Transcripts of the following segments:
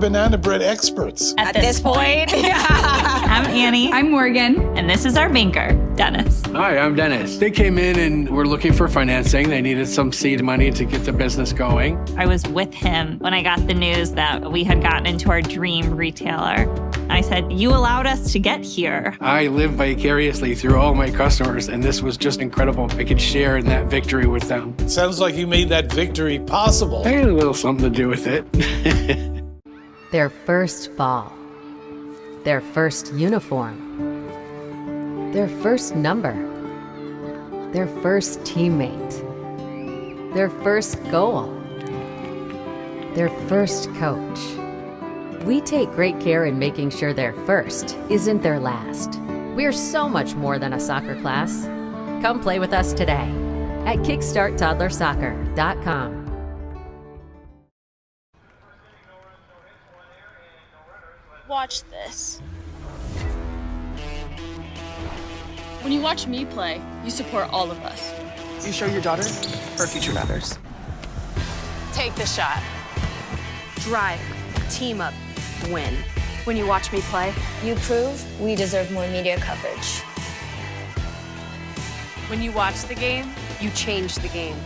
Banana bread experts. At this point. I'm Annie. I'm Morgan. And this is our banker, Dennis. Hi, I'm Dennis. They came in and were looking for financing. They needed some seed money to get the business going. I was with him when I got the news that we had gotten into our dream retailer. I said, you allowed us to get here. I live vicariously through all my customers, and this was just incredible. I could share in that victory with them. It sounds like you made that victory possible. I had a little something to do with it. Their first ball, their first uniform, their first number, their first teammate, their first goal, their first coach. We take great care in making sure their first isn't their last. We're so much more than a soccer class. Come play with us today at kickstarttoddlersoccer.com. Watch this. When you watch me play, you support all of us. You show your daughter her future matters. Take the shot. Drive, team up, win. When you watch me play, you prove we deserve more media coverage. When you watch the game, you change the game.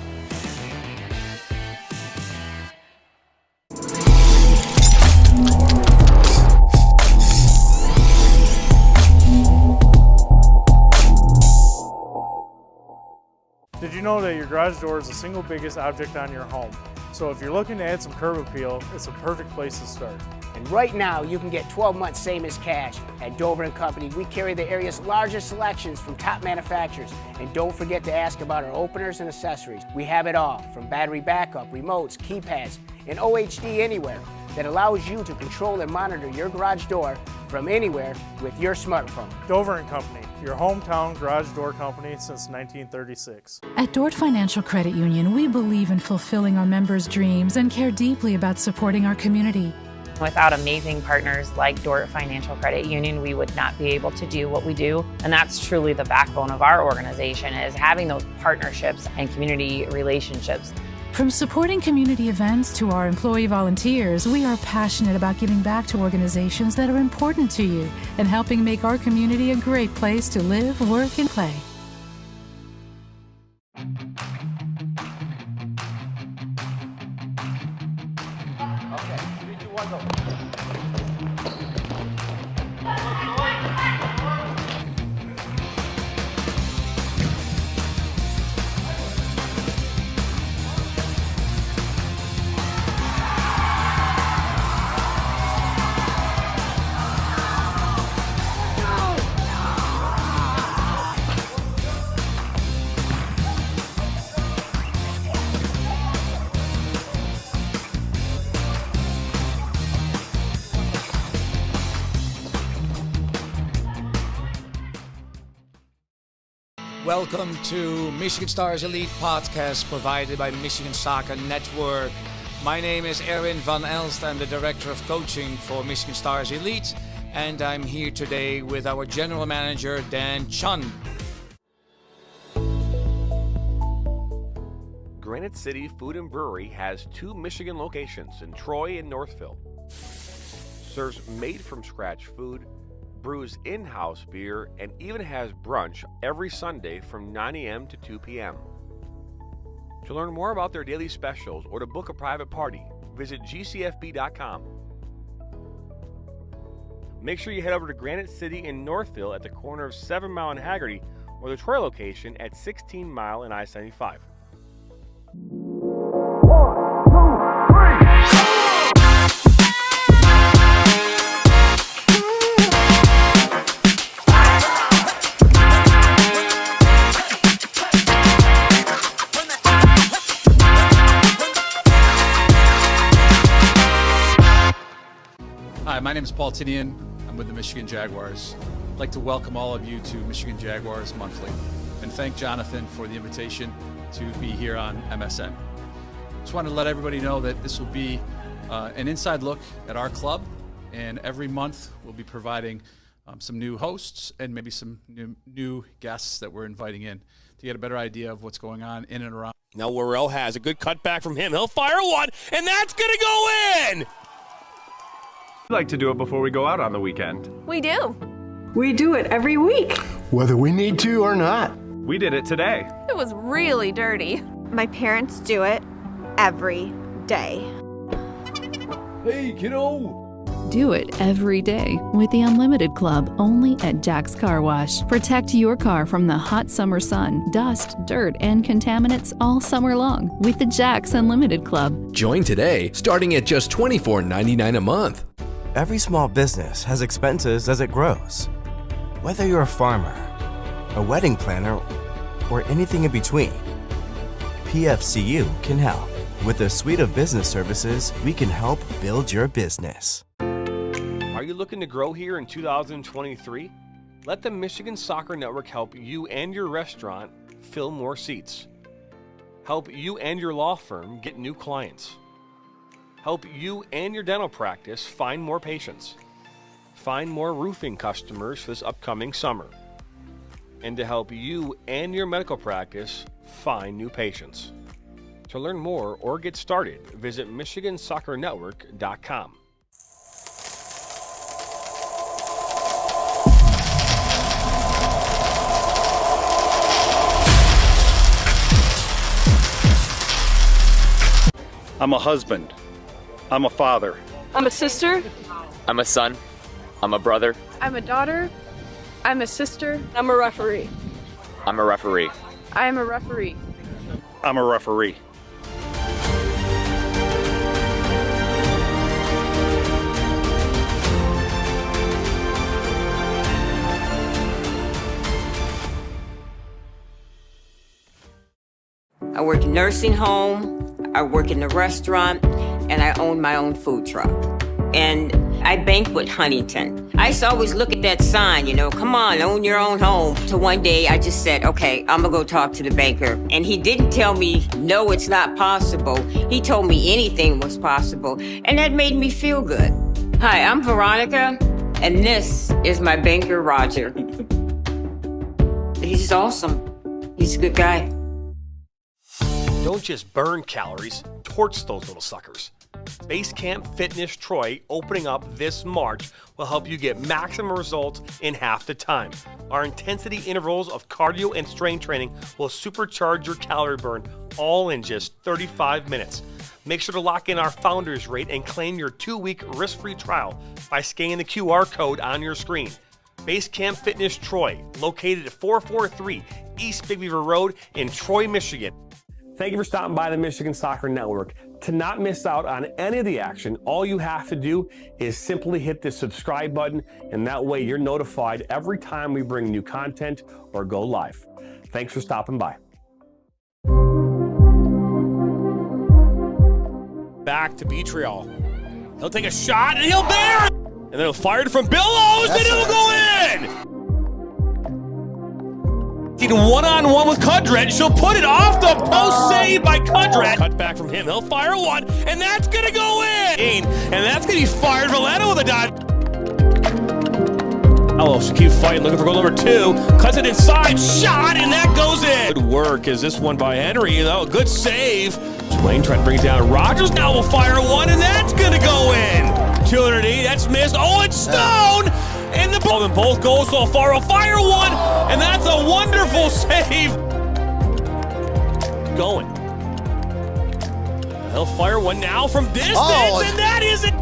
Did you know that your garage door is the single biggest object on your home? So if you're looking to add some curb appeal, it's a perfect place to start. And right now, you can get 12 months same as cash. At Dover & Company, we carry the area's largest selections from top manufacturers. And don't forget to ask about our openers and accessories. We have it all, from battery backup, remotes, keypads, and OHD Anywhere that allows you to control and monitor your garage door from anywhere with your smartphone. Dover & Company, your hometown garage door company since 1936. At Dort Financial Credit Union, we believe in fulfilling our members' dreams and care deeply about supporting our community. Without amazing partners like Dort Financial Credit Union, we would not be able to do what we do. And that's truly the backbone of our organization, is having those partnerships and community relationships. From supporting community events to our employee volunteers, we are passionate about giving back to organizations that are important to you and helping make our community a great place to live, work, and play. Okay, 3, 2, 1, go. Welcome to Michigan Stars Elite Podcast provided by Michigan Soccer Network. My name is Erwin van Elst. I'm the Director of Coaching for Michigan Stars Elite, and I'm here today with our General Manager, Dan Chun. Granite City Food and Brewery has 2 Michigan locations in Troy and Northville. Serves made-from-scratch food, brews in-house beer, and even has brunch every Sunday from 9 a.m. to 2 p.m. To learn more about their daily specials or to book a private party, visit gcfb.com. Make sure you head over to Granite City in Northville at the corner of 7 Mile and Haggerty, or the Troy location at 16 Mile and I-75. Hi, my name is Paul Tinian. I'm with the Michigan Jaguars. I'd like to welcome all of you to Michigan Jaguars Monthly and thank Jonathan for the invitation to be here on MSN. Just wanted to let everybody know that this will be an inside look at our club, and every month we'll be providing some new hosts and maybe some new guests that we're inviting in to get a better idea of what's going on in and around. Now Worrell has a good cutback from him. He'll fire one, and that's going to go in! We like to do it before we go out on the weekend. We do. We do it every week. Whether we need to or not. We did it today. It was really dirty. My parents do it every day. Hey, kiddo! Do it every day with the Unlimited Club only at Jack's Car Wash. Protect your car from the hot summer sun, dust, dirt, and contaminants all summer long with the Jack's Unlimited Club. Join today, starting at just $24.99 a month. Every small business has expenses as it grows. Whether you're a farmer, a wedding planner, or anything in between, PFCU can help. With a suite of business services, we can help build your business. Are you looking to grow here in 2023? Let the Michigan Soccer Network help you and your restaurant fill more seats. Help you and your law firm get new clients. Help you and your dental practice find more patients. Find more roofing customers for this upcoming summer. And to help you and your medical practice find new patients. To learn more or get started, visit MichiganSoccerNetwork.com. I'm a husband. I'm a father. I'm a sister. I'm a son. I'm a brother. I'm a daughter. I'm a sister. I'm a referee. I'm a referee. I am a referee. I'm a referee. I work in nursing home, I work in the restaurant, and I own my own food truck. And I bank with Huntington. I used to always look at that sign, come on, own your own home. So one day I just said, okay, I'm gonna go talk to the banker. And he didn't tell me, no, it's not possible. He told me anything was possible. And that made me feel good. Hi, I'm Veronica, and this is my banker, Roger. He's awesome. He's a good guy. Don't just burn calories, torch those little suckers. Base Camp Fitness Troy, opening up this March, will help you get maximum results in half the time. Our intensity intervals of cardio and strength training will supercharge your calorie burn, all in just 35 minutes. Make sure to lock in our founders rate and claim your 2-week risk-free trial by scanning the QR code on your screen. Base Camp Fitness Troy, located at 443 East Big Beaver Road in Troy, Michigan. Thank you for stopping by the Michigan Soccer Network. To not miss out on any of the action, all you have to do is simply hit the subscribe button, and that way you're notified every time we bring new content or go live. Thanks for stopping by. Back to Beatrial. He'll take a shot and he'll bear it! And then he'll fire it from Billows and it'll go in! One-on-one with Kudret. She'll put it off the post, saved by Kudret. Cut back from him. He'll fire one, and that's going to go in. And that's going to be fired. Valetta with a dot. Oh, she keeps fighting, looking for goal number 2. Cuts it inside, shot, and that goes in. Good work is this one by Henry. Oh, good save. Swain trying to bring it down. Rogers now will fire one, and that's going to go in. 280, that's missed. Oh, it's Stone! And the ball, and both goals so far. Will fire one, and that's a wonderful save. Going. He'll fire one now from distance, and that is it.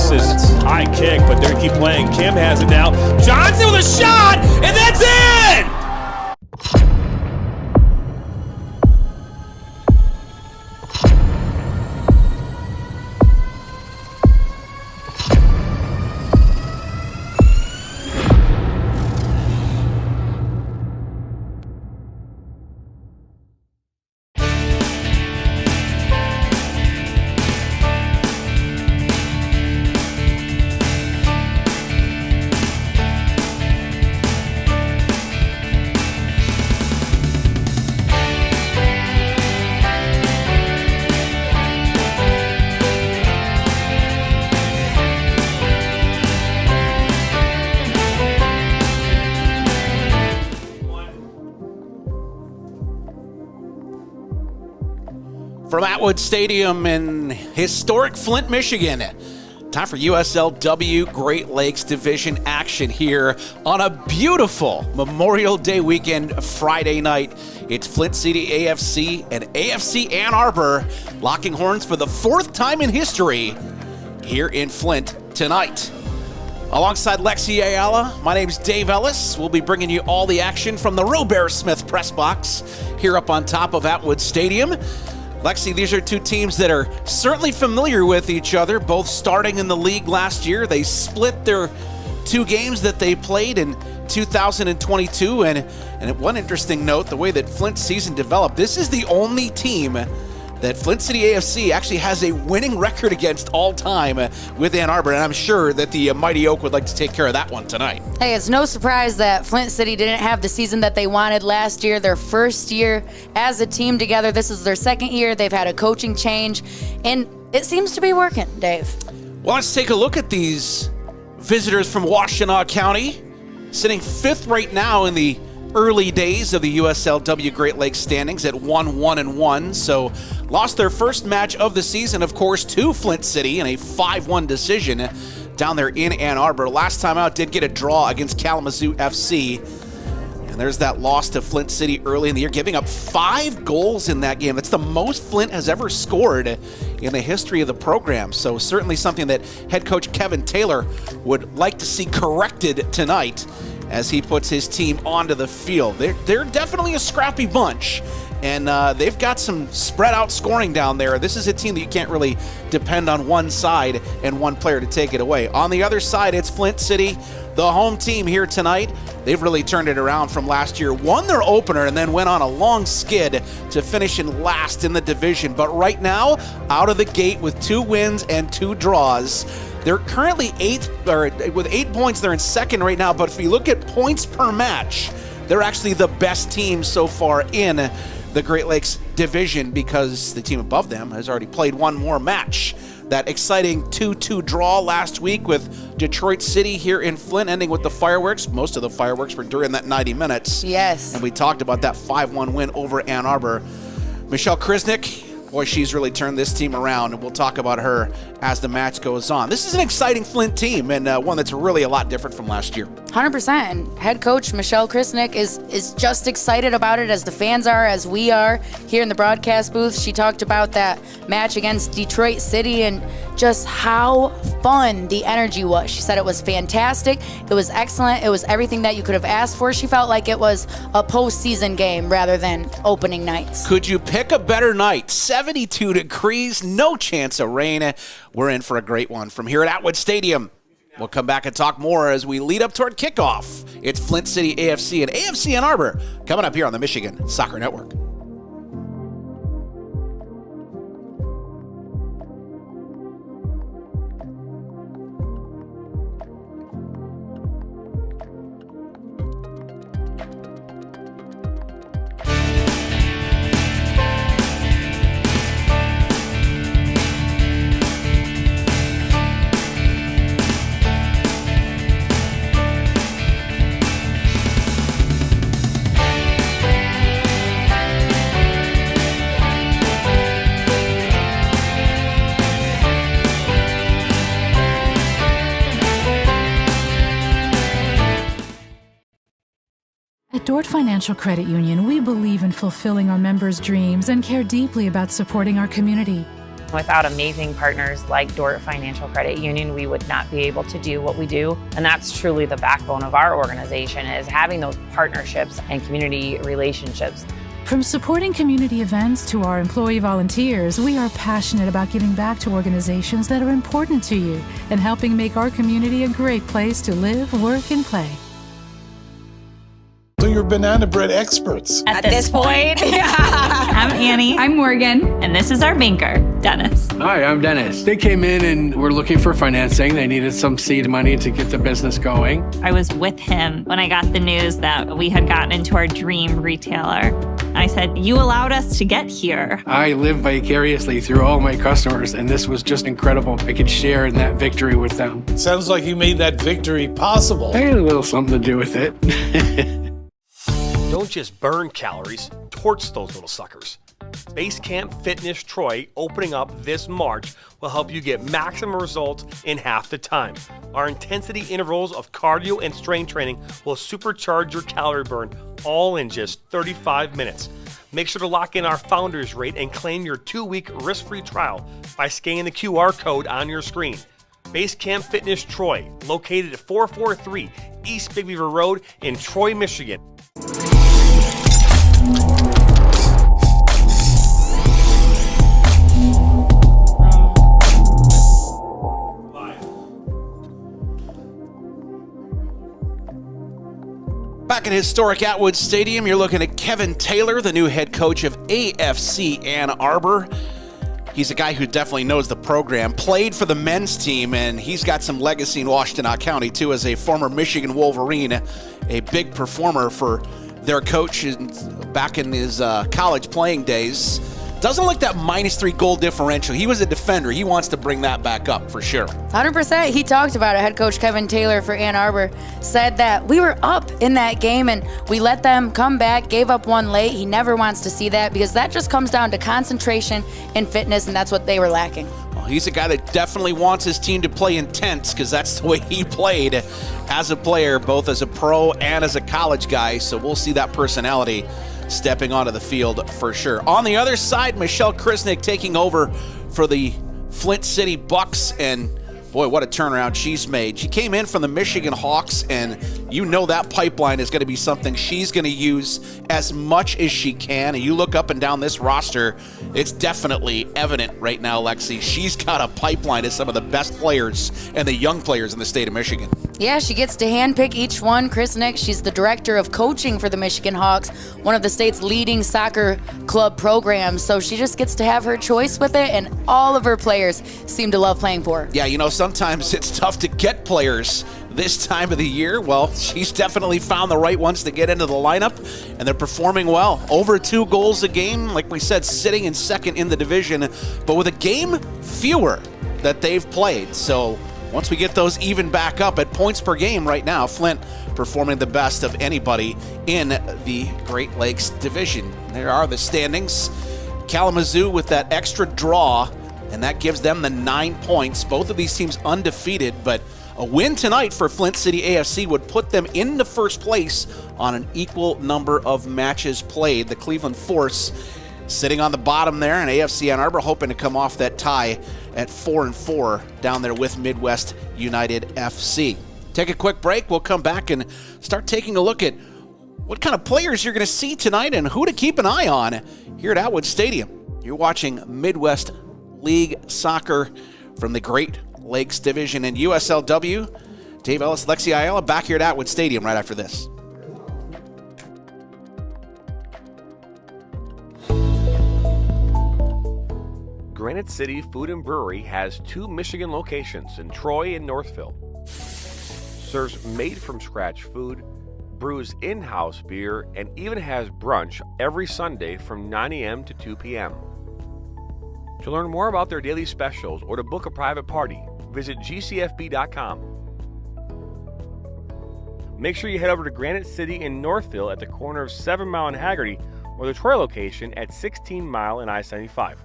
This is high kick, but they're going to keep playing. Kim has it now. Johnson with a shot, and that's in! From Atwood Stadium in historic Flint, Michigan, time for USLW Great Lakes Division action here on a beautiful Memorial Day weekend Friday night. It's Flint City AFC and AFC Ann Arbor locking horns for the 4th time in history here in Flint tonight. Alongside Lexi Ayala, my name's Dave Ellis. We'll be bringing you all the action from the Robert Smith press box here up on top of Atwood Stadium. Lexi, these are two teams that are certainly familiar with each other, both starting in the league last year. They split their 2 games that they played in 2022. And one interesting note, the way that Flint's season developed, this is the only team that Flint City AFC actually has a winning record against all time with Ann Arbor, and I'm sure that the Mighty Oak would like to take care of that one tonight. Hey, it's no surprise that Flint City didn't have the season that they wanted last year, their first year as a team together. This is their 2nd year. They've had a coaching change, and it seems to be working, Dave. Well, let's take a look at these visitors from Washtenaw County, sitting 5th right now in the early days of the USLW Great Lakes standings at 1-1-1. So lost their first match of the season, of course, to Flint City in a 5-1 decision down there in Ann Arbor. Last time out did get a draw against Kalamazoo FC. And there's that loss to Flint City early in the year, giving up 5 goals in that game. That's the most Flint has ever scored in the history of the program. So certainly something that head coach Kevin Taylor would like to see corrected tonight as he puts his team onto the field. They're definitely a scrappy bunch, and they've got some spread out scoring down there. This is a team that you can't really depend on one side and one player to take it away. On the other side, it's Flint City, the home team here tonight. They've really turned it around from last year, won their opener, and then went on a long skid to finish in last in the division. But right now, out of the gate with 2 wins and 2 draws. They're currently with 8 points. They're in 2nd right now, but if you look at points per match, they're actually the best team so far in the Great Lakes division because the team above them has already played 1 more match. That exciting 2-2 draw last week with Detroit City here in Flint, ending with the fireworks. Most of the fireworks were during that 90 minutes. Yes. And we talked about that 5-1 win over Ann Arbor. Michelle Krisnick, boy, she's really turned this team around, and we'll talk about her as the match goes on. This is an exciting Flint team, and one that's really a lot different from last year. 100%. And head coach Michelle Krisnick is just excited about it, as the fans are, as we are here in the broadcast booth. She talked about that match against Detroit City and just how fun the energy was. She said it was fantastic. It was excellent. It was everything that you could have asked for. She felt like it was a postseason game rather than opening nights. Could you pick a better night? 72 degrees, no chance of rain. We're in for a great one from here at Atwood Stadium. We'll come back and talk more as we lead up toward kickoff. It's Flint City AFC and AFC Ann Arbor coming up here on the Michigan Soccer Network. At Dort Financial Credit Union, we believe in fulfilling our members' dreams and care deeply about supporting our community. Without amazing partners like Dort Financial Credit Union, we would not be able to do what we do. And that's truly the backbone of our organization, is having those partnerships and community relationships. From supporting community events to our employee volunteers, we are passionate about giving back to organizations that are important to you and helping make our community a great place to live, work, and play. So you're banana bread experts. At this point. I'm Annie. I'm Morgan. And this is our banker, Dennis. Hi, I'm Dennis. They came in and were looking for financing. They needed some seed money to get the business going. I was with him when I got the news that we had gotten into our dream retailer. I said, you allowed us to get here. I live vicariously through all my customers, and this was just incredible. I could share in that victory with them. It sounds like you made that victory possible. I had a little something to do with it. Don't just burn calories, torch those little suckers. Base Camp Fitness Troy opening up this March will help you get maximum results in half the time. Our intensity intervals of cardio and strength training will supercharge your calorie burn all in just 35 minutes. Make sure to lock in our founders rate and claim your 2-week risk-free trial by scanning the QR code on your screen. Base Camp Fitness Troy, located at 443 East Big Beaver Road in Troy, Michigan. Back at historic Atwood Stadium, you're looking at Kevin Taylor, the new head coach of AFC Ann Arbor. He's a guy who definitely knows the program, played for the men's team, and he's got some legacy in Washtenaw County, too, as a former Michigan Wolverine, a big performer for their coach back in his college playing days. Doesn't like that -3 goal differential. He was a defender. He wants to bring that back up for sure. 100%. He talked about it. Head coach Kevin Taylor for Ann Arbor said that we were up in that game and we let them come back, gave up one late. He never wants to see that because that just comes down to concentration and fitness, and that's what they were lacking. Well, he's a guy that definitely wants his team to play intense because that's the way he played as a player, both as a pro and as a college guy. So we'll see that personality stepping onto the field for sure. On the other side, Michelle Krisnick taking over for the Flint City Bucks, and boy, what a turnaround she's made. She came in from the Michigan Hawks, and you know that pipeline is going to be something she's going to use as much as she can. And you look up and down this roster, it's definitely evident right now, Lexi. She's got a pipeline of some of the best players and the young players in the state of Michigan. Yeah, she gets to handpick each one. Krisnick, she's the director of coaching for the Michigan Hawks, one of the state's leading soccer club programs. So she just gets to have her choice with it, and all of her players seem to love playing for her. Yeah, you know, sometimes it's tough to get players this time of the year. Well, she's definitely found the right ones to get into the lineup, and they're performing well. Over 2 goals a game, like we said, sitting in second in the division, but with a game fewer that they've played. So once we get those even back up at points per game right now, Flint performing the best of anybody in the Great Lakes division. There are the standings. Kalamazoo with that extra draw, and that gives them the 9 points. Both of these teams undefeated, but a win tonight for Flint City AFC would put them into first place on an equal number of matches played. The Cleveland Force sitting on the bottom there, and AFC Ann Arbor hoping to come off that tie at 4-4 down there with Midwest United FC. Take a quick break. We'll come back and start taking a look at what kind of players you're going to see tonight and who to keep an eye on here at Atwood Stadium. You're watching Midwest League Soccer from the Great Lakes Division in USLW. Dave Ellis, Lexi Ayala back here at Atwood Stadium right after this. Granite City Food and Brewery has 2 Michigan locations in Troy and Northville. Serves made-from-scratch food, brews in-house beer, and even has brunch every Sunday from 9 a.m. to 2 p.m. To learn more about their daily specials or to book a private party, visit gcfb.com. Make sure you head over to Granite City in Northville at the corner of 7 Mile and Haggerty, or the Troy location at 16 Mile and I-75.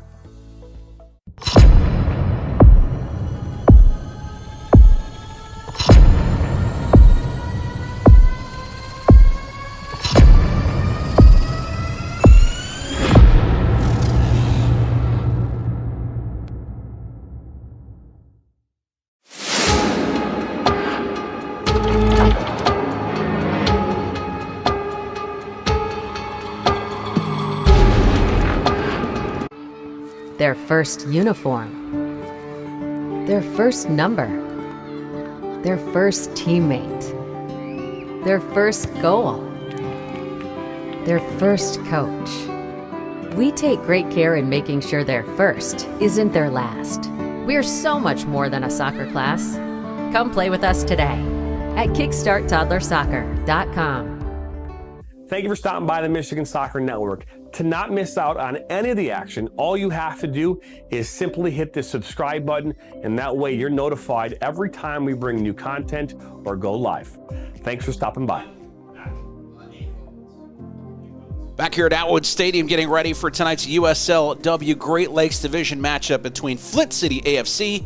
their first uniform, their first number, their first teammate, their first goal, their first coach. We take great care in making sure their first isn't their last. We're so much more than a soccer class. Come play with us today at kickstarttoddlersoccer.com. Thank you for stopping by the Michigan Soccer Network. To not miss out on any of the action, all you have to do is simply hit the subscribe button, and that way you're notified every time we bring new content or go live. Thanks for stopping by. Back here at Atwood Stadium, getting ready for tonight's USLW Great Lakes Division matchup between Flint City AFC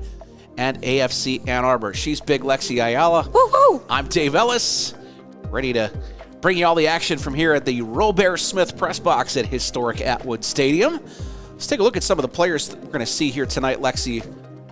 and AFC Ann Arbor. She's Big Lexi Ayala. Woo-hoo! I'm Dave Ellis, ready to bring you all the action from here at the Robert Smith Press Box at historic Atwood Stadium. Let's take a look at some of the players that we're going to see here tonight, Lexi.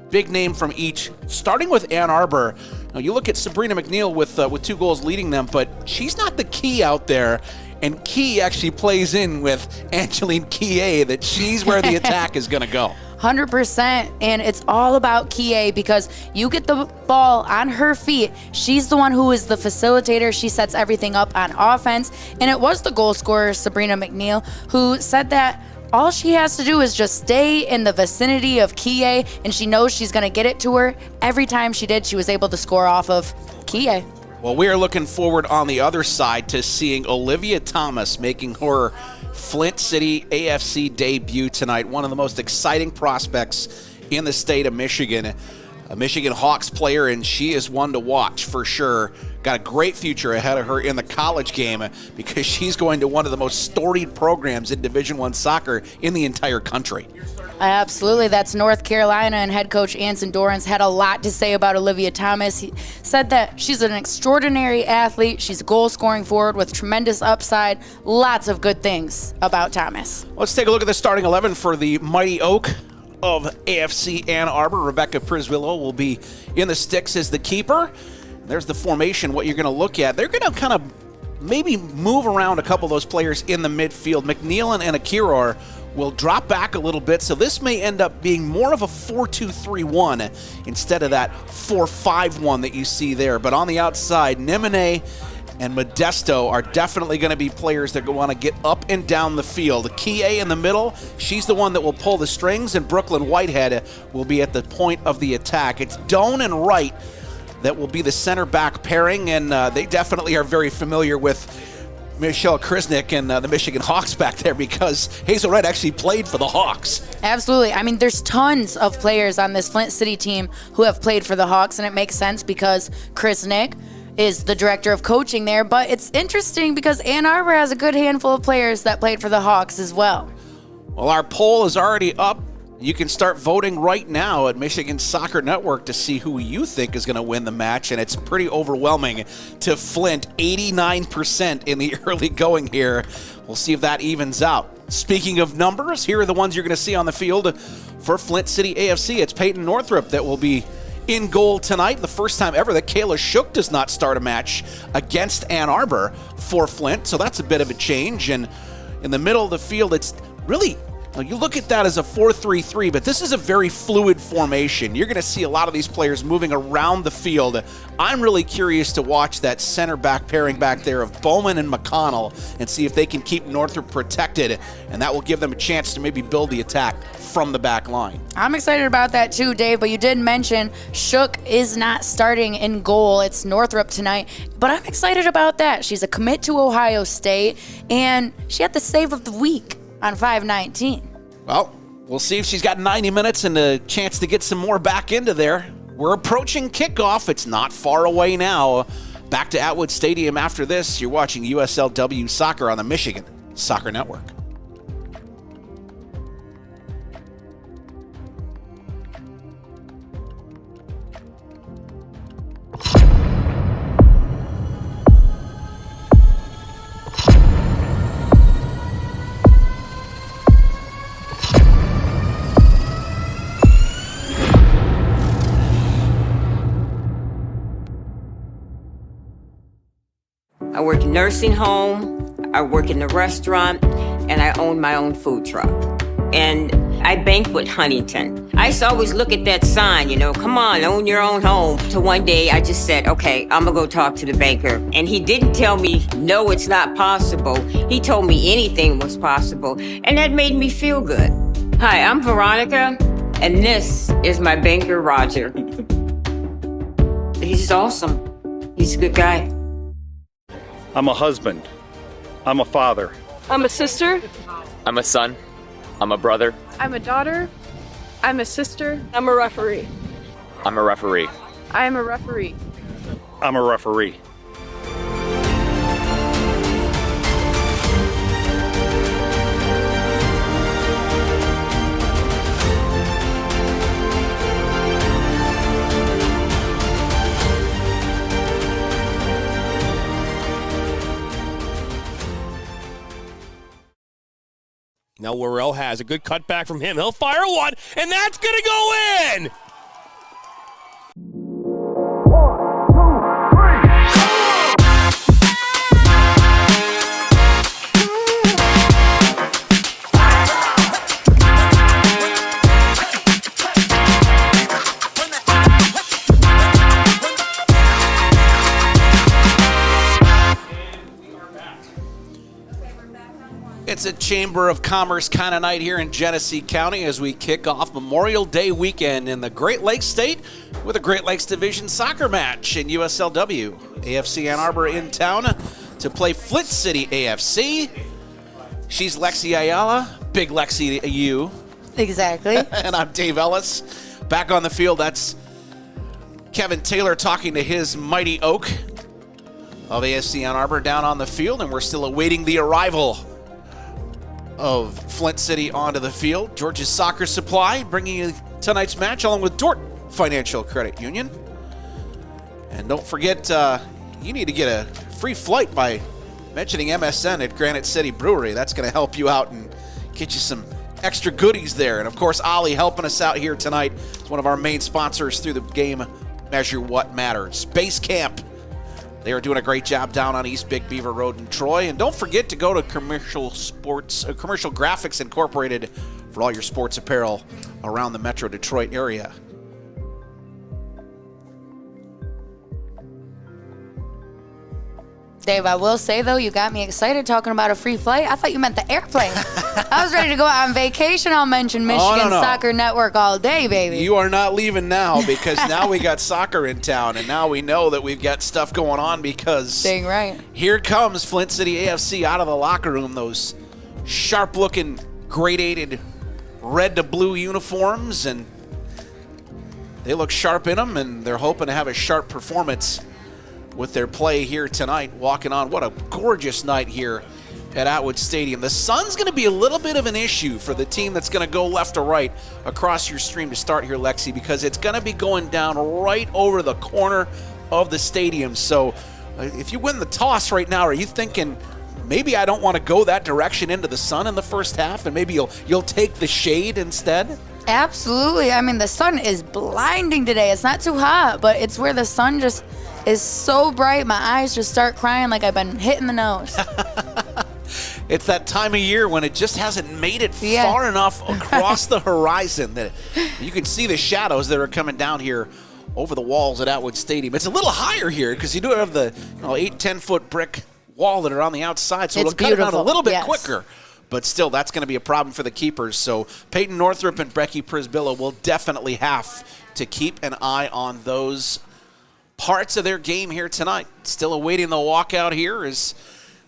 Big name from each, starting with Ann Arbor. Now, you look at Sabrina McNeil with 2 goals leading them, but she's not the key out there. And Key actually plays in with Angeline Kie that she's where the attack is going to go. 100%, and it's all about Kie because you get the ball on her feet. She's the one who is the facilitator. She sets everything up on offense, and it was the goal scorer, Sabrina McNeil, who said that all she has to do is just stay in the vicinity of Kie, and she knows she's going to get it to her. Every time she did, she was able to score off of Kie. Well, we are looking forward on the other side to seeing Olivia Thomas making her Flint City AFC debut tonight. One of the most exciting prospects in the state of Michigan. A Michigan Hawks player, and she is one to watch for sure. Got a great future ahead of her in the college game because she's going to one of the most storied programs in Division I soccer in the entire country. Absolutely. That's North Carolina, and head coach Anson Dorrance had a lot to say about Olivia Thomas. He said that she's an extraordinary athlete. She's a goal-scoring forward with tremendous upside. Lots of good things about Thomas. Let's take a look at the starting 11 for the Mighty Oak of AFC Ann Arbor. Rebecca Prisvillo will be in the sticks as the keeper. There's the formation, what you're going to look at. They're going to kind of maybe move around a couple of those players in the midfield. McNeil and Akiror will drop back a little bit, so this may end up being more of a 4-2-3-1 instead of that 4-5-1 that you see there. But on the outside, Nimene and Modesto are definitely going to be players that want to get up and down the field. Kie in the middle, she's the one that will pull the strings, and Brooklyn Whitehead will be at the point of the attack. It's Doan and Wright that will be the center back pairing, and they definitely are very familiar with Michelle Krisnick and the Michigan Hawks back there because Hazel Wright actually played for the Hawks. Absolutely. I mean, there's tons of players on this Flint City team who have played for the Hawks, and it makes sense because Krisnick is the director of coaching there, but it's interesting because Ann Arbor has a good handful of players that played for the Hawks as well. Well, our poll is already up. You can start voting right now at Michigan Soccer Network to see who you think is going to win the match, and it's pretty overwhelming to Flint, 89% in the early going here. We'll see if that evens out. Speaking of numbers, here are the ones you're going to see on the field for Flint City AFC. It's Peyton Northrup that will be in goal tonight. The first time ever that Kayla Shook does not start a match against Ann Arbor for Flint, so that's a bit of a change. And in the middle of the field, it's really, you look at that as a 4-3-3, but this is a very fluid formation. You're going to see a lot of these players moving around the field. I'm really curious to watch that center back pairing back there of Bowman and McConnell and see if they can keep Northrop protected, and that will give them a chance to maybe build the attack from the back line. I'm excited about that too, Dave, but you did mention Shook is not starting in goal. It's Northrop tonight, but I'm excited about that. She's a commit to Ohio State, and she had the save of the week on 5/19. Well, we'll see if she's got 90 minutes and a chance to get some more back into there. We're approaching kickoff. It's not far away now. Back to Atwood Stadium after this. You're watching USLW Soccer on the Michigan Soccer Network. I work in nursing home, I work in the restaurant, and I own my own food truck. And I bank with Huntington. I used to always look at that sign, come on, own your own home. So one day I just said, okay, I'm gonna go talk to the banker. And he didn't tell me, no, it's not possible. He told me anything was possible. And that made me feel good. Hi, I'm Veronica, and this is my banker, Roger. He's awesome. He's a good guy. I'm a husband. I'm a father. I'm a sister. I'm a son. I'm a brother. I'm a daughter. I'm a sister. I'm a referee. I'm a referee. I am a referee. I'm a referee. Now Worrell has a good cutback from him. He'll fire one, and that's going to go in! It's a Chamber of Commerce kind of night here in Genesee County as we kick off Memorial Day weekend in the Great Lakes State with a Great Lakes Division soccer match in USLW. AFC Ann Arbor in town to play Flint City AFC. She's Lexi Ayala, Big Lexi U. Exactly. And I'm Dave Ellis. Back on the field, that's Kevin Taylor talking to his mighty oak of AFC Ann Arbor down on the field, and we're still awaiting the arrival of Flint City onto the field. George's Soccer Supply bringing you tonight's match along with Dort Financial Credit Union. And don't forget, you need to get a free flight by mentioning MSN at Granite City Brewery. That's going to help you out and get you some extra goodies there. And of course, Ollie helping us out here tonight. It's one of our main sponsors through the game Measure What Matters. Base Camp. They are doing a great job down on East Big Beaver Road in Troy. And don't forget to go to Commercial Graphics Incorporated for all your sports apparel around the Metro Detroit area. Dave, I will say, though, you got me excited talking about a free flight. I thought you meant the airplane. I was ready to go out on vacation. I'll mention Michigan Soccer Network all day, baby. You are not leaving now because now we got soccer in town, and now we know that we've got stuff going on because dang right. Here comes Flint City AFC out of the locker room, those sharp-looking, gradated red to blue uniforms, and they look sharp in them, and they're hoping to have a sharp performance with their play here tonight, walking on. What a gorgeous night here at Atwood Stadium. The sun's going to be a little bit of an issue for the team that's going to go left to right across your stream to start here, Lexi, because it's going to be going down right over the corner of the stadium. So if you win the toss right now, are you thinking, maybe I don't want to go that direction into the sun in the first half, and maybe you'll take the shade instead? Absolutely. I mean, the sun is blinding today. It's not too hot, but it's where the sun just is so bright, my eyes just start crying like I've been hit in the nose. It's that time of year when it just hasn't made it far enough across the horizon that you can see the shadows that are coming down here over the walls at Atwood Stadium. It's a little higher here because you do have the 8-10 foot brick wall that are on the outside, so it'll cut it out a little bit quicker. But still, that's going to be a problem for the keepers. So Peyton Northrup and Becky Prisbilla will definitely have to keep an eye on those parts of their game here tonight. Still awaiting the walkout here as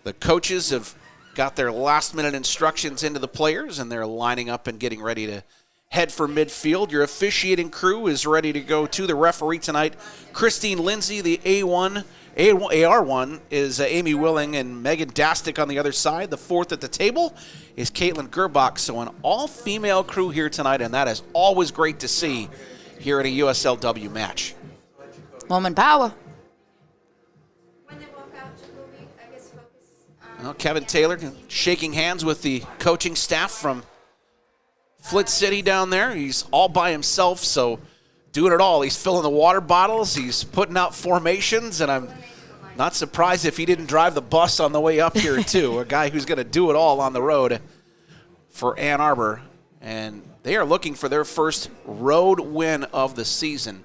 the coaches have got their last-minute instructions into the players, and they're lining up and getting ready to head for midfield. Your officiating crew is ready to go to the referee tonight. Christine Lindsay, the AR1 is Amy Willing and Megan Dastic on the other side. The fourth at the table is Caitlin Gerbach. So an all-female crew here tonight, and that is always great to see here at a USLW match. Woman power. Well, Kevin Taylor shaking hands with the coaching staff from Flint City down there. He's all by himself, so doing it all. He's filling the water bottles. He's putting out formations, and I'm not surprised if he didn't drive the bus on the way up here, too. A guy who's going to do it all on the road for Ann Arbor. And They are looking for their first road win of the season.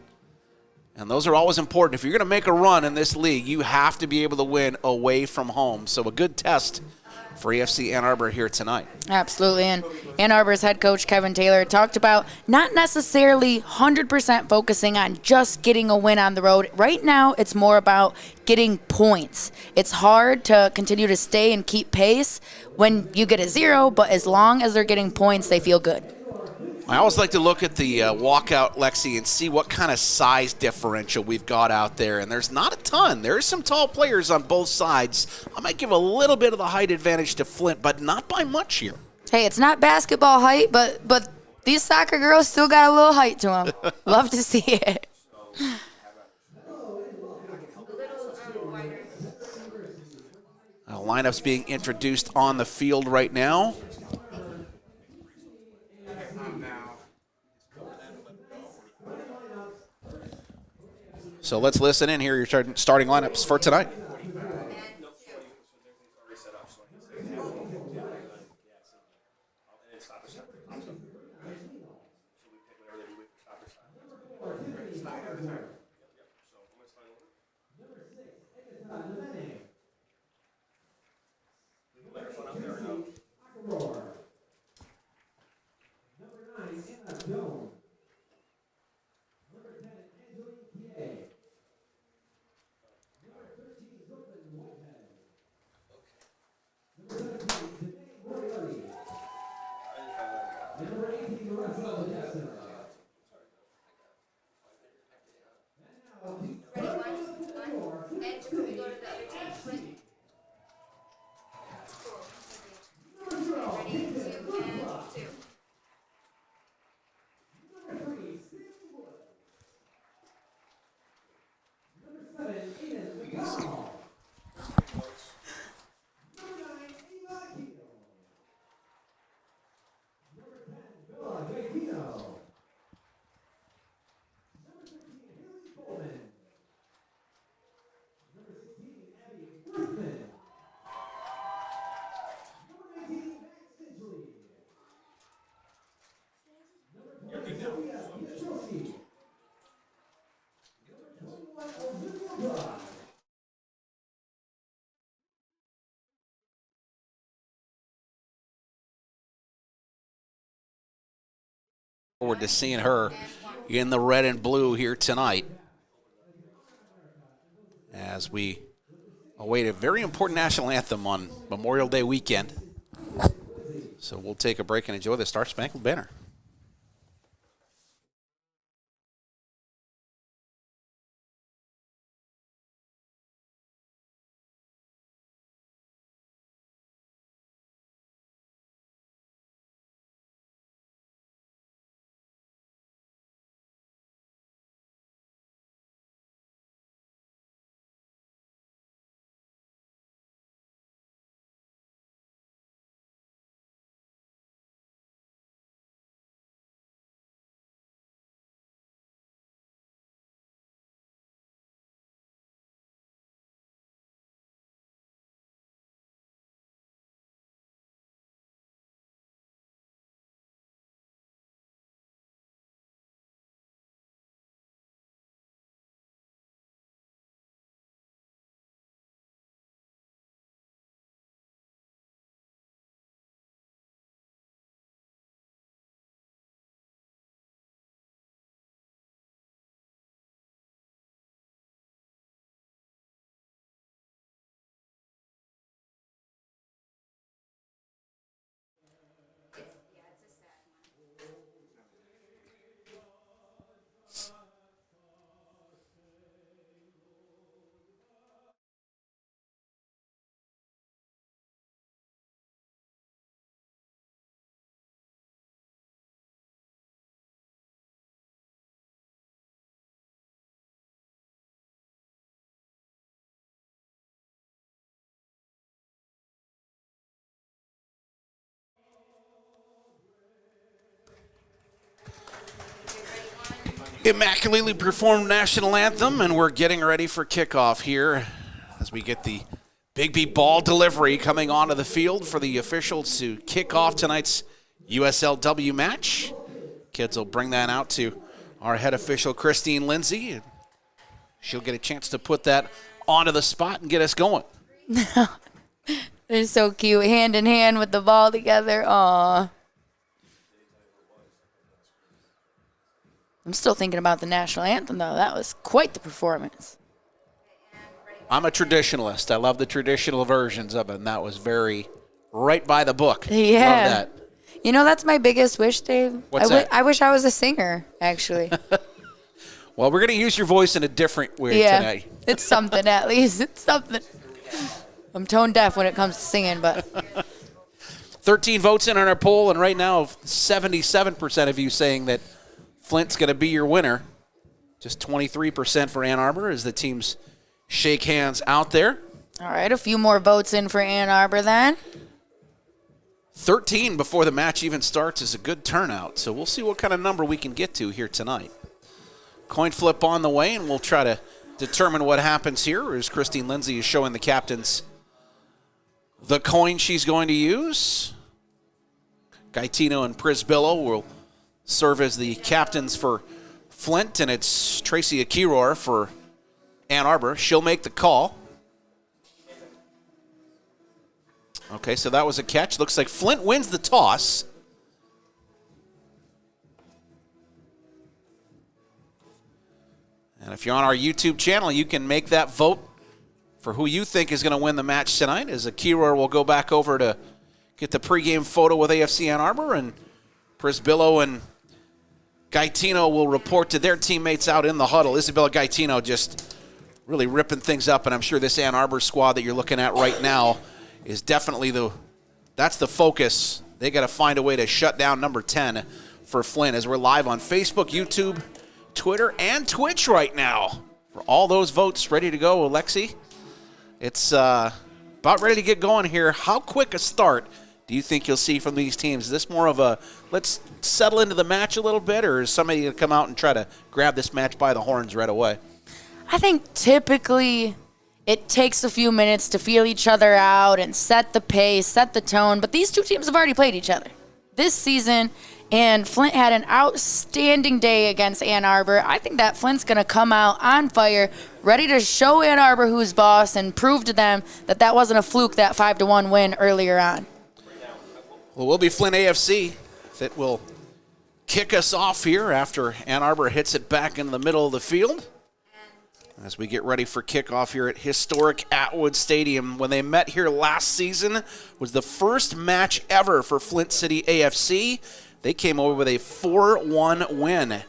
And those are always important. If you're going to make a run in this league, you have to be able to win away from home. So a good test for AFC Ann Arbor here tonight. Absolutely. And Ann Arbor's head coach, Kevin Taylor, talked about not necessarily 100% focusing on just getting a win on the road. Right now, it's more about getting points. It's hard to continue to stay and keep pace when you get a 0, but as long as they're getting points, they feel good. I always like to look at the walkout, Lexi, and see what kind of size differential we've got out there. And there's not a ton. There's some tall players on both sides. I might give a little bit of the height advantage to Flint, but not by much here. Hey, it's not basketball height, but these soccer girls still got a little height to them. Love to see it. Lineups being introduced on the field right now. So let's listen in here. Your starting lineups for tonight. Forward to seeing her in the red and blue here tonight as we await a very important national anthem on Memorial Day weekend. So we'll take a break and enjoy the Star Spangled Banner. Immaculately performed national anthem, and we're getting ready for kickoff here as we get the Big B ball delivery coming onto the field for the officials to kick off tonight's USLW match. Kids will bring that out to our head official, Christine Lindsay. She'll get a chance to put that onto the spot and get us going. They're so cute, hand in hand with the ball together. Aw. I'm still thinking about the national anthem, though. That was quite the performance. I'm a traditionalist. I love the traditional versions of it, and that was very right by the book. Yeah. Love that. You know, that's my biggest wish, Dave. What's that? I wish I was a singer, actually. Well, we're going to use your voice in a different way tonight. It's something at least. It's something. I'm tone deaf when it comes to singing, but 13 votes in on our poll, and right now 77% of you saying that Flint's going to be your winner. Just 23% for Ann Arbor as the teams shake hands out there. all right, a few more votes in for Ann Arbor then. 13 before the match even starts is a good turnout, so we'll see what kind of number we can get to here tonight. Coin flip on the way, and we'll try to determine what happens here as Christine Lindsay is showing the captains the coin she's going to use. Gaetino and Prisbillo will serve as the captains for Flint, and it's Tracy Akiror for Ann Arbor. She'll make the call. Okay, so that was a catch. Looks like Flint wins the toss. And if you're on our YouTube channel, you can make that vote for who you think is going to win the match tonight, as Akira will go back over to get the pregame photo with AFC Ann Arbor, and Prisbillo and Gaetino will report to their teammates out in the huddle. Isabella Gaetino just really ripping things up, and I'm sure this Ann Arbor squad that you're looking at right now is definitely that's the focus. They got to find a way to shut down number 10 for Flint, as we're live on Facebook, YouTube, Twitter, and Twitch right now. For all those votes ready to go, Alexi, it's about ready to get going here. How quick a start do you think you'll see from these teams? Is this more of a let's settle into the match a little bit, or is somebody going to come out and try to grab this match by the horns right away? I think typically it takes a few minutes to feel each other out and set the pace, set the tone, but these two teams have already played each other this season, and Flint had an outstanding day against Ann Arbor. I think that Flint's going to come out on fire, ready to show Ann Arbor who's boss and prove to them that that wasn't a fluke, that 5-1 win earlier on. Well, we'll be Flint AFC that will kick us off here after Ann Arbor hits it back in the middle of the field, as we get ready for kickoff here at historic Atwood Stadium. When they met here last season, was the first match ever for Flint City AFC. They came over with a 4-1 win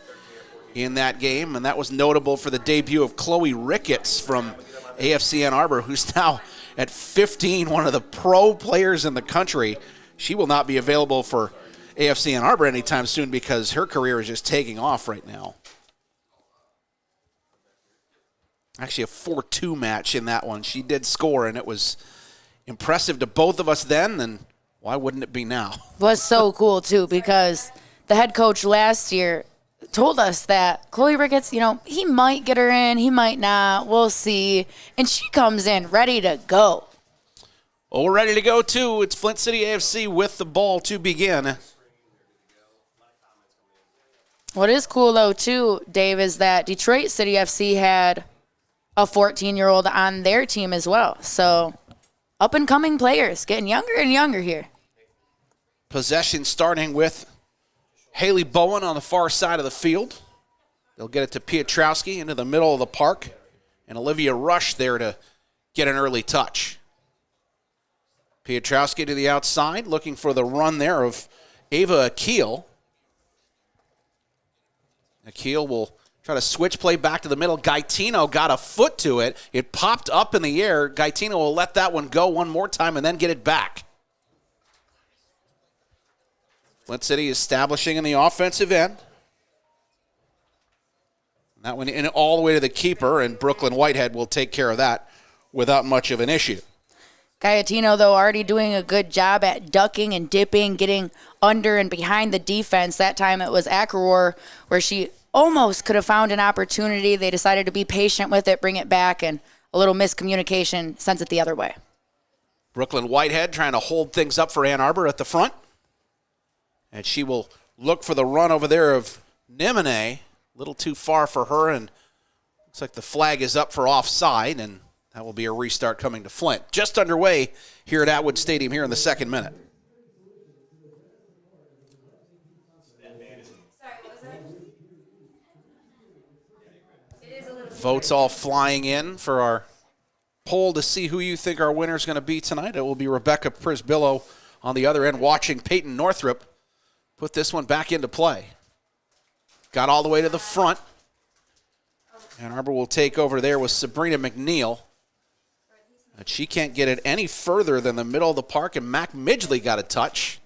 in that game, and that was notable for the debut of Chloe Ricketts from AFC Ann Arbor, who's now at 15, one of the pro players in the country. She will not be available for AFC Ann Arbor anytime soon because her career is just taking off right now. Actually, a 4-2 match in that one. She did score, and it was impressive to both of us then, and why wouldn't it be now? Was so cool, too, because the head coach last year told us that Chloe Ricketts, he might get her in, he might not, we'll see. And she comes in ready to go. Well, we're ready to go, too. It's Flint City AFC with the ball to begin. What is cool, though, too, Dave, is that Detroit City FC had a 14-year-old on their team as well. So up-and-coming players getting younger and younger here. Possession starting with Haley Bowen on the far side of the field. They'll get it to Piotrowski into the middle of the park, and Olivia Rush there to get an early touch. Piotrowski to the outside, looking for the run there of Ava Akil. Akil will try to switch play back to the middle. Gaetino got a foot to it. It popped up in the air. Gaetino will let that one go one more time and then get it back. Flint City establishing in the offensive end. That one in all the way to the keeper, and Brooklyn Whitehead will take care of that without much of an issue. Gaetino, though, already doing a good job at ducking and dipping, getting under and behind the defense. That time it was Akror where she almost could have found an opportunity. They decided to be patient with it, bring it back, and a little miscommunication sends it the other way. Brooklyn Whitehead trying to hold things up for Ann Arbor at the front. And she will look for the run over there of Nimine. A little too far for her, and looks like the flag is up for offside, and that will be a restart coming to Flint. Just underway here at Atwood Stadium here in the second minute. Votes all flying in for our poll to see who you think our winner is going to be tonight. It will be Rebecca Prisbillo on the other end watching Peyton Northrup put this one back into play. Got all the way to the front. Ann Arbor will take over there with Sabrina McNeil. But she can't get it any further than the middle of the park, and Mac Midgley got a touch.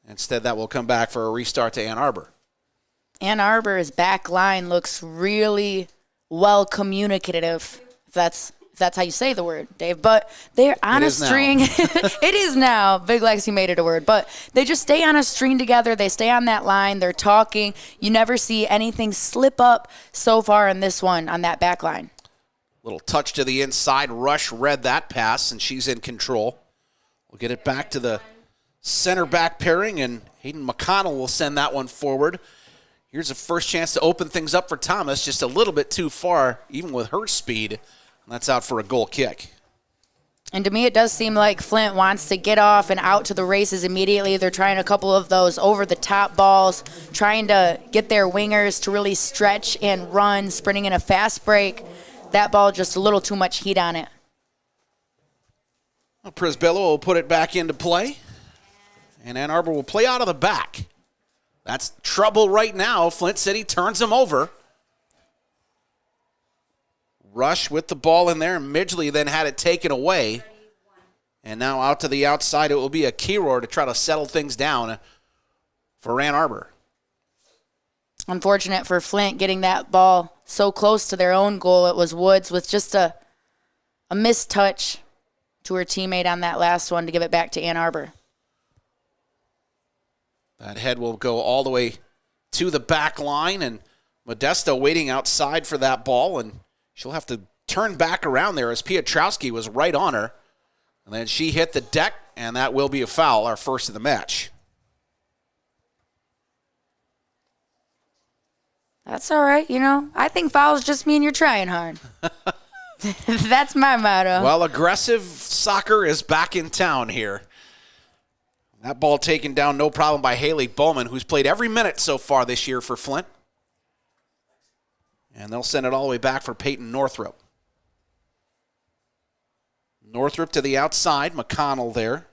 Instead, that will come back for a restart to Ann Arbor. Ann Arbor's back line looks really well communicative, if that's how you say the word, Dave. But they're on a string. It is now. Big Lexi made it a word. But they just stay on a string together. They stay on that line. They're talking. You never see anything slip up so far in this one on that back line. Little touch to the inside. Rush read that pass, and she's in control. We'll get it back to the center back pairing, and Hayden McConnell will send that one forward. Here's a first chance to open things up for Thomas, just a little bit too far, even with her speed. And that's out for a goal kick. And to me, it does seem like Flint wants to get off and out to the races immediately. They're trying a couple of those over-the-top balls, trying to get their wingers to really stretch and run, sprinting in a fast break. That ball, just a little too much heat on it. Well, Prisbillo will put it back into play, and Ann Arbor will play out of the back. That's trouble right now. Flint City turns them over. Rush with the ball in there. Midgley then had it taken away. And now out to the outside, it will be a Kiror to try to settle things down for Ann Arbor. Unfortunate for Flint getting that ball so close to their own goal. It was Woods with just a missed touch to her teammate on that last one to give it back to Ann Arbor. That head will go all the way to the back line, and Modesto waiting outside for that ball, and she'll have to turn back around there as Piotrowski was right on her. And then she hit the deck, and that will be a foul, our first of the match. That's all right, I think fouls just mean you're trying hard. That's my motto. Well, aggressive soccer is back in town here. That ball taken down, no problem, by Haley Bowman, who's played every minute so far this year for Flint. And they'll send it all the way back for Peyton Northrup. Northrup to the outside, McConnell there.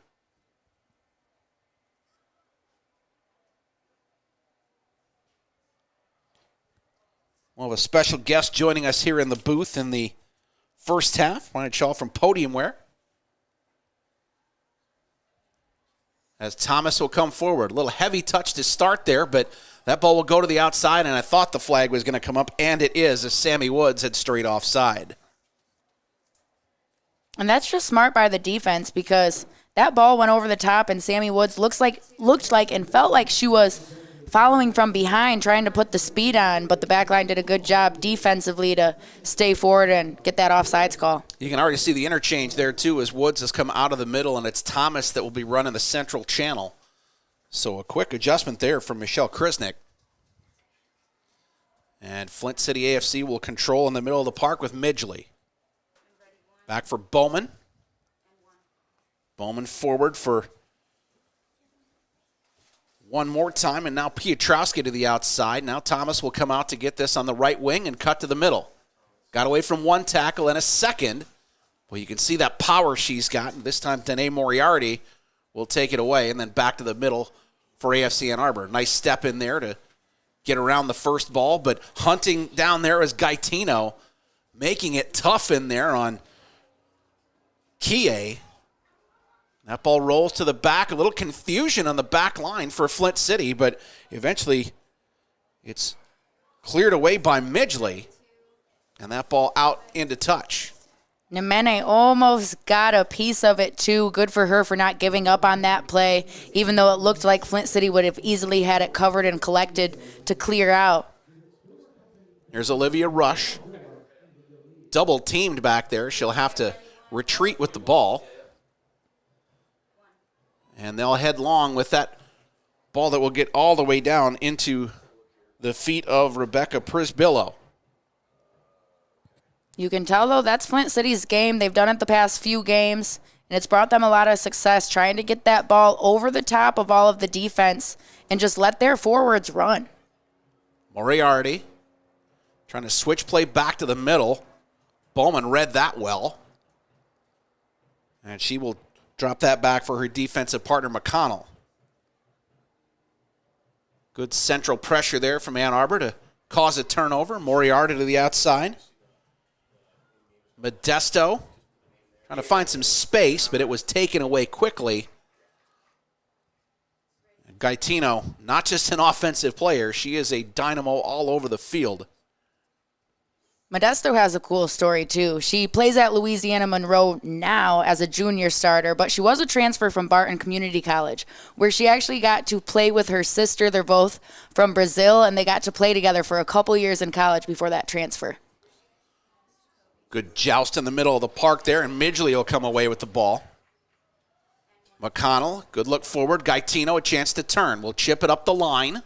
We'll have a special guest joining us here in the booth in the first half. Ryan Shaw from Podiumware. As Thomas will come forward. A little heavy touch to start there, but that ball will go to the outside, and I thought the flag was going to come up, and it is, as Sammy Woods had straight offside. And that's just smart by the defense, because that ball went over the top, and Sammy Woods looked like and felt like she was following from behind, trying to put the speed on, but the back line did a good job defensively to stay forward and get that offsides call. You can already see the interchange there, too, as Woods has come out of the middle, and it's Thomas that will be running the central channel. So a quick adjustment there from Michelle Krisnick. And Flint City AFC will control in the middle of the park with Midgley. Back for Bowman. Bowman forward for one more time, and now Piotrowski to the outside. Now Thomas will come out to get this on the right wing and cut to the middle. Got away from one tackle and a second. Well, you can see that power she's got. And this time, Danae Moriarty will take it away, and then back to the middle for AFC Ann Arbor. Nice step in there to get around the first ball, but hunting down there is Gaetino, making it tough in there on Kie. That ball rolls to the back. A little confusion on the back line for Flint City, but eventually it's cleared away by Midgley, and that ball out into touch. Nemene almost got a piece of it, too. Good for her for not giving up on that play, even though it looked like Flint City would have easily had it covered and collected to clear out. Here's Olivia Rush. Double teamed back there. She'll have to retreat with the ball. And they'll head long with that Ball that will get all the way down into the feet of Rebecca Prisbillo. You can tell, though, that's Flint City's game. They've done it the past few games, and it's brought them a lot of success trying to get that ball over the top of all of the defense and just let their forwards run. Moriarty trying to switch play back to the middle. Bowman read that well. And she will drop that back for her defensive partner, McConnell. Good central pressure there from Ann Arbor to cause a turnover. Moriarty to the outside. Modesto trying to find some space, but it was taken away quickly. Gaetino, not just an offensive player, she is a dynamo all over the field. Modesto has a cool story, too. She plays at Louisiana Monroe now as a junior starter, but she was a transfer from Barton Community College, where she actually got to play with her sister. They're both from Brazil, and they got to play together for a couple years in college before that transfer. Good joust in the middle of the park there, and Midgley will come away with the ball. McConnell, good look forward. Gaetino, a chance to turn. Will chip it up the line.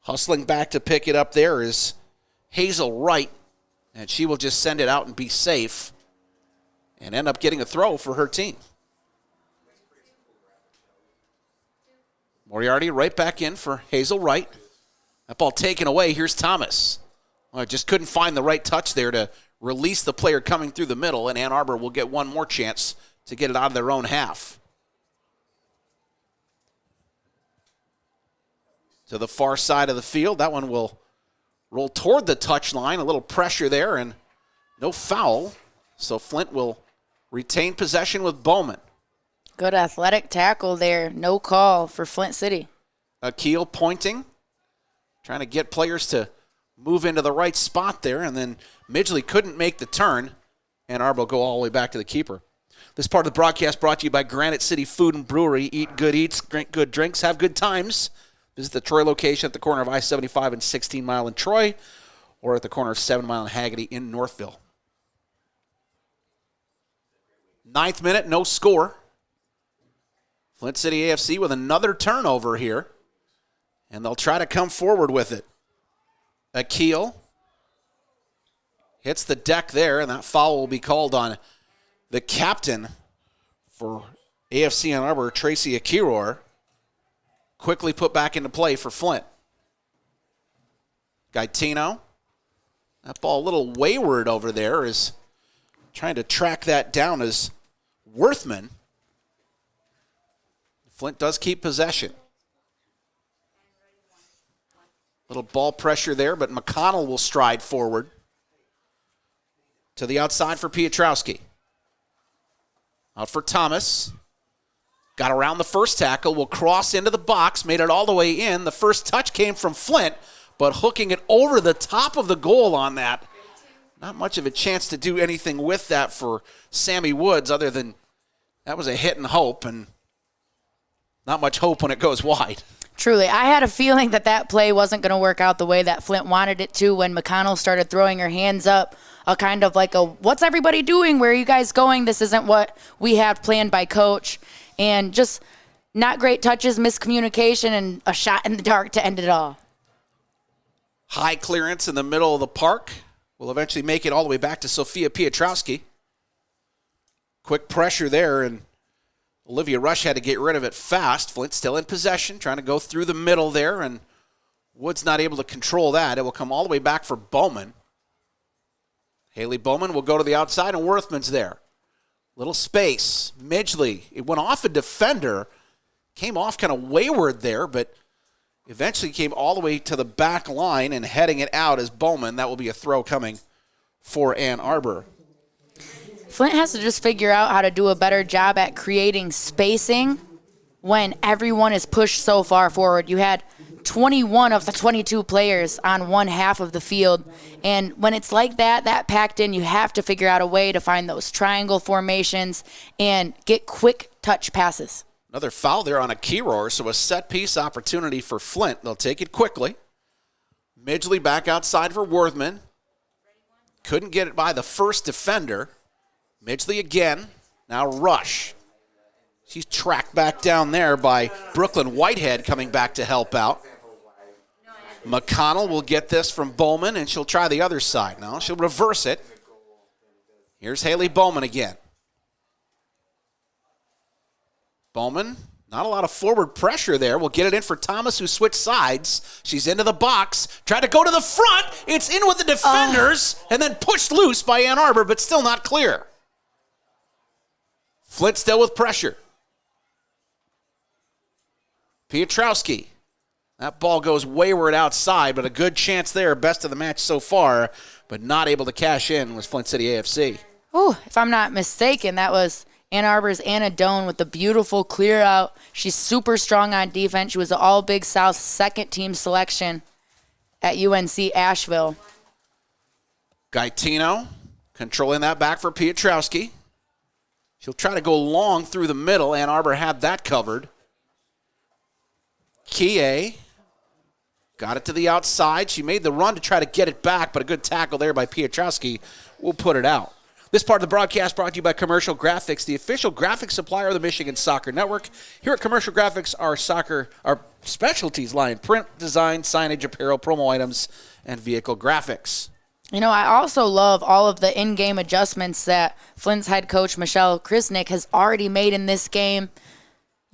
Hustling back to pick it up there is Hazel Wright, and she will just send it out and be safe and end up getting a throw for her team. Moriarty right back in for Hazel Wright. That ball taken away. Here's Thomas. Well, just couldn't find the right touch there to release the player coming through the middle, and Ann Arbor will get one more chance to get it out of their own half. To the far side of the field, that one will roll toward the touchline. A little pressure there and no foul. So Flint will retain possession with Bowman. Good athletic tackle there. No call for Flint City. Akeel pointing, trying to get players to move into the right spot there, and then Midgley couldn't make the turn. Ann Arbor will go all the way back to the keeper. This part of the broadcast brought to you by Granite City Food and Brewery. Eat good eats, drink good drinks, have good times. Visit the Troy location at the corner of I-75 and 16 Mile in Troy, or at the corner of 7 Mile in Hagerty in Northville. 9th minute, no score. Flint City AFC with another turnover here, and they'll try to come forward with it. Akeel hits the deck there, and that foul will be called on the captain for AFC Ann Arbor, Tracy Akiror. Quickly put back into play for Flint. Gaetino. That ball a little wayward over there, is trying to track that down as Worthman. Flint does keep possession. Little ball pressure there, but McConnell will stride forward. To the outside for Piotrowski. Out for Thomas. Got around the first tackle, will cross into the box, made it all the way in. The first touch came from Flint, but hooking it over the top of the goal on that. Not much of a chance to do anything with that for Sammy Woods, other than that was a hit and hope, and not much hope when it goes wide. Truly, I had a feeling that that play wasn't going to work out the way that Flint wanted it to when McConnell started throwing her hands up, a kind of like a, what's everybody doing? Where are you guys going? This isn't what we have planned by coach. And just not great touches, miscommunication, and a shot in the dark to end it all. High clearance in the middle of the park. Will eventually make it all the way back to Sophia Piotrowski. Quick pressure there, and Olivia Rush had to get rid of it fast. Flint still in possession, trying to go through the middle there, and Woods not able to control that. It will come all the way back for Bowman. Haley Bowman will go to the outside, and Worthman's there. Little space. Midgley, it went off a defender. Came off kind of wayward there, but eventually came all the way to the back line and heading it out as Bowman. That will be a throw coming for Ann Arbor. Flint has to just figure out how to do a better job at creating spacing when everyone is pushed so far forward. You had 21 of the 22 players on one half of the field. And when it's like that, that packed in, you have to figure out a way to find those triangle formations and get quick touch passes. Another foul there on Akiror, so a set-piece opportunity for Flint. They'll take it quickly. Midgley back outside for Worthman. Couldn't get it by the first defender. Midgley again. Now Rush. She's tracked back down there by Brooklyn Whitehead coming back to help out. McConnell will get this from Bowman, and she'll try the other side. Now she'll reverse it. Here's Haley Bowman again. Bowman, not a lot of forward pressure there. We'll get it in for Thomas, who switched sides. She's into the box. Tried to go to the front. It's in with the defenders, and then pushed loose by Ann Arbor, but still not clear. Flint still with pressure. Piotrowski. That ball goes wayward outside, but a good chance there. Best of the match so far, but not able to cash in was Flint City AFC. Oh, if I'm not mistaken, that was Ann Arbor's Anna Doan with the beautiful clear out. She's super strong on defense. She was the All Big South second team selection at UNC Asheville. Gaetino controlling that back for Piotrowski. She'll try to go long through the middle. Ann Arbor had that covered. Kie got it to the outside. She made the run to try to get it back, but a good tackle there by Piotrowski will put it out. This part of the broadcast brought to you by Commercial Graphics, the official graphics supplier of the Michigan Soccer Network. Here at Commercial Graphics, our specialties lie in print, design, signage, apparel, promo items, and vehicle graphics. You know, I also love all of the in-game adjustments that Flint's head coach, Michelle Krisnick, has already made in this game.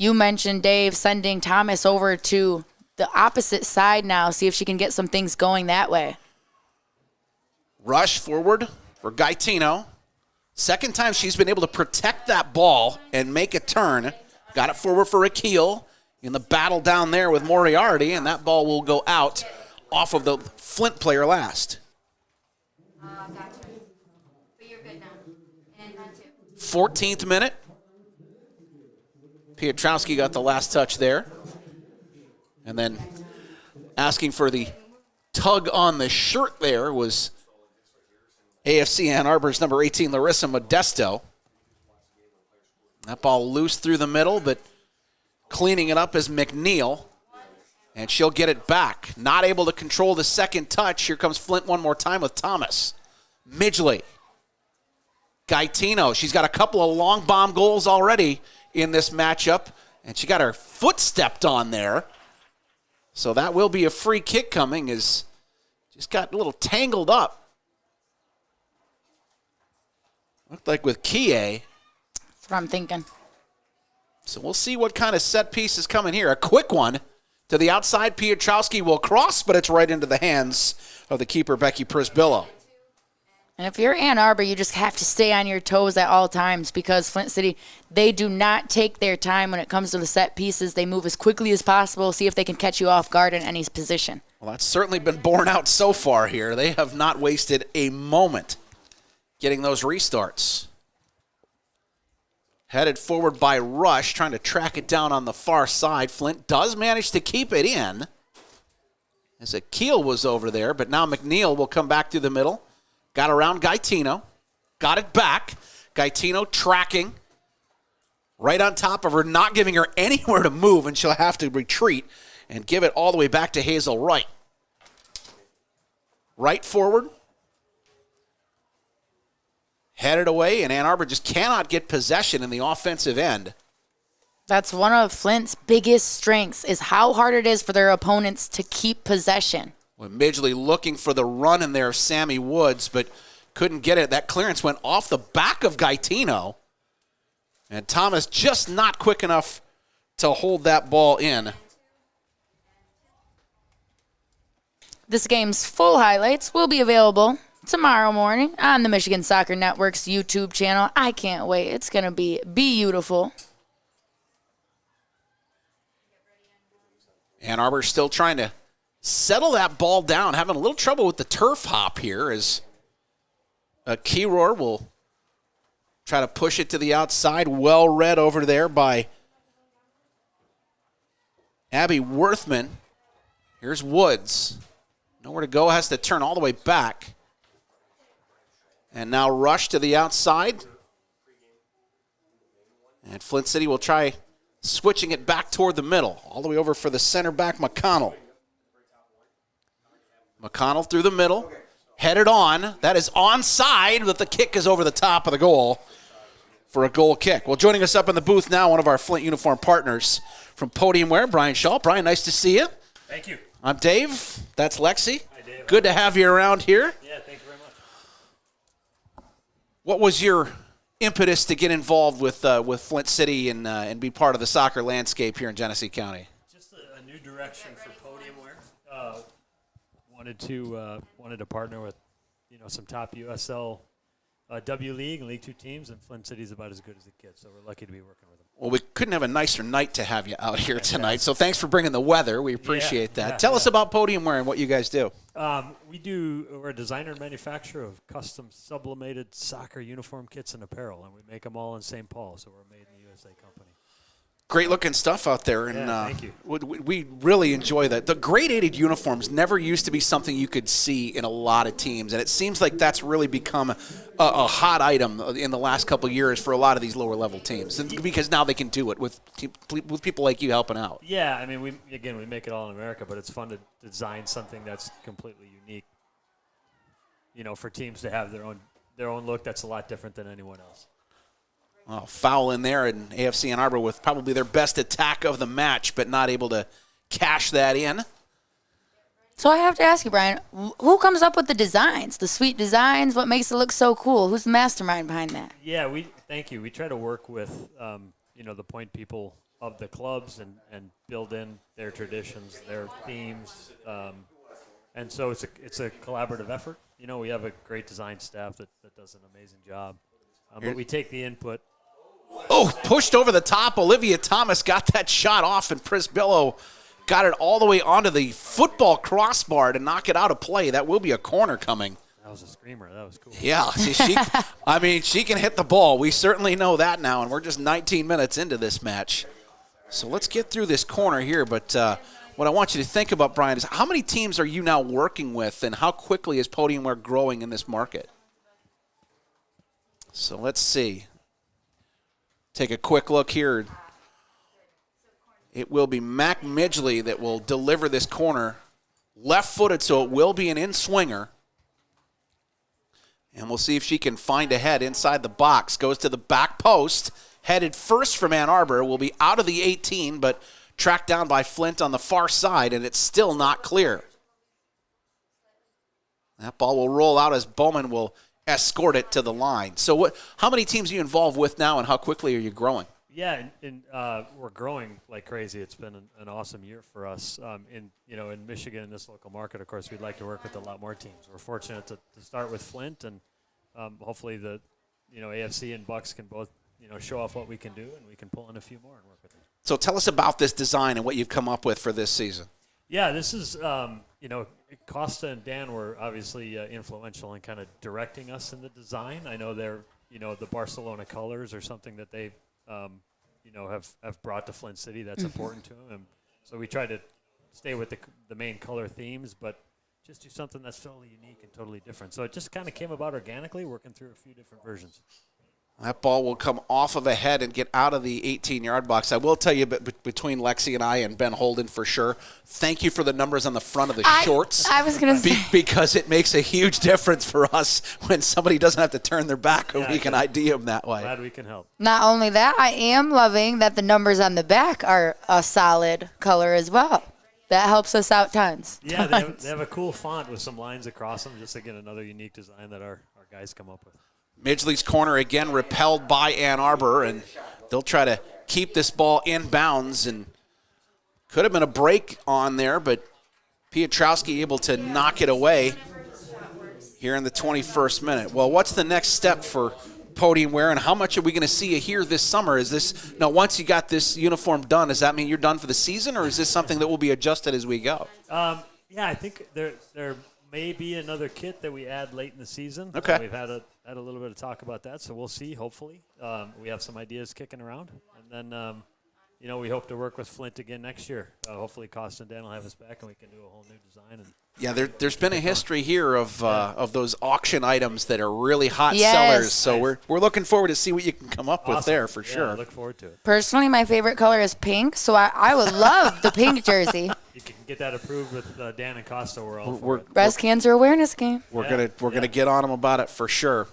You mentioned, Dave, sending Thomas over to the opposite side now, see if she can get some things going that way. Rush forward for Gaetino. Second time she's been able to protect that ball and make a turn. Got it forward for Akil in the battle down there with Moriarty, and that ball will go out off of the Flint player last. 14th minute. Piotrowski got the last touch there. And then asking for the tug on the shirt there was AFC Ann Arbor's number 18, Larissa Modesto. That ball loose through the middle, but cleaning it up is McNeil. And she'll get it back. Not able to control the second touch. Here comes Flint one more time with Thomas. Midgley. Gaetino. She's got a couple of long bomb goals already in this matchup. And she got her foot stepped on there. So that will be a free kick coming as just got a little tangled up. Looked like with Kie. That's what I'm thinking. So we'll see what kind of set piece is coming here. A quick one to the outside. Piotrowski will cross, but it's right into the hands of the keeper, Becky Prisbillo. And if you're Ann Arbor, you just have to stay on your toes at all times because Flint City, they do not take their time when it comes to the set pieces. They move as quickly as possible, see if they can catch you off guard in any position. Well, that's certainly been borne out so far here. They have not wasted a moment getting those restarts. Headed forward by Rush, trying to track it down on the far side. Flint does manage to keep it in as Akil was over there, but now McNeil will come back through the middle. Got around Gaetino. Got it back. Gaetino tracking right on top of her, not giving her anywhere to move, and she'll have to retreat and give it all the way back to Hazel Wright. Right forward. Headed away, and Ann Arbor just cannot get possession in the offensive end. That's one of Flint's biggest strengths is how hard it is for their opponents to keep possession. When Midgley looking for the run in there of Sammy Woods, but couldn't get it. That clearance went off the back of Gaetino. And Thomas just not quick enough to hold that ball in. This game's full highlights will be available tomorrow morning on the Michigan Soccer Network's YouTube channel. I can't wait. It's going to be beautiful. Ann Arbor still trying to settle that ball down, having a little trouble with the turf hop here as Keyror will try to push it to the outside. Well read over there by Abby Worthman. Here's Woods. Nowhere to go, has to turn all the way back. And now Rush to the outside. And Flint City will try switching it back toward the middle, all the way over for the center back, McConnell. McConnell through the middle, headed on. That is onside, but the kick is over the top of the goal. for a goal kick. Well, joining us up in the booth now, one of our Flint uniform partners from Podium Wear, Brian Shaw. Brian, nice to see you. Thank you. I'm Dave. That's Lexi. Hi, Dave. Good to have you around here. Yeah, thank you very much. What was your impetus to get involved with Flint City and be part of the soccer landscape here in Genesee County? Just a new direction for Podium Wear. Wanted to partner with some top USL W League and League Two teams, and Flint City's about as good as it gets. So we're lucky to be working with them. Well, we couldn't have a nicer night to have you out here tonight. So thanks for bringing the weather. We appreciate that. Tell us about Podium Wear and what you guys do. We're a designer and manufacturer of custom sublimated soccer uniform kits and apparel, and we make them all in St. Paul. So we're a made in the USA company. Great looking stuff out there, and thank you. We really enjoy that. The grade-aided uniforms never used to be something you could see in a lot of teams, and it seems like that's really become a hot item in the last couple of years for a lot of these lower-level teams, because now they can do it with people like you helping out. Yeah, I mean, we make it all in America, but it's fun to design something that's completely unique. For teams to have their own look that's a lot different than anyone else. Well, foul in there, and AFC Ann Arbor with probably their best attack of the match, but not able to cash that in. So I have to ask you, Brian, who comes up with the designs, the sweet designs? What makes it look so cool? Who's the mastermind behind that? Yeah, thank you. We try to work with, the point people of the clubs and build in their traditions, their themes, and so it's a collaborative effort. We have a great design staff that does an amazing job, but we take the input. Oh, pushed over the top. Olivia Thomas got that shot off, and Prisbillo got it all the way onto the football crossbar to knock it out of play. That will be a corner coming. That was a screamer. That was cool. Yeah, she can hit the ball. We certainly know that now, and we're just 19 minutes into this match. So let's get through this corner here, but what I want you to think about, Brian, is how many teams are you now working with, and how quickly is Podium Wear growing in this market? So let's see. Take a quick look here. It will be Mac Midgley that will deliver this corner. Left-footed, so it will be an in-swinger. And we'll see if she can find a head inside the box. Goes to the back post. Headed first from Ann Arbor. Will be out of the 18, but tracked down by Flint on the far side, and it's still not clear. That ball will roll out as Bowman will escort it to the line. So how many teams are you involved with now, and how quickly are you growing? Yeah, and we're growing like crazy. It's been an awesome year for us. In Michigan, in this local market, of course, we'd like to work with a lot more teams. We're fortunate to start with Flint, and hopefully the AFC and Bucks can both show off what we can do, and we can pull in a few more and work with them. So tell us about this design and what you've come up with for this season. Yeah, this is Costa and Dan were obviously influential in kind of directing us in the design. I know they're the Barcelona colors or something that they have brought to Flint City that's important to them. And so we try to stay with the main color themes, but just do something that's totally unique and totally different. So it just kind of came about organically, working through a few different versions. That ball will come off of a head and get out of the 18-yard box. I will tell you, between Lexi and I and Ben Holden for sure, thank you for the numbers on the front of the shorts. I was going to say. Because it makes a huge difference for us when somebody doesn't have to turn their back and we can ID them that way. Glad we can help. Not only that, I am loving that the numbers on the back are a solid color as well. That helps us out tons. Yeah, they have a cool font with some lines across them, just again another unique design that our guys come up with. Midgley's corner again repelled by Ann Arbor, and they'll try to keep this ball in bounds, and could have been a break on there, but Piotrowski able to knock it away here in the 21st minute. Well, what's the next step for Podium Wear, and how much are we going to see you here this summer? Is this now once you got this uniform done, does that mean you're done for the season, or is this something that will be adjusted as we go? Yeah, I think there may be another kit that we add late in the season. Okay. We've had a little bit of talk about that, so we'll see, hopefully. We have some ideas kicking around. And then, we hope to work with Flint again next year. Hopefully Costa and Dan will have us back, and we can do a whole new design. Yeah, there's been a history here of those auction items that are really hot sellers. So we're looking forward to see what you can come up with there for sure. I look forward to it. Personally, my favorite color is pink, so I would love the pink jersey. You can get that approved with Dan and Costa. We're all Breast cancer awareness game. We're gonna get on them about it for sure.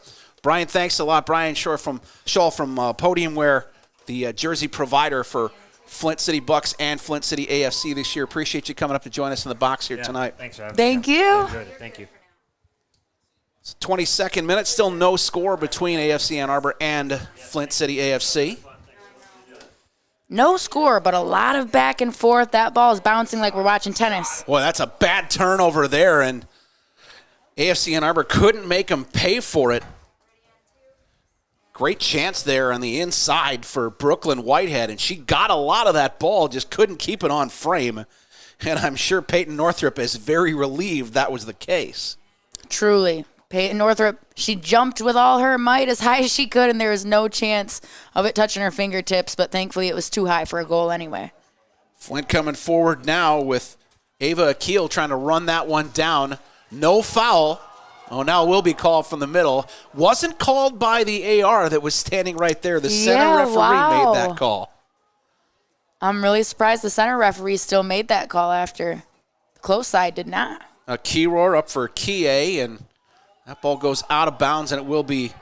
Brian, thanks a lot. Brian Shaw from Podiumwear, the jersey provider for Flint City Bucks and Flint City AFC this year. Appreciate you coming up to join us in the box here tonight. Thanks for having Thank me. you. I enjoyed it. Thank you. It's 22nd minute, still no score between AFC Ann Arbor and Flint City AFC. No score, but a lot of back and forth. That ball is bouncing like we're watching tennis. Boy, that's a bad turnover there, and AFC Ann Arbor couldn't make them pay for it. Great chance there on the inside for Brooklyn Whitehead, and she got a lot of that ball, just couldn't keep it on frame. And I'm sure Peyton Northrup is very relieved that was the case. Truly. Peyton Northrup, she jumped with all her might as high as she could, and there was no chance of it touching her fingertips, but thankfully it was too high for a goal anyway. Flint coming forward now with Ava Akil trying to run that one down. No foul. Oh, now it will be called from the middle. Wasn't called by the AR that was standing right there. The center referee made that call. I'm really surprised the center referee still made that call after the close side did not. Keyror up for Kie, and that ball goes out of bounds, and it will be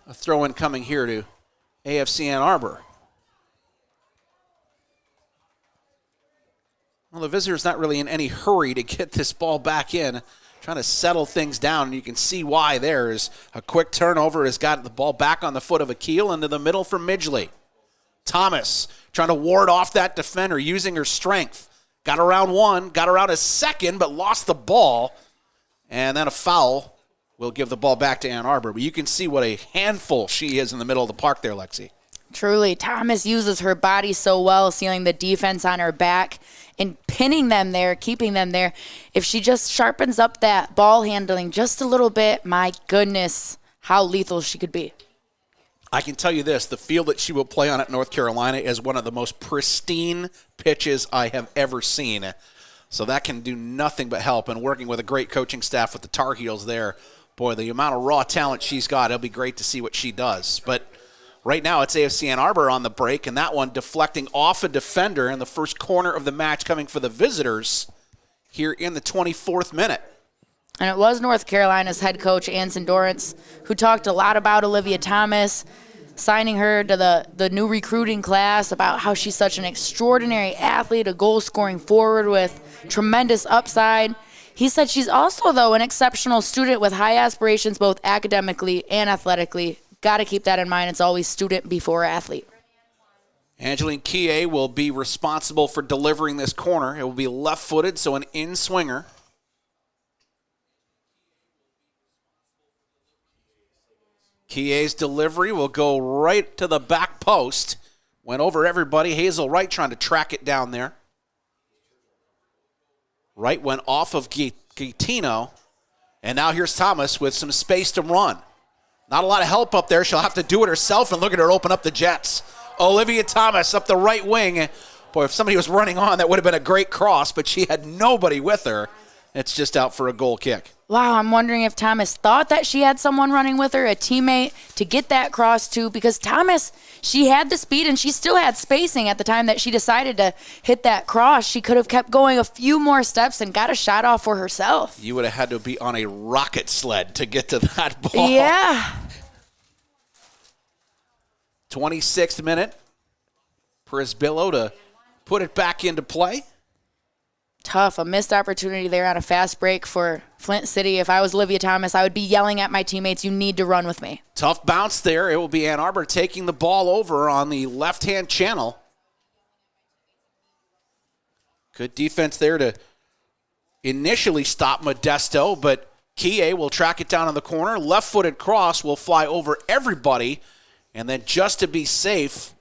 a throw-in coming here to AFC Ann Arbor. Well, the visitor's not really in any hurry to get this ball back in, trying to settle things down, and you can see why there is a quick turnover. Has got the ball back on the foot of Akil into the middle for Midgley. Thomas trying to ward off that defender, using her strength. Got around one, got around a second, but lost the ball, and then a foul will give the ball back to Ann Arbor. But you can see what a handful she is in the middle of the park there, Lexi. Truly, Thomas uses her body so well, sealing the defense on her back and pinning them there, keeping them there. If she just sharpens up that ball handling just a little bit, my goodness, how lethal she could be. I can tell you this, the field that she will play on at North Carolina is one of the most pristine pitches I have ever seen. So that can do nothing but help. And working with a great coaching staff with the Tar Heels there, boy, the amount of raw talent she's got, it'll be great to see what she does. But right now it's AFC Ann Arbor on the break, and that one deflecting off a defender in the first corner of the match coming for the visitors here in the 24th minute. And it was North Carolina's head coach, Anson Dorrance, who talked a lot about Olivia Thomas, signing her to the new recruiting class, about how she's such an extraordinary athlete, a goal-scoring forward with tremendous upside. He said she's also, though, an exceptional student with high aspirations both academically and athletically. Got to keep that in mind. It's always student before athlete. Angeline Kie will be responsible for delivering this corner. It will be left-footed, so an in-swinger. Kie's delivery will go right to the back post. Went over everybody. Hazel Wright trying to track it down there. Wright went off of Gaetino. And now here's Thomas with some space to run. Not a lot of help up there. She'll have to do it herself, and look at her open up the Jets. Olivia Thomas up the right wing. Boy, if somebody was running on, that would have been a great cross, but she had nobody with her. It's just out for a goal kick. Wow, I'm wondering if Thomas thought that she had someone running with her, a teammate, to get that cross to, because Thomas, she had the speed and she still had spacing at the time that she decided to hit that cross. She could have kept going a few more steps and got a shot off for herself. You would have had to be on a rocket sled to get to that ball. Yeah. 26th minute. Prisbillo to put it back into play. Tough, a missed opportunity there on a fast break for Flint City. If I was Olivia Thomas, I would be yelling at my teammates, you need to run with me. Tough bounce there. It will be Ann Arbor taking the ball over on the left-hand channel. Good defense there to initially stop Modesto, but Kie will track it down in the corner. Left-footed cross will fly over everybody, and then just to be safe,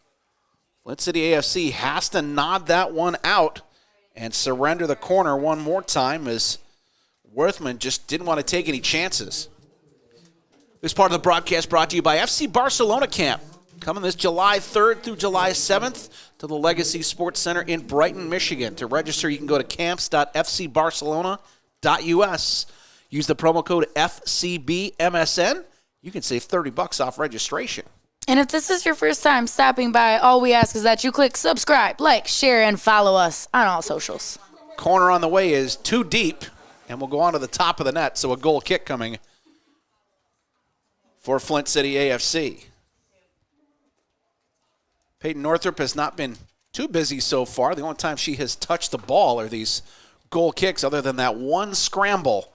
Flint City AFC has to nod that one out and surrender the corner one more time, as Worthman just didn't want to take any chances. This part of the broadcast brought to you by FC Barcelona Camp, coming this July 3rd through July 7th to the Legacy Sports Center in Brighton, Michigan. To register, you can go to camps.fcbarcelona.us. Use the promo code FCBMSN. You can save $30 off registration. And if this is your first time stopping by, all we ask is that you click subscribe, like, share, and follow us on all socials. Corner on the way is too deep, and we'll go on to the top of the net, so a goal kick coming for Flint City AFC. Peyton Northrup has not been too busy so far. The only time she has touched the ball are these goal kicks, other than that one scramble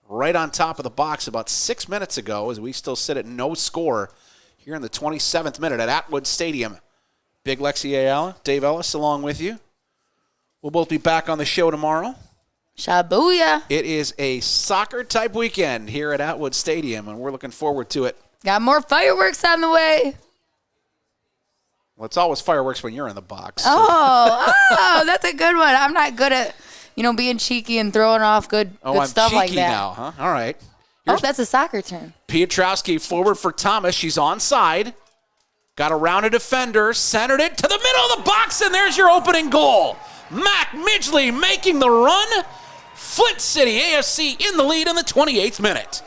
right on top of the box about 6 minutes ago, as we still sit at no score here in the 27th minute at Atwood Stadium. Big Lexi Ayala, Dave Ellis along with you. We'll both be back on the show tomorrow. Shabuya. It is a soccer-type weekend here at Atwood Stadium, and we're looking forward to it. Got more fireworks on the way. Well, it's always fireworks when you're in the box. So. Oh, that's a good one. I'm not good at, being cheeky and throwing off good stuff like that. Now, huh? All right. That's a soccer term. Piotrowski forward for Thomas. She's onside. Got around a defender, centered it to the middle of the box, and there's your opening goal. Mac Midgley making the run. Flint City AFC in the lead in the 28th minute.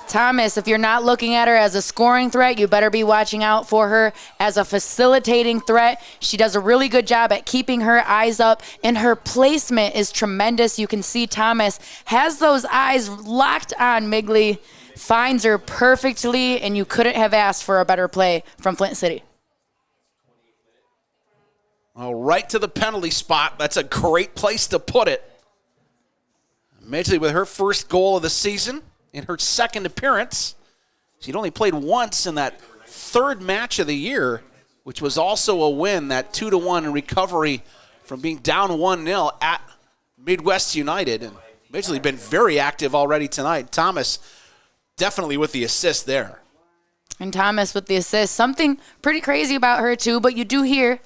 Thomas, if you're not looking at her as a scoring threat, you better be watching out for her as a facilitating threat. She does a really good job at keeping her eyes up, and her placement is tremendous. You can see Thomas has those eyes locked on Midgley, finds her perfectly, and you couldn't have asked for a better play from Flint City. Well, right to the penalty spot. That's a great place to put it. Midgley with her first goal of the season in her second appearance. She'd only played once in that third match of the year, which was also a win, that 2-1 recovery from being down 1-0 at Midwest United. And Midgley been very active already tonight. Thomas definitely with the assist there. And Thomas with the assist. Something pretty crazy about her too, but you do hear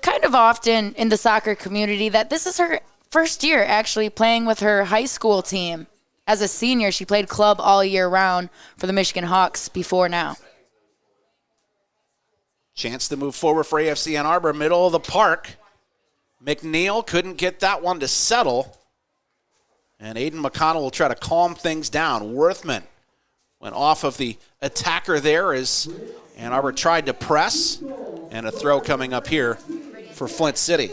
kind of often in the soccer community that this is her first year actually playing with her high school team. As a senior, she played club all year round for the Michigan Hawks before now. Chance to move forward for AFC Ann Arbor, middle of the park. McNeil couldn't get that one to settle. And Aiden McConnell will try to calm things down. Worthman went off of the attacker there as Ann Arbor tried to press. And a throw coming up here for Flint City.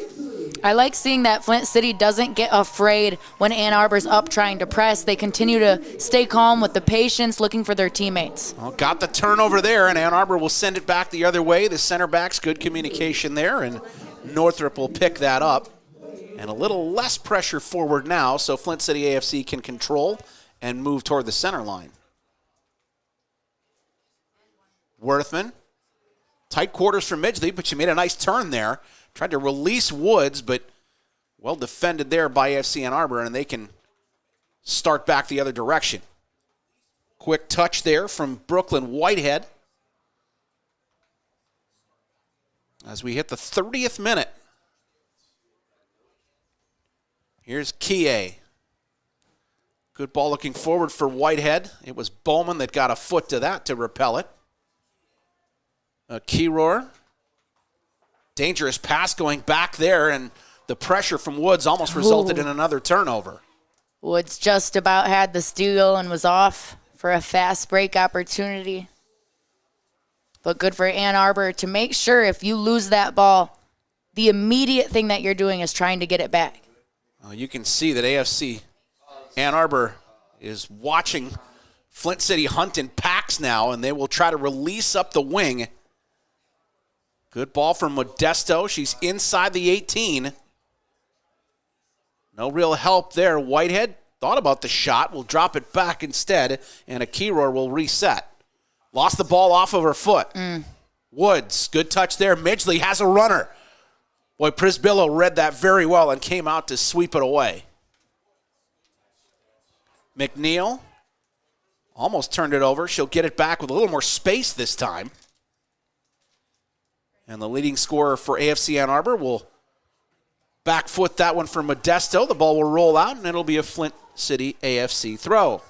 I like seeing that Flint City doesn't get afraid when Ann Arbor's up trying to press. They continue to stay calm with the patience, looking for their teammates. Well, got the turnover there, and Ann Arbor will send it back the other way. The center backs, good communication there, and Northrup will pick that up. And a little less pressure forward now, so Flint City AFC can control and move toward the center line. Worthman, tight quarters for Midgley, but she made a nice turn there. Tried to release Woods, but well defended there by AFC Ann Arbor, and they can start back the other direction. Quick touch there from Brooklyn Whitehead. As we hit the 30th minute. Here's Kie. Good ball looking forward for Whitehead. It was Bowman that got a foot to that to repel it. Keyror. Dangerous pass going back there, and the pressure from Woods almost resulted in another turnover. Woods just about had the steal and was off for a fast break opportunity. But good for Ann Arbor to make sure if you lose that ball, the immediate thing that you're doing is trying to get it back. You can see that AFC Ann Arbor is watching Flint City hunt in packs now, and they will try to release up the wing. Good ball from Modesto. She's inside the 18. No real help there. Whitehead thought about the shot. Will drop it back instead, and a Keyror will reset. Lost the ball off of her foot. Woods, good touch there. Midgley has a runner. Boy, Prisbillo read that very well and came out to sweep it away. McNeil almost turned it over. She'll get it back with a little more space this time. And the leading scorer for AFC Ann Arbor will back foot that one for Modesto. The ball will roll out, and it'll be a Flint City AFC throw.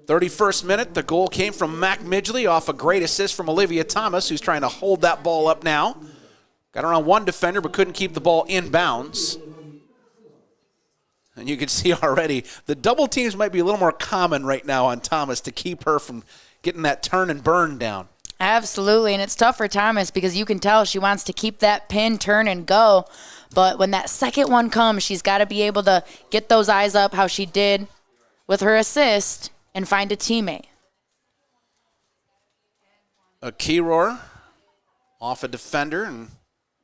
31st minute, the goal came from Mac Midgley off a great assist from Olivia Thomas, who's trying to hold that ball up now. Got around one defender, but couldn't keep the ball in bounds. And you can see already the double teams might be a little more common right now on Thomas to keep her from getting that turn and burn down. Absolutely, and it's tough for Thomas because you can tell she wants to keep that pin, turn, and go. But when that second one comes, she's got to be able to get those eyes up how she did with her assist and find a teammate. A key roar off a defender, and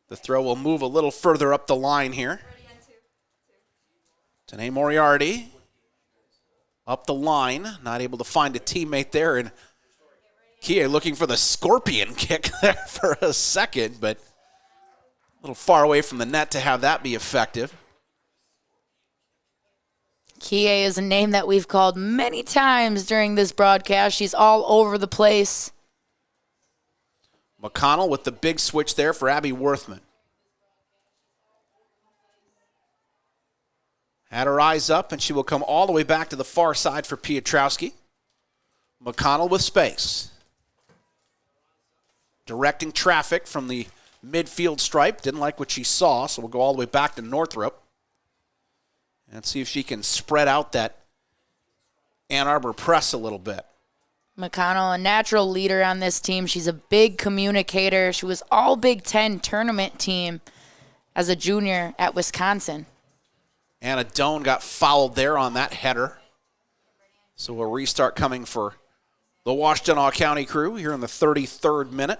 the throw will move a little further up the line here. Tanae Moriarty up the line, not able to find a teammate there, and Kie looking for the scorpion kick there for a second, but a little far away from the net to have that be effective. Kie is a name that we've called many times during this broadcast. She's all over the place. McConnell with the big switch there for Abby Worthman. Had her eyes up, and she will come all the way back to the far side for Piotrowski. McConnell with space. Directing traffic from the midfield stripe. Didn't like what she saw, so we'll go all the way back to Northrop and see if she can spread out that Ann Arbor press a little bit. McConnell, a natural leader on this team. She's a big communicator. She was all Big Ten tournament team as a junior at Wisconsin. Anna Doan got fouled there on that header. So a restart coming for the Washtenaw County crew here in the 33rd minute.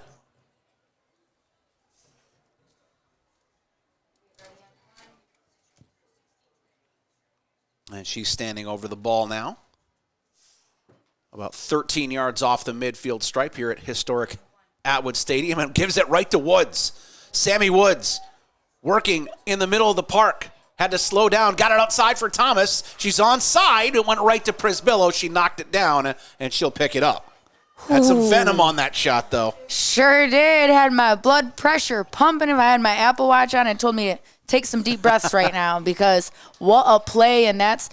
And she's standing over the ball now. About 13 yards off the midfield stripe here at historic Atwood Stadium, and gives it right to Woods. Sammy Woods working in the middle of the park. Had to slow down, got it outside for Thomas. She's onside. It went right to Prisbillo. She knocked it down, and she'll pick it up. Had some venom on that shot, though. Sure did. Had my blood pressure pumping. If I had my Apple Watch on, it told me to take some deep breaths right now, because what a play, and that's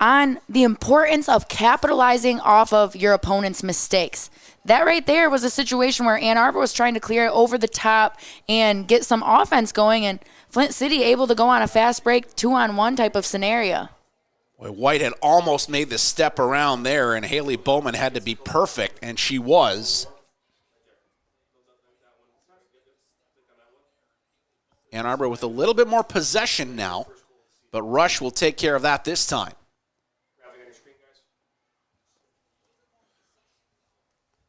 on the importance of capitalizing off of your opponent's mistakes. That right there was a situation where Ann Arbor was trying to clear it over the top and get some offense going, and Flint City able to go on a fast break 2-on-1 type of scenario. Boy, White had almost made the step around there, and Haley Bowman had to be perfect, and she was. Ann Arbor with a little bit more possession now, but Rush will take care of that this time.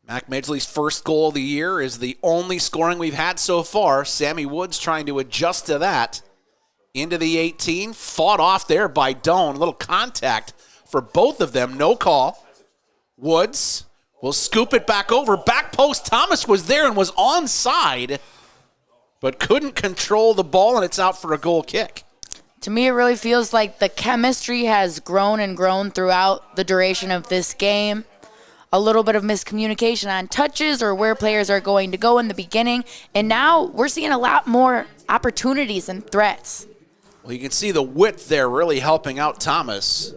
Mac Midgley's first goal of the year is the only scoring we've had so far. Sammy Woods trying to adjust to that. Into the 18, fought off there by Doan. A little contact for both of them, no call. Woods will scoop it back over. Back post, Thomas was there and was onside, but couldn't control the ball, and it's out for a goal kick. To me, it really feels like the chemistry has grown and grown throughout the duration of this game. A little bit of miscommunication on touches or where players are going to go in the beginning. And now we're seeing a lot more opportunities and threats. Well, you can see the width there really helping out Thomas.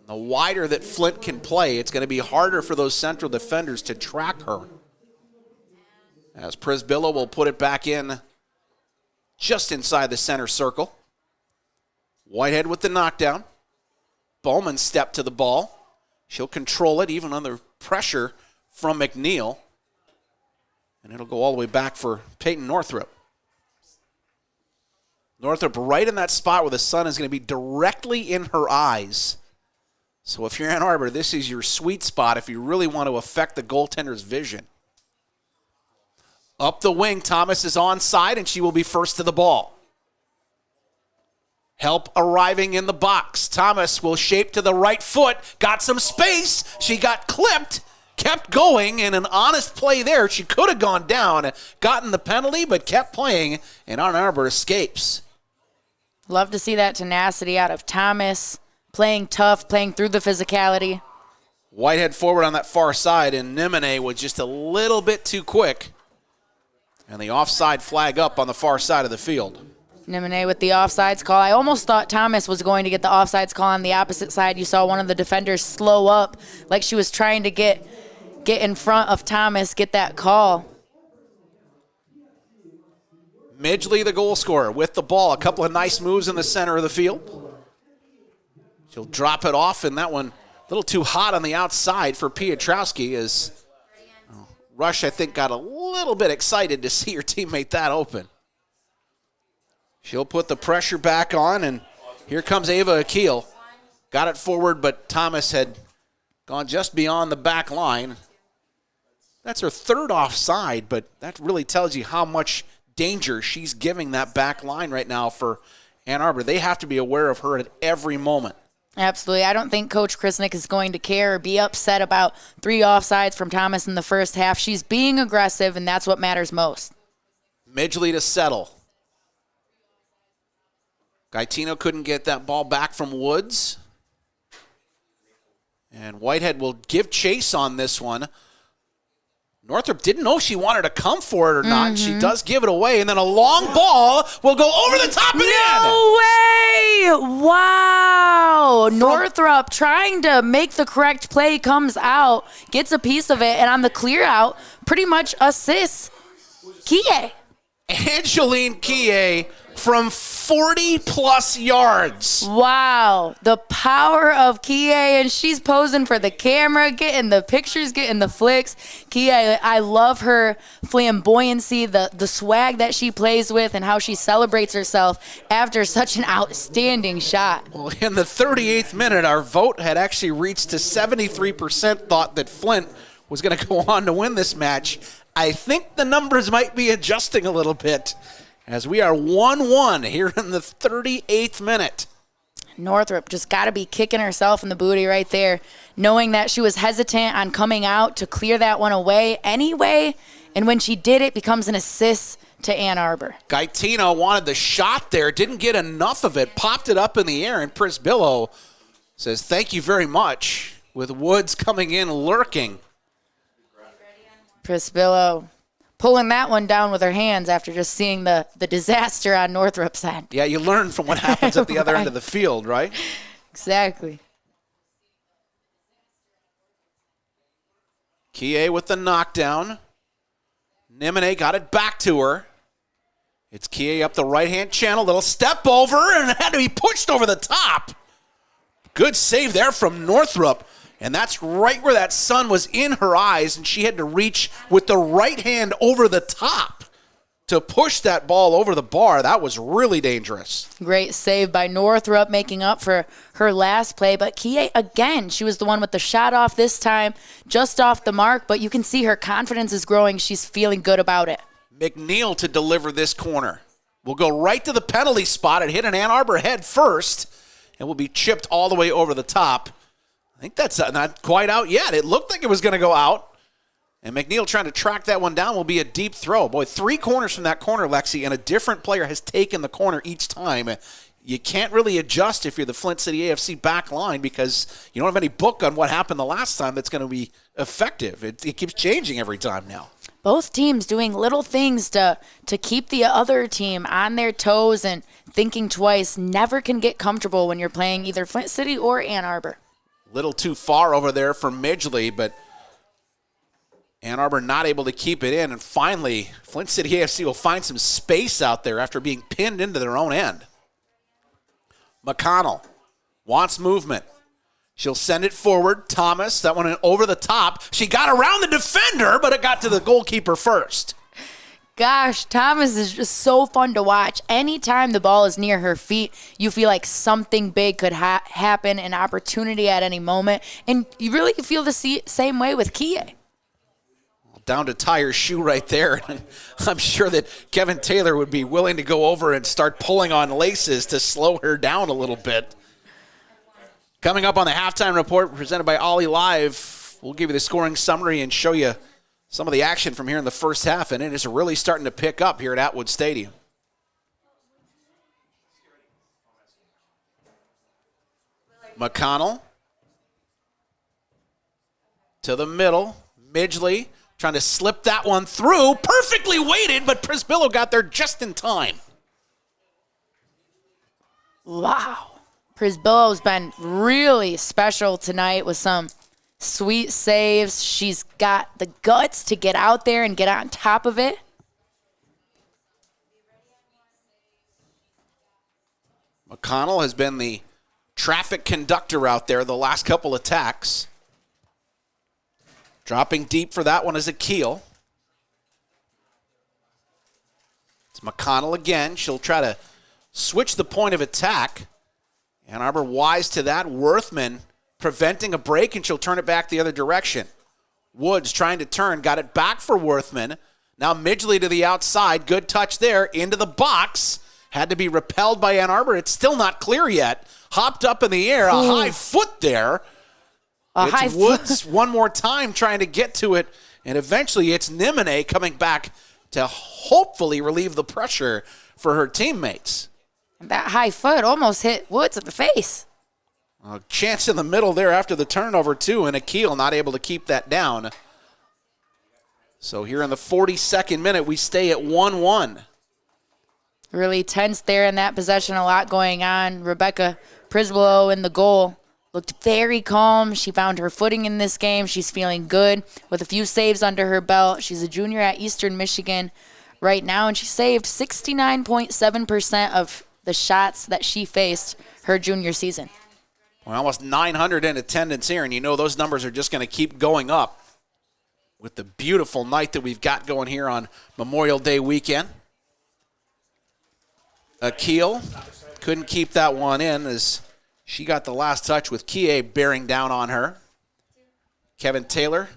The wider that Flint can play, it's going to be harder for those central defenders to track her. As Prisbillo will put it back in just inside the center circle. Whitehead with the knockdown. Bowman stepped to the ball. She'll control it even under pressure from McNeil. And it'll go all the way back for Peyton Northrop. Northrop right in that spot where the sun is going to be directly in her eyes. So if you're Ann Arbor, this is your sweet spot if you really want to affect the goaltender's vision. Up the wing, Thomas is onside, and she will be first to the ball. Help arriving in the box. Thomas will shape to the right foot. Got some space. She got clipped. Kept going, and an honest play there. She could have gone down, gotten the penalty, but kept playing, and Ann Arbor escapes. Love to see that tenacity out of Thomas. Playing tough, playing through the physicality. Whitehead forward on that far side, and Nimine was just a little bit too quick. And the offside flag up on the far side of the field. Nimine with the offsides call. I almost thought Thomas was going to get the offsides call on the opposite side. You saw one of the defenders slow up like she was trying to get in front of Thomas, get that call. Midgley, the goal scorer, with the ball. A couple of nice moves in the center of the field. She'll drop it off, and that one a little too hot on the outside for Piotrowski as Rush, I think, got a little bit excited to see her teammate that open. She'll put the pressure back on, and here comes Ava Akil. Got it forward, but Thomas had Gone just beyond the back line. That's her third offside, but that really tells you how much danger she's giving that back line right now for Ann Arbor. They have to be aware of her at every moment. Absolutely. I don't think Coach Krisnick is going to care or be upset about 3 offsides from Thomas in the first half. She's being aggressive, and that's what matters most. Midgley to settle. Gaetino couldn't get that ball back from Woods. And Whitehead will give chase on this one. Northrop didn't know if she wanted to come for it or not. She does give it away, and then a long ball will go over the top and in. No way! Wow! Northrop trying to make the correct play, comes out, gets a piece of it, and on the clear out, pretty much assists Kie. Angeline Kie from 40-plus yards. Wow. The power of Kie, and she's posing for the camera, getting the pictures, getting the flicks. Kie, I love her flamboyancy, the swag that she plays with, and how she celebrates herself after such an outstanding shot. Well, in the 38th minute, our vote had actually reached to 73% thought that Flint was going to go on to win this match. I think the numbers might be adjusting a little bit, as we are 1-1 here in the 38th minute. Northrop just got to be kicking herself in the booty right there, knowing that she was hesitant on coming out to clear that one away anyway, and when she did, it becomes an assist to Ann Arbor. Gaetino wanted the shot there, didn't get enough of it, popped it up in the air, and Prisbillo says thank you very much, with Woods coming in lurking. Prisbillo pulling that one down with her hands after just seeing the disaster on Northrop's end. Yeah, you learn from what happens at the other end of the field, right? Exactly. Kie with the knockdown. Nimine got it back to her. It's Kie up the right-hand channel. Little step over, and it had to be pushed over the top. Good save there from Northrop. And that's right where that sun was in her eyes, and she had to reach with the right hand over the top to push that ball over the bar. That was really dangerous. Great save by Northrop, making up for her last play. But Kie, again, she was the one with the shot off this time, just off the mark, but you can see her confidence is growing. She's feeling good about it. McNeil to deliver this corner. Will go right to the penalty spot. It hit an Ann Arbor head first, and will be chipped all the way over the top. I think that's not quite out yet. It looked like it was going to go out. And McNeil trying to track that one down will be a deep throw. Boy, 3 corners from that corner, Lexi, and a different player has taken the corner each time. You can't really adjust if you're the Flint City AFC back line because you don't have any book on what happened the last time that's going to be effective. It keeps changing every time now. Both teams doing little things to keep the other team on their toes and thinking twice. Never can get comfortable when you're playing either Flint City or Ann Arbor. Little too far over there for Midgley, but Ann Arbor not able to keep it in. And finally, Flint City AFC will find some space out there after being pinned into their own end. McConnell wants movement. She'll send it forward. Thomas, that one over the top. She got around the defender, but it got to the goalkeeper first. Gosh, Thomas is just so fun to watch. Anytime the ball is near her feet, you feel like something big could happen, an opportunity at any moment. And you really feel the same way with Kie. Down to tie her shoe right there. And I'm sure that Kevin Taylor would be willing to go over and start pulling on laces to slow her down a little bit. Coming up on the halftime report presented by Ollie Live, we'll give you the scoring summary and show you some of the action from here in the first half, and it is really starting to pick up here at Atwood Stadium. McConnell to the middle. Midgley trying to slip that one through. Perfectly weighted, but Prisbillo got there just in time. Wow. Prisbillo's been really special tonight with some sweet saves. She's got the guts to get out there and get on top of it. McConnell has been the traffic conductor out there the last couple attacks. Dropping deep for that one is Akil. It's McConnell again. She'll try to switch the point of attack. Ann Arbor wise to that. Worthman preventing a break, and she'll turn it back the other direction. Woods trying to turn, got it back for Worthman. Now Midgley to the outside. Good touch there into the box. Had to be repelled by Ann Arbor. It's still not clear yet. Hopped up in the air. A high foot there. It's Woods one more time trying to get to it. And eventually it's Nimine coming back to hopefully relieve the pressure for her teammates. That high foot almost hit Woods in the face. A chance in the middle there after the turnover, too, and Akil not able to keep that down. So here in the 42nd minute, we stay at 1-1. Really tense there in that possession, a lot going on. Rebecca Prisbilo in the goal looked very calm. She found her footing in this game. She's feeling good with a few saves under her belt. She's a junior at Eastern Michigan right now, and she saved 69.7% of the shots that she faced her junior season. We're almost 900 in attendance here, and you know those numbers are just going to keep going up with the beautiful night that we've got going here on Memorial Day weekend. Akil couldn't keep that one in as she got the last touch with Kie bearing down on her. Kevin Taylor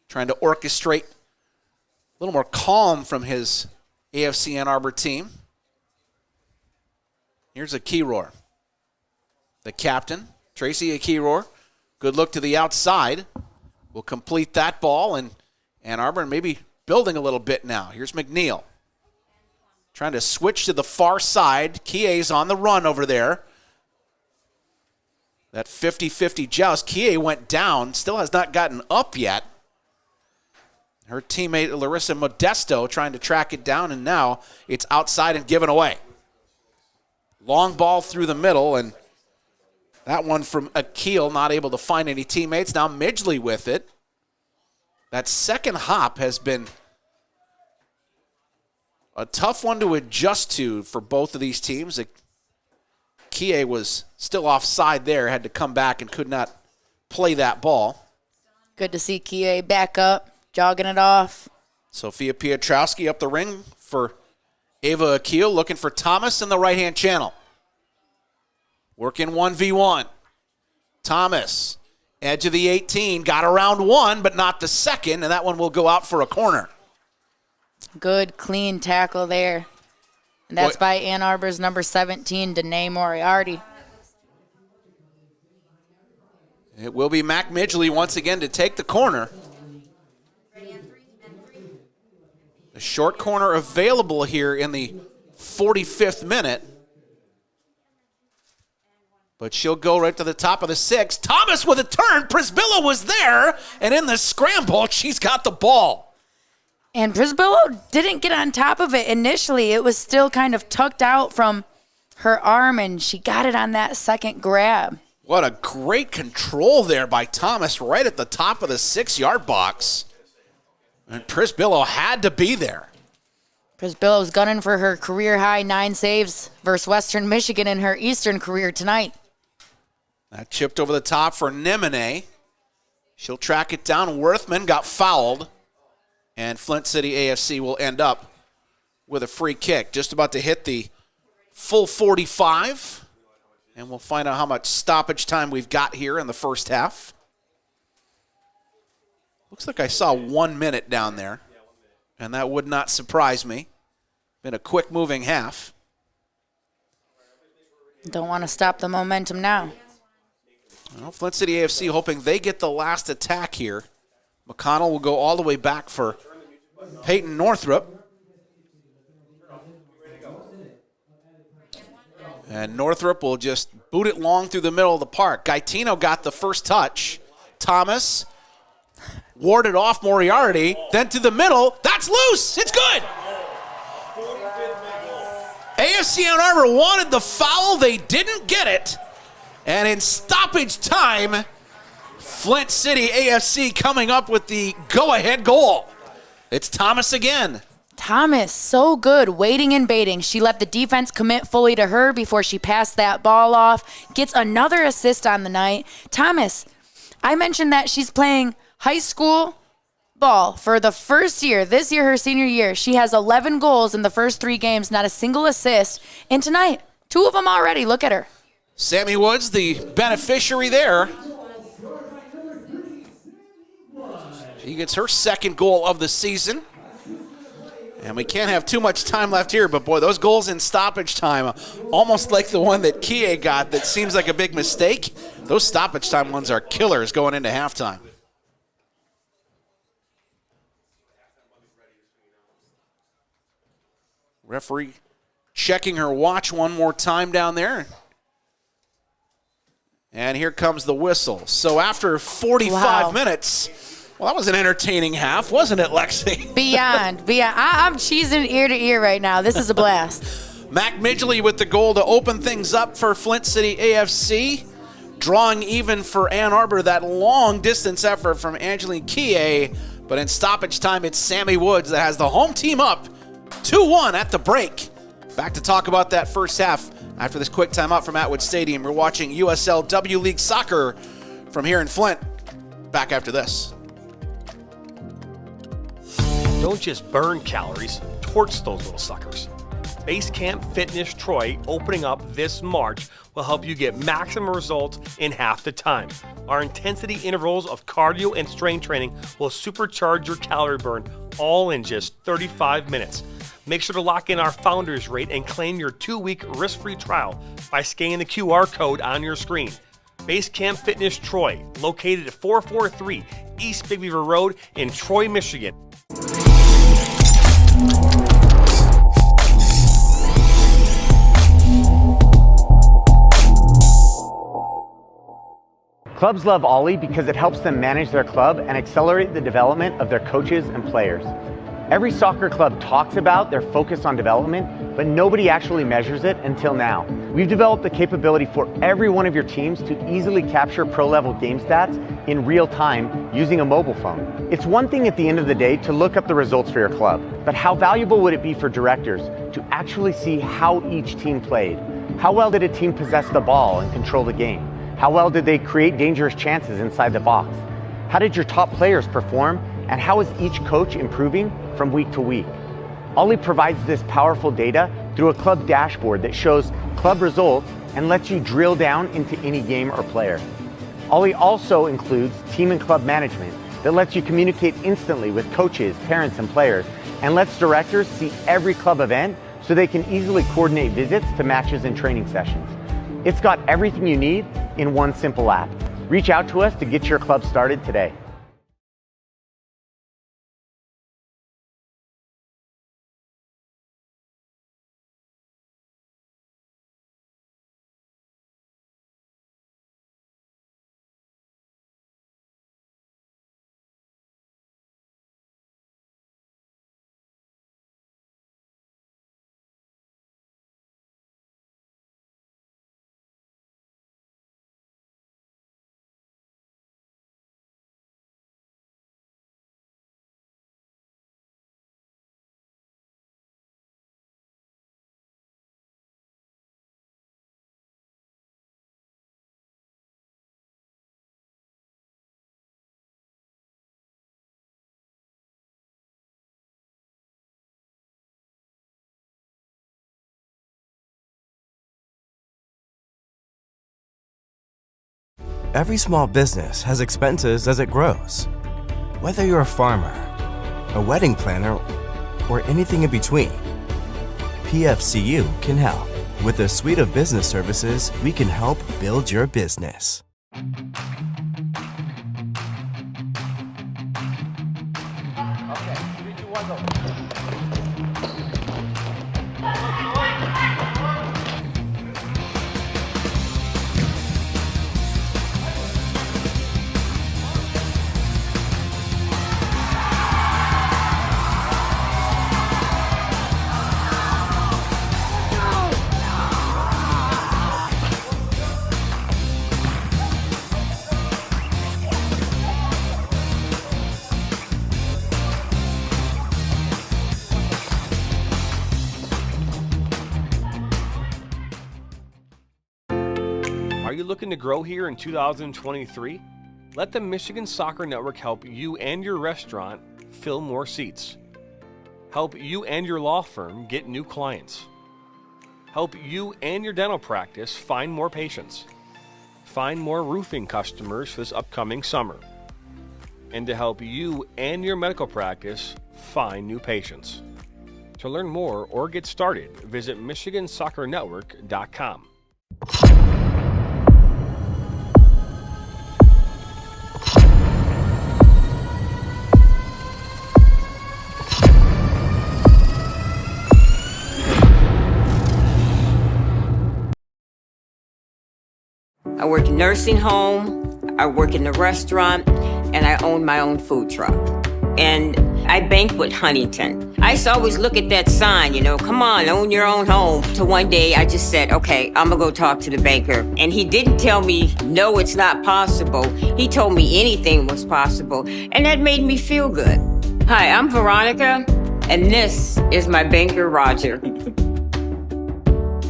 trying to orchestrate a little more calm from his AFC Ann Arbor team. Here's a Kiror. The captain, Tracy Akiror. Good look to the outside. Will complete that ball, and Ann Arbor maybe building a little bit now. Here's McNeil. Trying to switch to the far side. Kie's on the run over there. That 50-50 joust. Kie went down, still has not gotten up yet. Her teammate Larissa Modesto trying to track it down, and now it's outside and given away. Long ball through the middle, and that one from Akil, not able to find any teammates. Now Midgley with it. That second hop has been a tough one to adjust to for both of these teams. Kie was still offside there, had to come back and could not play that ball. Good to see Kie back up, jogging it off. Sophia Piotrowski up the ring for Ava Akil, looking for Thomas in the right-hand channel. Working 1v1. Thomas, edge of the 18, got around one, but not the second, and that one will go out for a corner. Good, clean tackle there. And that's by Ann Arbor's number 17, Danae Moriarty. It will be Mac Midgley once again to take the corner. A short corner available here in the 45th minute. But she'll go right to the top of the 6. Thomas with a turn. Prisbilo was there. And in the scramble, she's got the ball. And Prisbilo didn't get on top of it initially. It was still kind of tucked out from her arm, and she got it on that second grab. What a great control there by Thomas right at the top of the 6-yard box. And Prisbilo had to be there. Prisbilo's gunning for her career-high 9 saves versus Western Michigan in her Eastern career tonight. That chipped over the top for Nimine. She'll track it down. Worthman got fouled. And Flint City AFC will end up with a free kick. Just about to hit the full 45. And we'll find out how much stoppage time we've got here in the first half. Looks like I saw 1 minute down there. And that would not surprise me. Been a quick moving half. Don't want to stop the momentum now. Well, Flint City AFC hoping they get the last attack here. McConnell will go all the way back for Peyton Northrup. And Northrup will just boot it long through the middle of the park. Gaetino got the first touch. Thomas warded off Moriarty. Then to the middle. That's loose. It's good. AFC Ann Arbor wanted the foul. They didn't get it. And in stoppage time, Flint City AFC coming up with the go-ahead goal. It's Thomas again. Thomas, so good, waiting and baiting. She let the defense commit fully to her before she passed that ball off. Gets another assist on the night. Thomas, I mentioned that she's playing high school ball for the first year. This year, her senior year. She has 11 goals in the first 3 games, not a single assist. And tonight, 2 of them already. Look at her. Sammy Woods, the beneficiary there He gets her second goal of the season. And we can't have too much time left here, but boy, those goals in stoppage time, almost like the one that Kie got that seems like a big mistake. Those stoppage time ones are killers going into halftime. Referee checking her watch one more time down there. And here comes the whistle. So after 45 minutes, well, that was an entertaining half, wasn't it, Lexi? Beyond. I'm cheesing ear to ear right now. This is a blast. Mac Midgley with the goal to open things up for Flint City AFC. Drawing even for Ann Arbor, that long distance effort from Angeline Kie. But in stoppage time, it's Sammy Woods that has the home team up 2-1 at the break. Back to talk about that first half after this quick timeout from Atwood Stadium. We're watching USL W League Soccer from here in Flint. Back after this. Don't just burn calories, torch those little suckers. Base Camp Fitness Troy opening up this March will help you get maximum results in half the time. Our intensity intervals of cardio and strength training will supercharge your calorie burn all in just 35 minutes. Make sure to lock in our founders rate and claim your 2-week risk-free trial by scanning the QR code on your screen. Base Camp Fitness Troy, located at 443 East Big Beaver Road in Troy, Michigan. Clubs love Ollie because it helps them manage their club and accelerate the development of their coaches and players. Every soccer club talks about their focus on development, but nobody actually measures it until now. We've developed the capability for every one of your teams to easily capture pro-level game stats in real time using a mobile phone. It's one thing at the end of the day to look up the results for your club, but how valuable would it be for directors to actually see how each team played? How well did a team possess the ball and control the game? How well did they create dangerous chances inside the box? How did your top players perform? And how is each coach improving from week to week? Ollie provides this powerful data through a club dashboard that shows club results and lets you drill down into any game or player. Ollie also includes team and club management that lets you communicate instantly with coaches, parents, and players, and lets directors see every club event so they can easily coordinate visits to matches and training sessions. It's got everything you need in one simple app. Reach out to us to get your club started today. Every small business has expenses as it grows. Whether you're a farmer, a wedding planner, or anything in between, PFCU can help. With a suite of business services, we can help build your business. Are you looking to grow here in 2023? Let the Michigan Soccer Network help you and your restaurant fill more seats. Help you and your law firm get new clients. Help you and your dental practice find more patients. Find more roofing customers for this upcoming summer. and to help you and your medical practice find new patients. To learn more or get started, visit MichiganSoccerNetwork.com. I work in nursing home, I work in the restaurant, and I own my own food truck. And I bank with Huntington. I used to always look at that sign, come on, own your own home. Till one day I just said, okay, I'm gonna go talk to the banker. And he didn't tell me, no, it's not possible. He told me anything was possible. And that made me feel good. Hi, I'm Veronica, and this is my banker, Roger.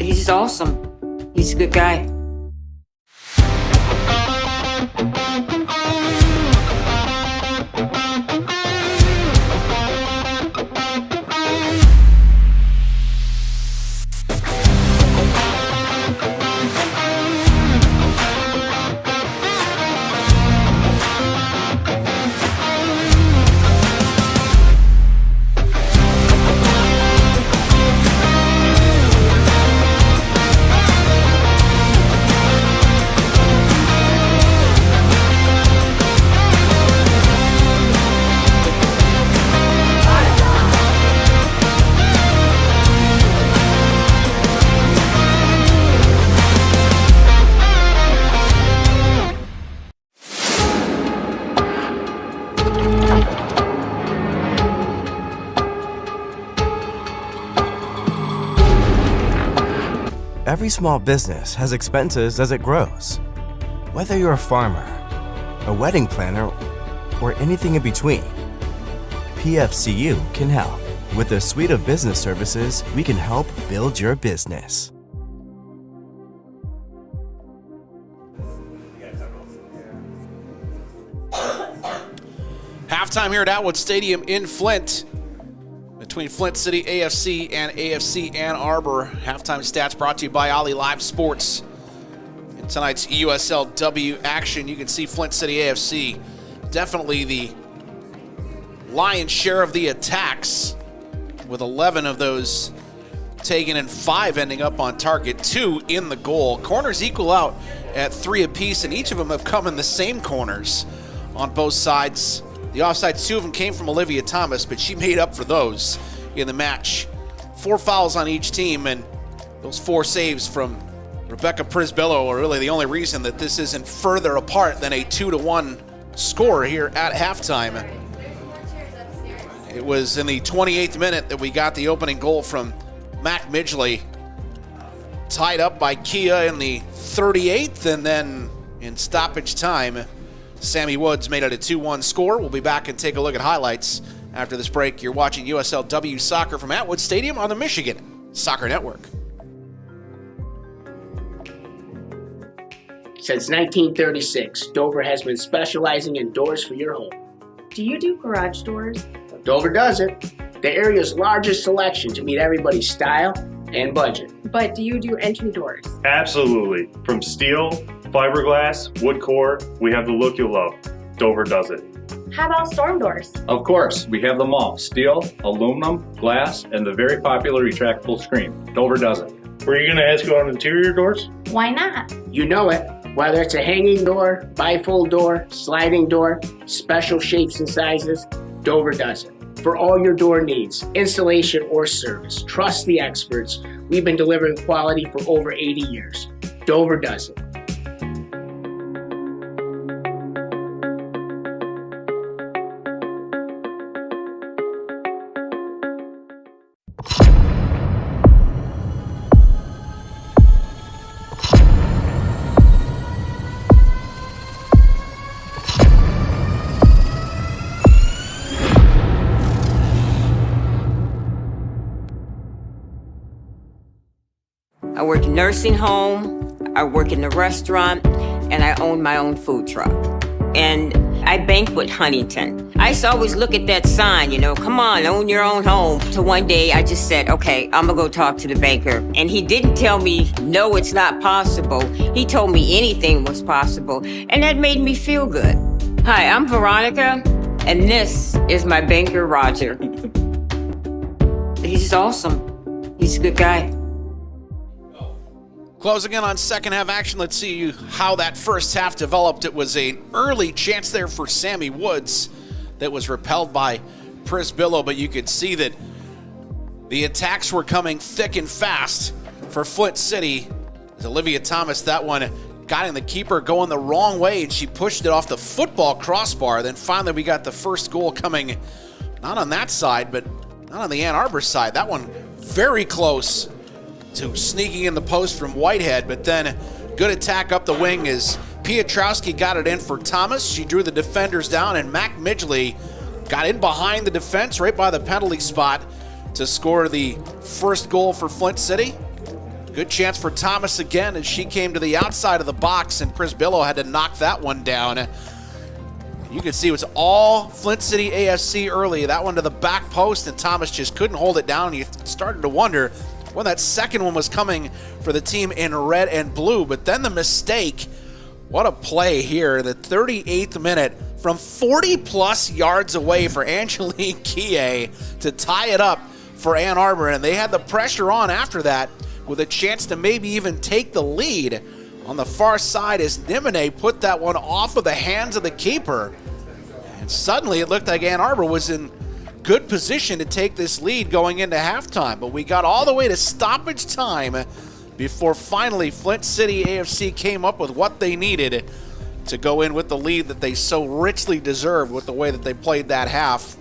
He's awesome. He's a good guy. Every small business has expenses as it grows. Whether you're a farmer, a wedding planner, or anything in between, PFCU can help. With a suite of business services, we can help build your business. Halftime here at Atwood Stadium in Flint between Flint City AFC and AFC Ann Arbor. Halftime stats brought to you by Ollie Live Sports. In tonight's USLW action, you can see Flint City AFC definitely the lion's share of the attacks, with 11 of those taken and 5 ending up on target, 2 in the goal. Corners equal out at 3 apiece, and each of them have come in the same corners on both sides. The offsides, 2 of them came from Olivia Thomas, but she made up for those in the match. 4 fouls on each team, and those 4 saves from Rebecca Prisbillo are really the only reason that this isn't further apart than a 2-1 score here at halftime. It was in the 28th minute that we got the opening goal from Mac Midgley, tied up by Kia in the 38th, and then in stoppage time, Sammy Woods made it a 2-1 score. We'll be back and take a look at highlights after this break. You're watching USLW Soccer from Atwood Stadium on the Michigan Soccer Network. Since 1936, Dover has been specializing in doors for your home. Do you do garage doors? Dover does it. The area's largest selection to meet everybody's style and budget. But do you do entry doors? Absolutely. From steel, fiberglass, wood core, we have the look you'll love. Dover does it. How about storm doors? Of course, we have them all. Steel, aluminum, glass, and the very popular retractable screen. Dover does it. Were you going to ask about interior doors? Why not? You know it. Whether it's a hanging door, bifold door, sliding door, special shapes and sizes, Dover does it. For all your door needs, installation or service, trust the experts. We've been delivering quality for over 80 years. Dover does it. I work in nursing home, I work in the restaurant, and I own my own food truck. And I bank with Huntington. I used to always look at that sign, come on, own your own home. Till one day I just said, okay, I'm gonna go talk to the banker. And he didn't tell me, no, it's not possible. He told me anything was possible. And that made me feel good. Hi, I'm Veronica, and this is my banker, Roger. He's awesome. He's a good guy. Closing in on second half action, let's see how that first half developed. It was an early chance there for Sammy Woods that was repelled by Prisbillo, but you could see that the attacks were coming thick and fast for Flint City. As Olivia Thomas, that one got in the keeper going the wrong way, and she pushed it off the football crossbar. Then finally we got the first goal coming, not on that side, but not on the Ann Arbor side. That one very close to sneaking in the post from Whitehead, but then good attack up the wing as Pietrowski got it in for Thomas. She drew the defenders down, and Mac Midgley got in behind the defense right by the penalty spot to score the first goal for Flint City. Good chance for Thomas again as she came to the outside of the box, and Prisbillo had to knock that one down. You can see it was all Flint City AFC early. That one to the back post, and Thomas just couldn't hold it down. You started to wonder when that second one was coming for the team in red and blue. But then the mistake, what a play here. The 38th minute from 40-plus yards away for Angeline Kie to tie it up for Ann Arbor. And they had the pressure on after that with a chance to maybe even take the lead on the far side as Nimine put that one off of the hands of the keeper. And suddenly it looked like Ann Arbor was in good position to take this lead going into halftime, but we got all the way to stoppage time before finally Flint City AFC came up with what they needed to go in with the lead that they so richly deserved with the way that they played that half.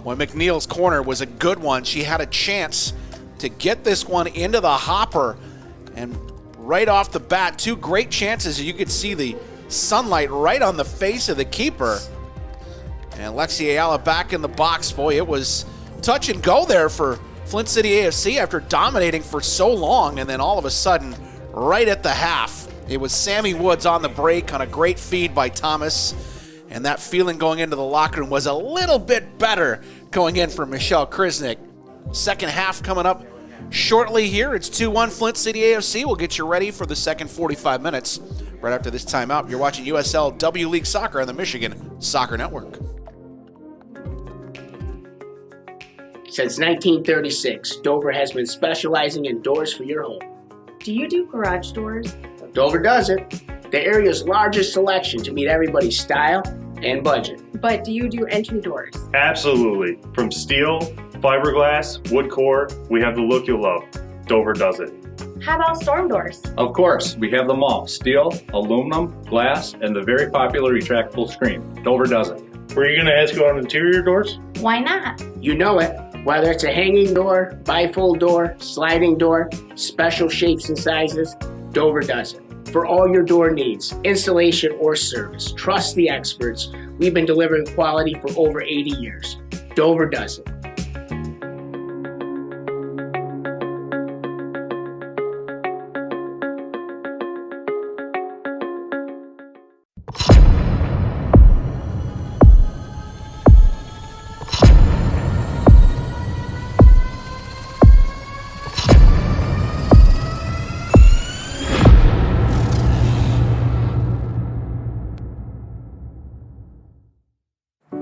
When McNeil's corner was a good one, she had a chance to get this one into the hopper, and right off the bat, two great chances. You could see the sunlight right on the face of the keeper. And Lexi Ayala back in the box. Boy, it was touch and go there for Flint City AFC after dominating for so long. And then all of a sudden, right at the half, it was Sammy Woods on the break on a great feed by Thomas. And that feeling going into the locker room was a little bit better going in for Michelle Krisnick. Second half coming up shortly here. It's 2-1 Flint City AFC. We'll get you ready for the second 45 minutes. Right after this timeout, you're watching USL W League Soccer on the Michigan Soccer Network. Since 1936, Dover has been specializing in doors for your home. Do you do garage doors? Dover does it. The area's largest selection to meet everybody's style and budget. But do you do entry doors? Absolutely. From steel, fiberglass, wood core, we have the look you'll love. Dover does it. How about storm doors? Of course, we have them all. Steel, aluminum, glass, and the very popular retractable screen. Dover does it. Were you going to ask about interior doors? Why not? You know it. Whether it's a hanging door, bifold door, sliding door, special shapes and sizes, Dover does it. For all your door needs, installation or service, trust the experts. We've been delivering quality for over 80 years. Dover does it.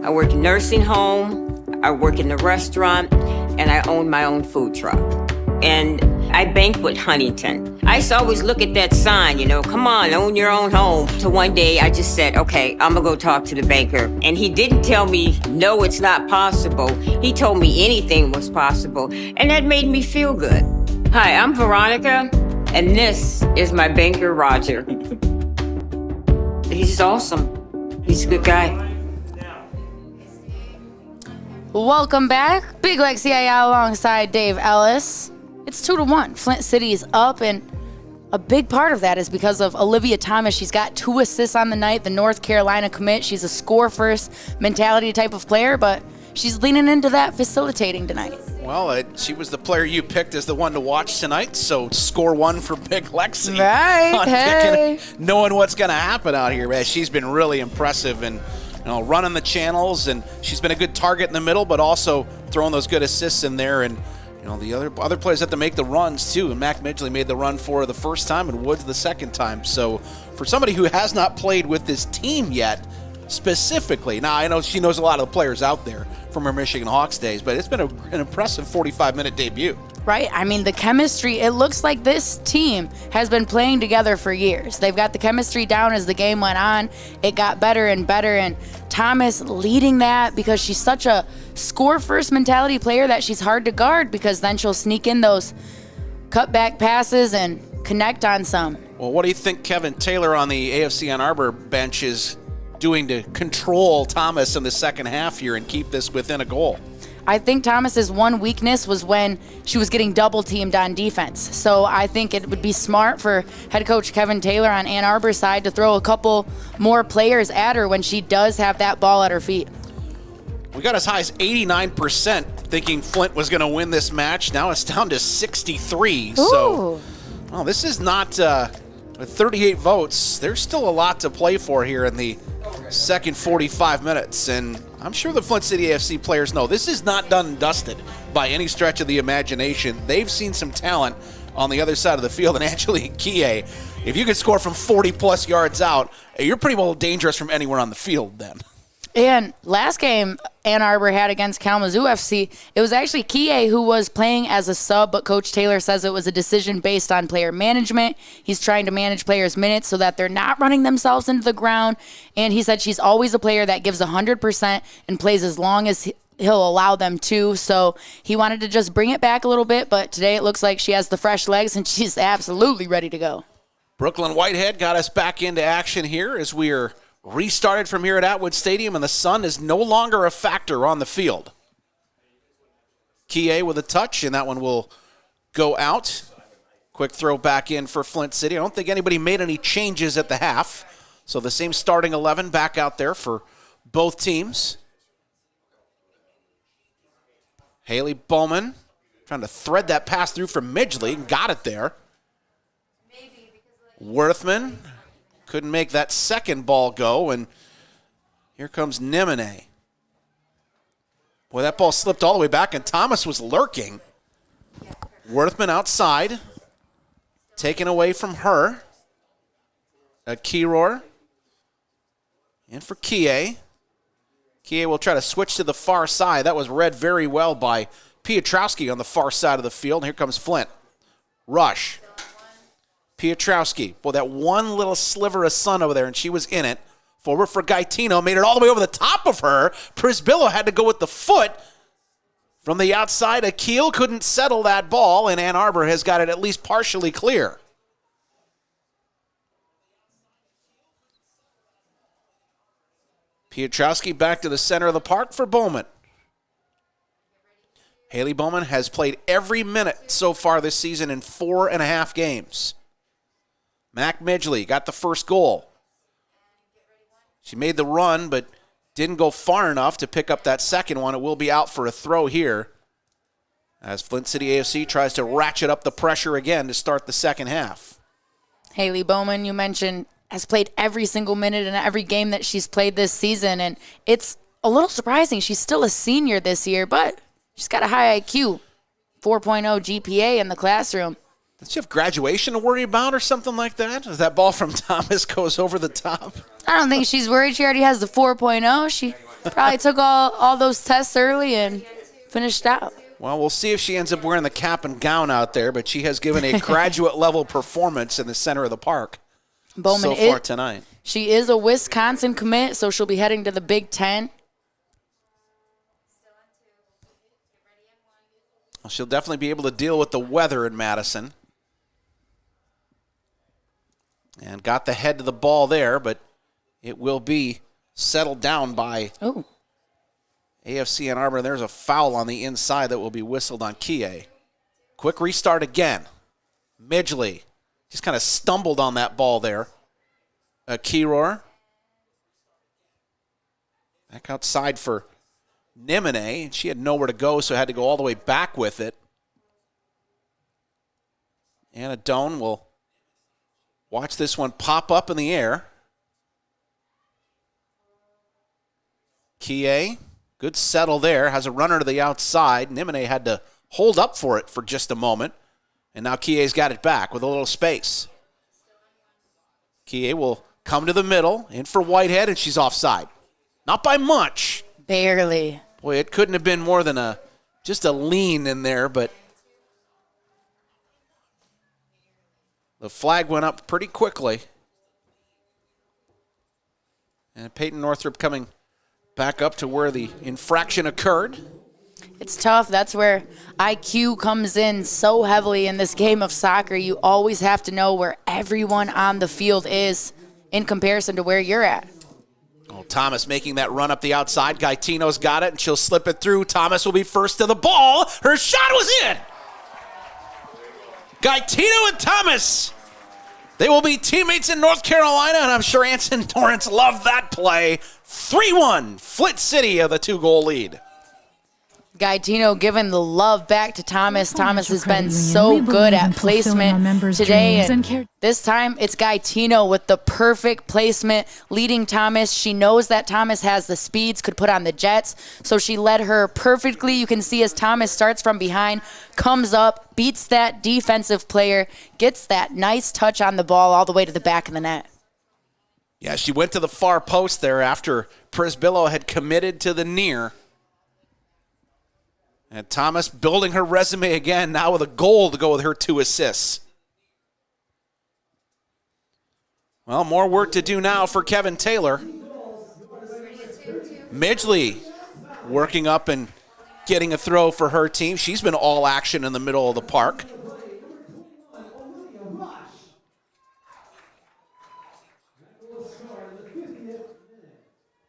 I work in nursing home, I work in the restaurant, and I own my own food truck. And I bank with Huntington. I used to always look at that sign, come on, own your own home. So one day I just said, okay, I'm gonna go talk to the banker. And he didn't tell me, no, it's not possible. He told me anything was possible. And that made me feel good. Hi, I'm Veronica, and this is my banker, Roger. He's awesome. He's a good guy. Welcome back. Big Lexi Ayala alongside Dave Ellis. It's 2-1. Flint City is up, and a big part of that is because of Olivia Thomas. She's got 2 assists on the night, the North Carolina commit. She's a score-first mentality type of player, but she's leaning into that facilitating tonight. Well, she was the player you picked as the one to watch tonight, so score 1 for Big Lexi. Right, hey. Knowing what's going to happen out here, man. She's been really impressive and running the channels, and she's been a good target in the middle, but also throwing those good assists in there. And the other players have to make the runs too. And Mac Midgley made the run for her the first time, and Woods the second time. So for somebody who has not played with this team yet, specifically. Now, I know she knows a lot of the players out there from her Michigan Hawks days, but it's been an impressive 45-minute debut. Right? I mean, the chemistry, it looks like this team has been playing together for years. They've got the chemistry down as the game went on. It got better and better, and Thomas leading that because she's such a score-first mentality player that she's hard to guard because then she'll sneak in those cutback passes and connect on some. Well, what do you think Kevin Taylor on the AFC Ann Arbor bench is doing to control Thomas in the second half here and keep this within a goal? I think Thomas's one weakness was when she was getting double teamed on defense. So I think it would be smart for head coach Kevin Taylor on Ann Arbor's side to throw a couple more players at her when she does have that ball at her feet. We got as high as 89% thinking Flint was going to win this match. Now it's down to 63. Ooh. So, well, this is not with 38 votes. There's still a lot to play for here in the second 45 minutes. And I'm sure the Flint City AFC players know this is not done and dusted by any stretch of the imagination. They've seen some talent on the other side of the field. And Angelique Kie, if you can score from 40-plus yards out, you're pretty well dangerous from anywhere on the field then. And last game Ann Arbor had against Kalamazoo FC, it was actually Kie who was playing as a sub, but Coach Taylor says it was a decision based on player management. He's trying to manage players' minutes so that they're not running themselves into the ground. And he said she's always a player that gives 100% and plays as long as he'll allow them to. So he wanted to just bring it back a little bit, but today it looks like she has the fresh legs and she's absolutely ready to go. Brooklyn Whitehead got us back into action here as we are restarted from here at Atwood Stadium, and the sun is no longer a factor on the field. Kie with a touch, and that one will go out. Quick throw back in for Flint City. I don't think anybody made any changes at the half, so the same starting 11 back out there for both teams. Haley Bowman trying to thread that pass through from Midgley and got it there. Worthman couldn't make that second ball go, and here comes Nimine. Boy, that ball slipped all the way back, and Thomas was lurking. Worthman outside, taken away from her. A Kiror. In for Kie. Kie will try to switch to the far side. That was read very well by Piotrowski on the far side of the field. And here comes Flint. Rush. Piotrowski. Boy, that one little sliver of sun over there, and she was in it. Forward for Gaetino. Made it all the way over the top of her. Prisbillo had to go with the foot. From the outside, Akil couldn't settle that ball, and Ann Arbor has got it at least partially clear. Piotrowski back to the center of the park for Bowman. Haley Bowman has played every minute so far this season in 4.5 games. Mac Midgley got the first goal. She made the run, but didn't go far enough to pick up that second one. It will be out for a throw here as Flint City AFC tries to ratchet up the pressure again to start the second half. Haley Bowman, you mentioned, has played every single minute in every game that she's played this season, and it's a little surprising. She's still a senior this year, but she's got a high IQ, 4.0 GPA in the classroom. Does she have graduation to worry about or something like that? As that ball from Thomas goes over the top? I don't think she's worried. She already has the 4.0. She probably took all those tests early and finished out. Well, we'll see if she ends up wearing the cap and gown out there, but she has given a graduate-level performance in the center of the park Bowman so far tonight. She is a Wisconsin commit, so she'll be heading to the Big Ten. Well, she'll definitely be able to deal with the weather in Madison. And got the head to the ball there, but it will be settled down by AFC Ann Arbor. There's a foul on the inside that will be whistled on Kie. Quick restart again. Midgley just kind of stumbled on that ball there. Kiror. Back outside for Nimine. She had nowhere to go, so had to go all the way back with it. Anna Doan will watch this one pop up in the air. Kie, good settle there, has a runner to the outside. Nimine had to hold up for it for just a moment. And now Kie's got it back with a little space. Kie will come to the middle, in for Whitehead, and she's offside. Not by much. Barely. Boy, it couldn't have been more than just a lean in there, but the flag went up pretty quickly. And Peyton Northrup coming back up to where the infraction occurred. It's tough. That's where IQ comes in so heavily in this game of soccer. You always have to know where everyone on the field is in comparison to where you're at. Oh, Thomas making that run up the outside. Gaetino's got it, and she'll slip it through. Thomas will be first to the ball. Her shot was in. Gaetino and Thomas. They will be teammates in North Carolina, and I'm sure Anson Torrance loved that play. 3-1, Flint City of the 2-goal lead. Gaetino giving the love back to Thomas. Thomas has been so good at placement today. And this time, it's Gaetino with the perfect placement, leading Thomas. She knows that Thomas has the speeds, could put on the jets, so she led her perfectly. You can see as Thomas starts from behind, comes up, beats that defensive player, gets that nice touch on the ball all the way to the back of the net. Yeah, she went to the far post there after Prisbillo had committed to the near. And Thomas building her resume again, now with a goal to go with her 2 assists. Well, more work to do now for Kevin Taylor. Midgley working up and getting a throw for her team. She's been all action in the middle of the park.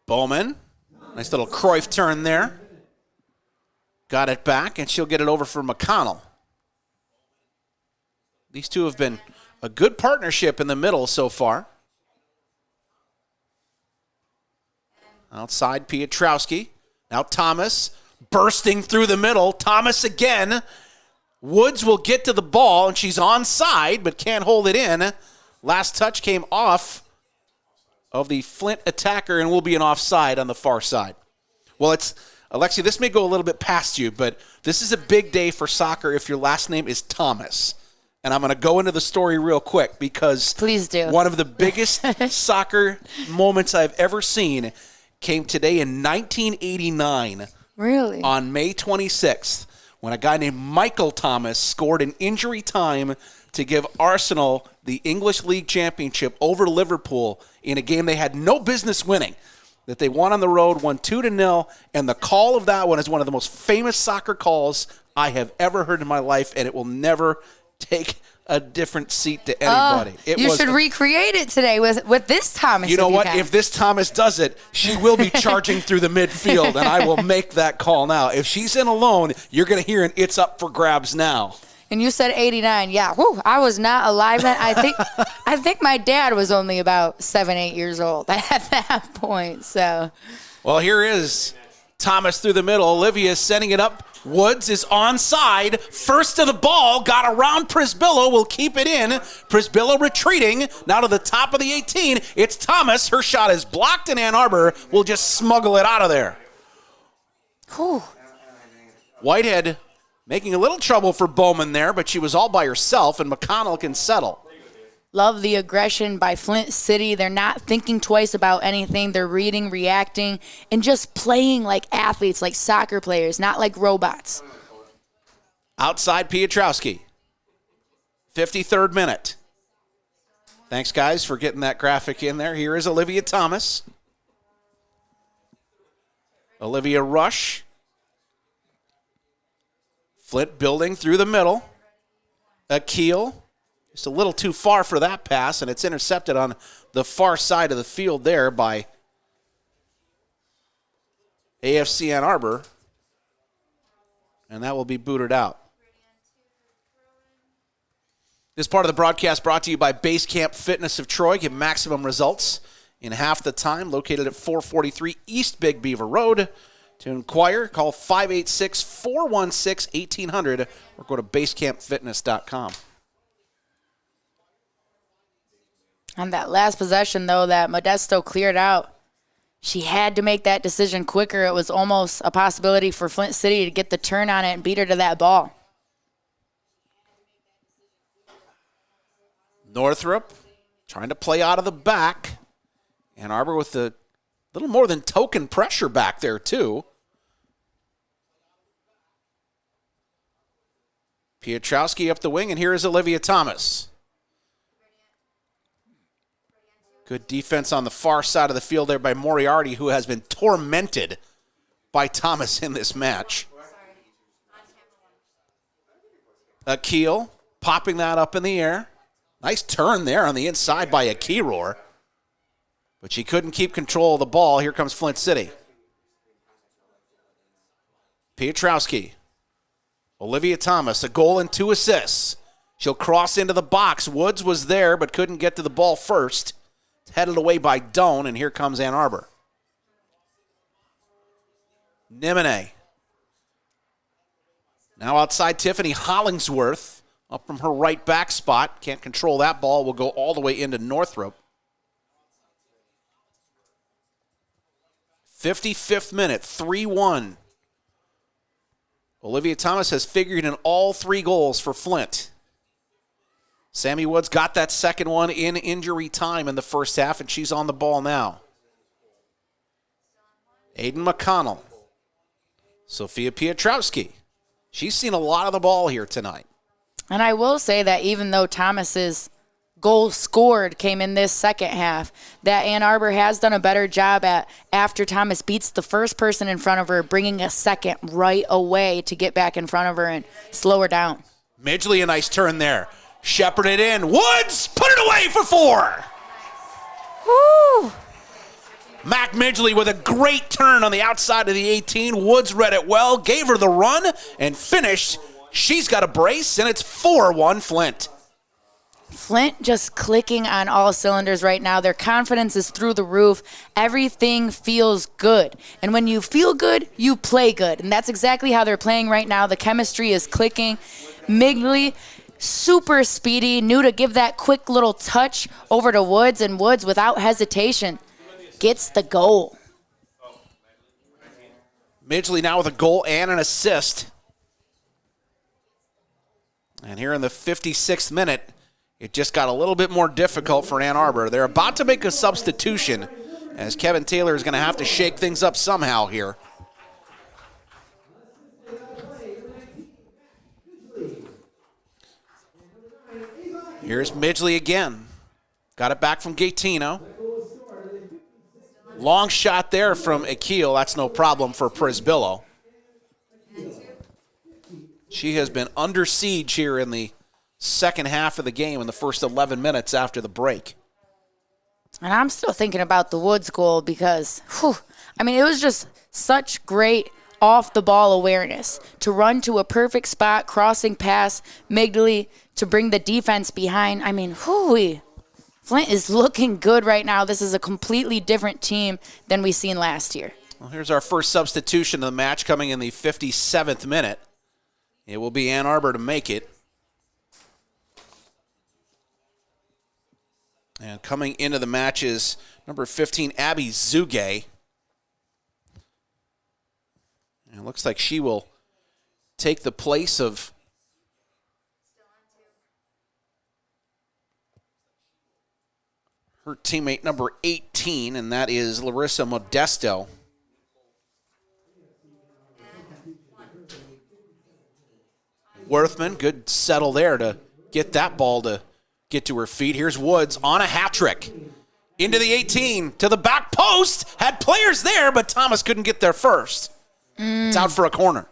Bowman, nice little Cruyff turn there. Got it back, and she'll get it over for McConnell. These two have been a good partnership in the middle so far. Outside, Piotrowski. Now Thomas bursting through the middle. Thomas again. Woods will get to the ball, and she's onside, but can't hold it in. Last touch came off of the Flint attacker, and will be an offside on the far side. Well, it's Alexia, this may go a little bit past you, but this is a big day for soccer if your last name is Thomas. And I'm going to go into the story real quick because please do. One of the biggest soccer moments I've ever seen came today in 1989. Really? On May 26th, when a guy named Michael Thomas scored in injury time to give Arsenal the English League Championship over Liverpool in a game they had no business winning. That they won on the road, won 2-0, and the call of that one is one of the most famous soccer calls I have ever heard in my life, and it will never take a different seat to anybody. You should recreate it today with this Thomas. You know what? If this Thomas does it, she will be charging through the midfield, and I will make that call now. If she's in alone, you're going to hear an "It's up for grabs now." And you said 89. Yeah, whew, I was not alive then. I think my dad was only about 7, 8 years old at that point. So, well, here is Thomas through the middle. Olivia sending it up. Woods is onside. First to the ball. Got around Prisbillo. Will keep it in. Prisbillo retreating. Now to the top of the 18. It's Thomas. Her shot is blocked, and Ann Arbor will just smuggle it out of there. Whew. Whitehead making a little trouble for Bowman there, but she was all by herself, and McConnell can settle. Love the aggression by Flint City. They're not thinking twice about anything. They're reading, reacting, and just playing like athletes, like soccer players, not like robots. Outside Piotrowski. 53rd minute. Thanks, guys, for getting that graphic in there. Here is Olivia Thomas. Olivia Rush. Flint building through the middle. Akeel, just a little too far for that pass, and it's intercepted on the far side of the field there by AFC Ann Arbor, and that will be booted out. This part of the broadcast brought to you by Base Camp Fitness of Troy. Get maximum results in half the time. Located at 443 East Big Beaver Road. To inquire, call 586-416-1800 or go to basecampfitness.com. On that last possession, though, that Modesto cleared out, she had to make that decision quicker. It was almost a possibility for Flint City to get the turn on it and beat her to that ball. Northrup trying to play out of the back. Ann Arbor with the little more than token pressure back there, too. Piotrowski up the wing, and here is Olivia Thomas. Good defense on the far side of the field there by Moriarty, who has been tormented by Thomas in this match. Akil popping that up in the air. Nice turn there on the inside by Akiror. But she couldn't keep control of the ball. Here comes Flint City. Piotrowski. Olivia Thomas, a goal and 2 assists. She'll cross into the box. Woods was there but couldn't get to the ball first. Headed away by Doan, and here comes Ann Arbor. Nimine. Now outside Tiffany Hollingsworth, up from her right back spot. Can't control that ball. Will go all the way into Northrop. 55th minute, 3-1. Olivia Thomas has figured in all 3 goals for Flint. Sammy Woods got that second one in injury time in the first half, and she's on the ball now. Aiden McConnell. Sophia Piotrowski. She's seen a lot of the ball here tonight. And I will say that even though Thomas's goal scored came in this second half, that Ann Arbor has done a better job at, after Thomas beats the first person in front of her, bringing a second right away to get back in front of her and slow her down. Midgley, a nice turn there. Shepherded in. Woods put it away for 4. Woo! Mac Midgley with a great turn on the outside of the 18. Woods read it well, gave her the run, and finished. She's got a brace, and it's 4-1 Flint. Flint just clicking on all cylinders right now. Their confidence is through the roof. Everything feels good. And when you feel good, you play good. And that's exactly how they're playing right now. The chemistry is clicking. Midgley, super speedy, knew to give that quick little touch over to Woods, and Woods, without hesitation, gets the goal. Midgley now with a goal and an assist. And here in the 56th minute, it just got a little bit more difficult for Ann Arbor. They're about to make a substitution, as Kevin Taylor is going to have to shake things up somehow here. Here's Midgley again. Got it back from Gatino. Long shot there from Akil. That's no problem for Prisbillo. She has been under siege here in the second half of the game in the first 11 minutes after the break. And I'm still thinking about the Woods goal because, it was just such great off-the-ball awareness to run to a perfect spot, crossing past Midgley to bring the defense behind. Flint is looking good right now. This is a completely different team than we seen last year. Well, here's our first substitution of the match coming in the 57th minute. It will be Ann Arbor to make it. And coming into the match is number 15, Abby Zuge. And it looks like she will take the place of her teammate number 18, and that is Larissa Modesto. Worthman, good settle there to get that ball to get to her feet. Here's Woods on a hat trick. Into the 18, to the back post. Had players there, but Thomas couldn't get there first. It's out for a corner.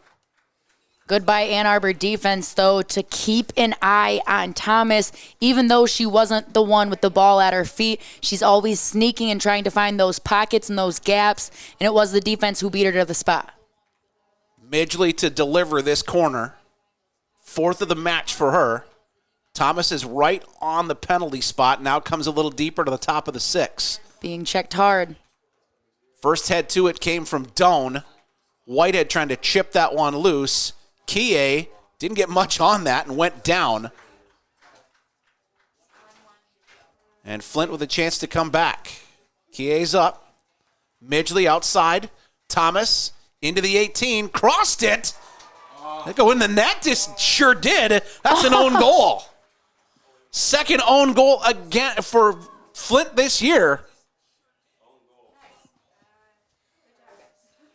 Goodbye Ann Arbor defense, though, to keep an eye on Thomas. Even though she wasn't the one with the ball at her feet, she's always sneaking and trying to find those pockets and those gaps, and it was the defense who beat her to the spot. Midgley to deliver this corner. Fourth of the match for her. Thomas is right on the penalty spot. Now comes a little deeper to the top of the 6. Being checked hard. First head to it came from Doan. Whitehead trying to chip that one loose. Kie didn't get much on that and went down. And Flint with a chance to come back. Kie's up. Midgley outside. Thomas into the 18. Crossed it. They go in the net. This sure did. That's an own goal. Second own goal again for Flint this year.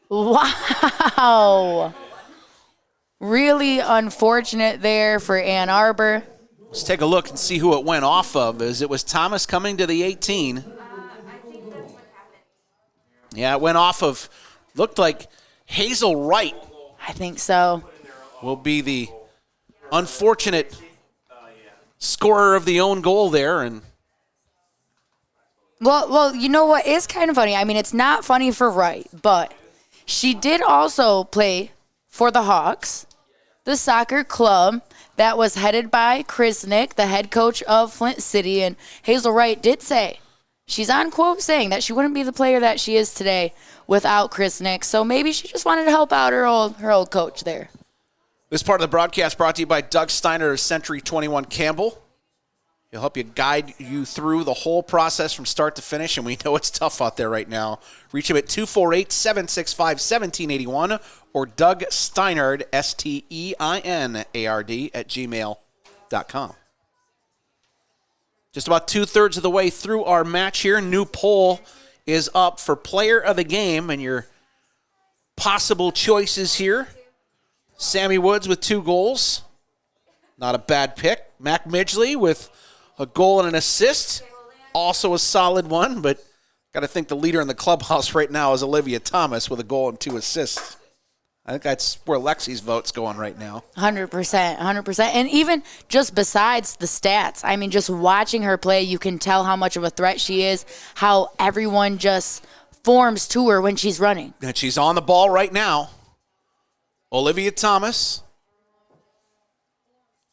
Wow. Really unfortunate there for Ann Arbor. Let's take a look and see who it went off of, as it was Thomas coming to the 18. Yeah, it went off of, looked like Hazel Wright. I think so. Will be the unfortunate scorer of the own goal there. And Well, you know what is kind of funny? I mean, it's not funny for Wright, but she did also play for the Hawks, the soccer club that was headed by Krisnick, the head coach of Flint City. And Hazel Wright did say, she's on quote saying that she wouldn't be the player that she is today without Krisnick. So maybe she just wanted to help out her old coach there. This part of the broadcast brought to you by Doug Steiner of Century 21 Campbell. He'll help you guide you through the whole process from start to finish, and we know it's tough out there right now. Reach him at 248-765-1781 or Doug Steinard, STEINARD, at gmail.com. Just about two-thirds of the way through our match here. New poll is up for player of the game, and your possible choices here. Sammy Woods with 2 goals. Not a bad pick. Mac Midgley with a goal and an assist. Also a solid one, but got to think the leader in the clubhouse right now is Olivia Thomas with a goal and 2 assists. I think that's where Lexi's vote's going right now. 100%. And even just besides the stats, I mean, just watching her play, you can tell how much of a threat she is, how everyone just forms to her when she's running. And she's on the ball right now. Olivia Thomas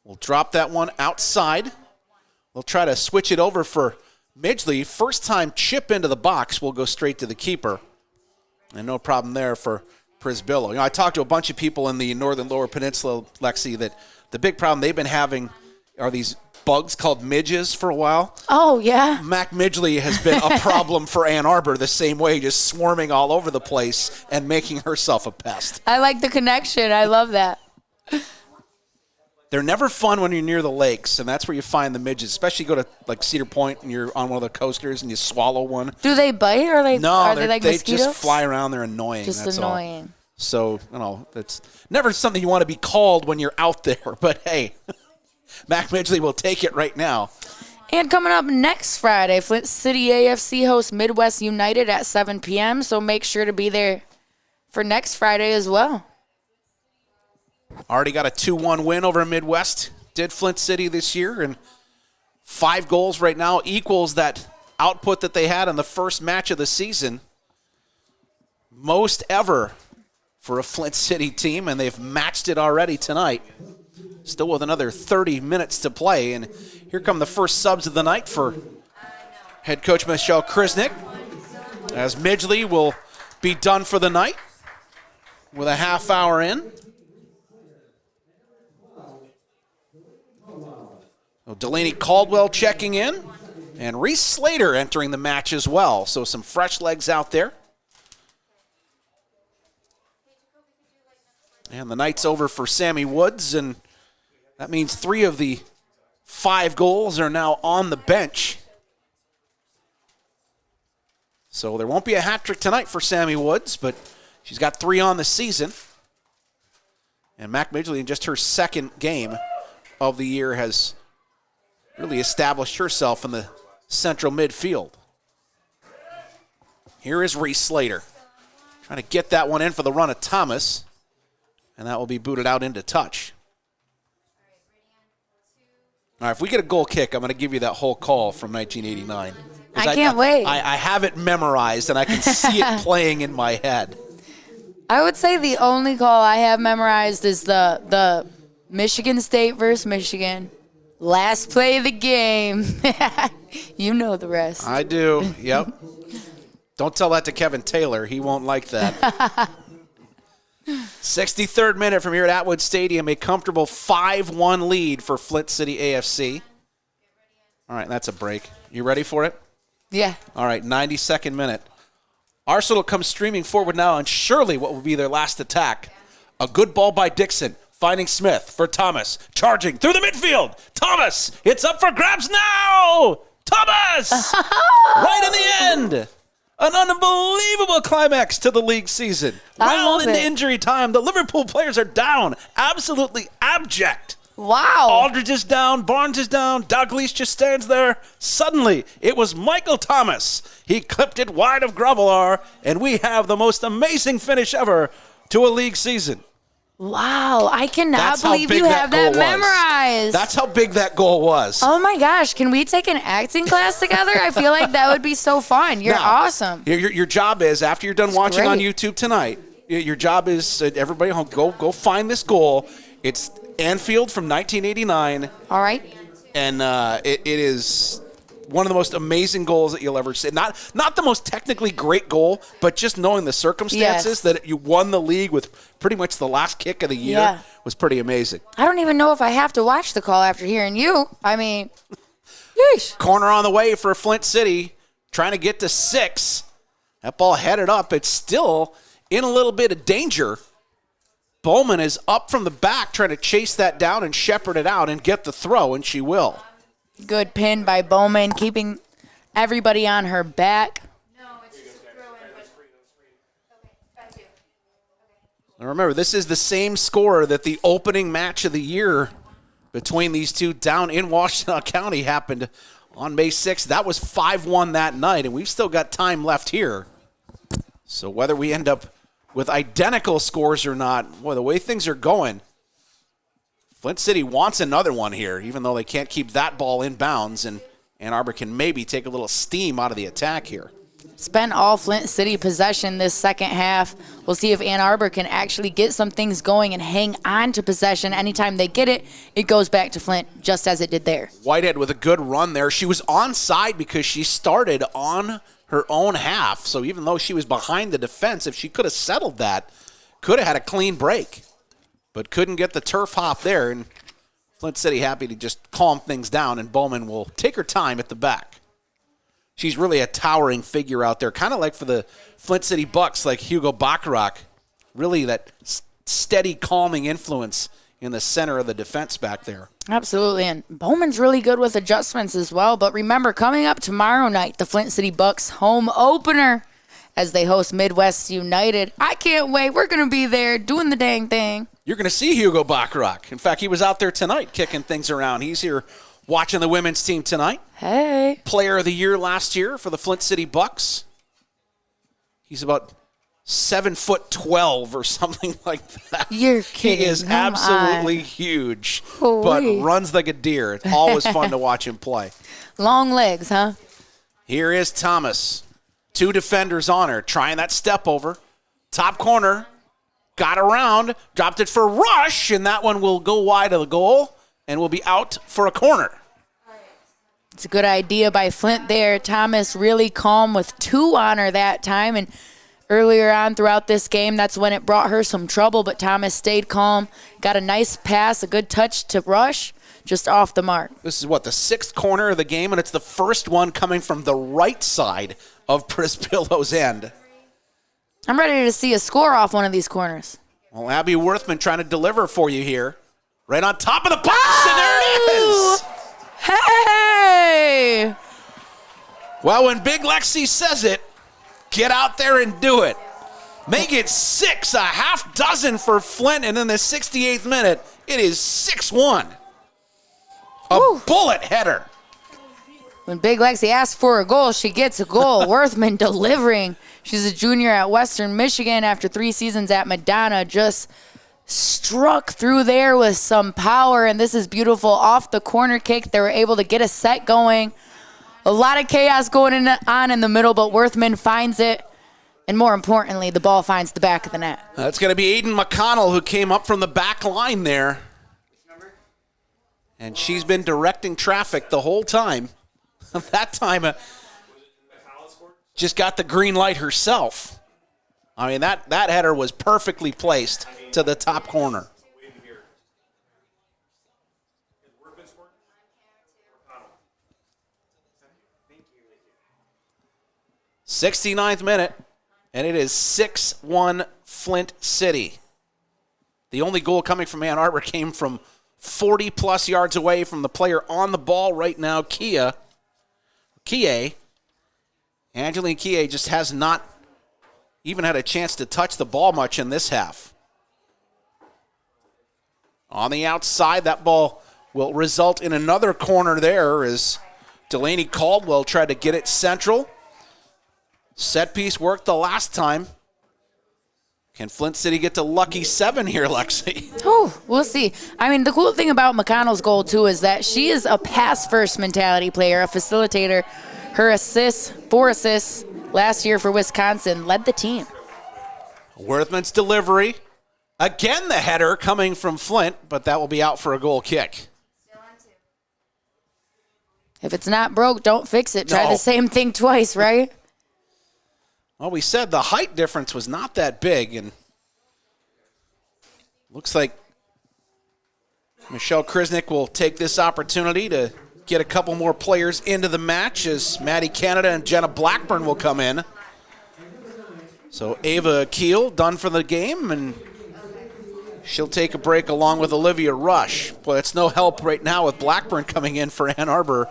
will drop that one outside. We'll try to switch it over for Midgley. First time chip into the box will go straight to the keeper. And no problem there for Prisbillo. You know, I talked to a bunch of people in the northern lower peninsula, Lexi, that the big problem they've been having are these bugs called midges for a while. Oh, yeah. Mac Midgley has been a problem for Ann Arbor the same way, just swarming all over the place and making herself a pest. I like the connection. I love that. They're never fun when you're near the lakes, and that's where you find the midges, especially go to like Cedar Point and you're on one of the coasters and you swallow one. Do they bite or are they like they mosquitoes? just fly around. They're annoying. Just that's annoying. All. So, you know, it's never something you want to be called when you're out there, but hey, Mac Midgley will take it right now. And coming up next Friday, Flint City AFC hosts Midwest United at 7 p.m., so make sure to be there for next Friday as well. Already got a 2-1 win over Midwest. Did Flint City this year, and 5 goals right now equals that output that they had in the first match of the season. Most ever for a Flint City team, and they've matched it already tonight. Still with another 30 minutes to play, and here come the first subs of the night for head coach Michelle Krisnick, as Midgley will be done for the night with a half hour in. Delaney Caldwell checking in, and Reese Slater entering the match as well. So some fresh legs out there. And the night's over for Sammy Woods, and that means 3 of the 5 goals are now on the bench. So there won't be a hat trick tonight for Sammy Woods, but she's got 3 on the season. And Mac Midgley, in just her second game of the year, has really established herself in the central midfield. Here is Reese Slater, trying to get that one in for the run of Thomas, and that will be booted out into touch. All right, if we get a goal kick, I'm going to give you that whole call from 1989. I can't wait. I have it memorized, and I can see it playing in my head. I would say the only call I have memorized is the Michigan State versus Michigan. Last play of the game. You know the rest. I do, yep. Don't tell that to Kevin Taylor. He won't like that. 63rd minute from here at Atwood Stadium. A comfortable 5-1 lead for Flint City AFC. All right, that's a break. You ready for it? Yeah. All right, 92nd minute. Arsenal comes streaming forward now, and surely what will be their last attack. A good ball by Dixon. Finding Smith for Thomas. Charging through the midfield. Thomas, it's up for grabs now. Thomas! Right in the end. An unbelievable climax to the league season. Well into injury time, the Liverpool players are down. Absolutely abject. Wow. Aldridge is down. Barnes is down. Dalglish just stands there. Suddenly, it was Michael Thomas. He clipped it wide of Grobbelaar, and we have the most amazing finish ever to a league season. Wow, I cannot believe you have that memorized. That's how big that goal was. Oh my gosh, can we take an acting class together? I feel like that would be so fun. You're awesome. Your job is, after you're done watching on YouTube tonight, your job is, everybody home, go find this goal. It's Anfield from 1989. All right. And it is one of the most amazing goals that you'll ever see. Not the most technically great goal, but just knowing the circumstances that you won the league with pretty much the last kick of the year was pretty amazing. I don't even know if I have to watch the call after hearing you. I mean, yeesh. Corner on the way for Flint City, trying to get to 6. That ball headed up. It's still in a little bit of danger. Bowman is up from the back trying to chase that down and shepherd it out and get the throw, and she will. Good pin by Bowman, keeping everybody on her back. Now remember, this is the same score that the opening match of the year between these two down in Washtenaw County happened on May 6th. That was 5-1 that night, and we've still got time left here. So whether we end up with identical scores or not, boy, the way things are going, Flint City wants another one here, even though they can't keep that ball in bounds, and Ann Arbor can maybe take a little steam out of the attack here. Spent all Flint City possession this second half. We'll see if Ann Arbor can actually get some things going and hang on to possession. Anytime they get it, it goes back to Flint just as it did there. Whitehead with a good run there. She was onside because she started on her own half. So even though she was behind the defense, if she could have settled that, could have had a clean break. But couldn't get the turf hop there. And Flint City happy to just calm things down, and Bowman will take her time at the back. She's really a towering figure out there, kind of like for the Flint City Bucks, like Hugo Bacharach. Really that steady, calming influence in the center of the defense back there. Absolutely, and Bowman's really good with adjustments as well. But remember, coming up tomorrow night, the Flint City Bucks home opener as they host Midwest United. I can't wait. We're going to be there doing the dang thing. You're going to see Hugo Bacharach. In fact, he was out there tonight kicking things around. He's here watching the women's team tonight. Hey. Player of the year last year for the Flint City Bucks. He's about 7'12" or something like that. You're kidding. He is absolutely huge, but runs like a deer. It's always fun to watch him play. Long legs, huh? Here is Thomas. 2 defenders on her, trying that step over. Top corner, got around, dropped it for Rush, and that one will go wide of the goal and will be out for a corner. It's a good idea by Flint there. Thomas really calm with 2 on her that time, and earlier on throughout this game, that's when it brought her some trouble, but Thomas stayed calm, got a nice pass, a good touch to Rush, just off the mark. This is, the 6th corner of the game, and it's the first one coming from the right side of Prispillo's end. I'm ready to see a score off one of these corners. Well, Abby Worthman trying to deliver for you here. Right on top of the box, and there it is! Hey! Well, when Big Lexi says it, get out there and do it. Make it 6, a half dozen for Flint, and in the 68th minute, it is 6-1. A bullet header. When Big Lexi asks for a goal, she gets a goal. Worthman delivering. She's a junior at Western Michigan after 3 seasons at Madonna. Just struck through there with some power, and this is beautiful. Off the corner kick, they were able to get a set going. A lot of chaos going on in the middle, but Worthman finds it. And more importantly, the ball finds the back of the net. That's going to be Aiden McConnell, who came up from the back line there. And she's been directing traffic the whole time. That time, just got the green light herself. I mean, that header was perfectly placed to the top corner. '69th minute, and it is 6-1 Flint City. The only goal coming from Ann Arbor came from 40-plus yards away from the player on the ball right now, Kie. Angeline Kie just has not even had a chance to touch the ball much in this half. On the outside, that ball will result in another corner there as Delaney Caldwell tried to get it central. Set piece worked the last time. Can Flint City get to lucky 7 here, Lexi? Oh, we'll see. I mean, the cool thing about McConnell's goal, too, is that she is a pass-first mentality player, a facilitator. Her assists, 4 assists last year for Wisconsin, led the team. Worthman's delivery. Again, the header coming from Flint, but that will be out for a goal kick. If it's not broke, don't fix it. Try the same thing twice, right? Well, we said the height difference was not that big, and looks like Michelle Krisnick will take this opportunity to get a couple more players into the match as Maddie Canada and Jenna Blackburn will come in. So Ava Keel done for the game, and she'll take a break along with Olivia Rush. Boy, it's no help right now with Blackburn coming in for Ann Arbor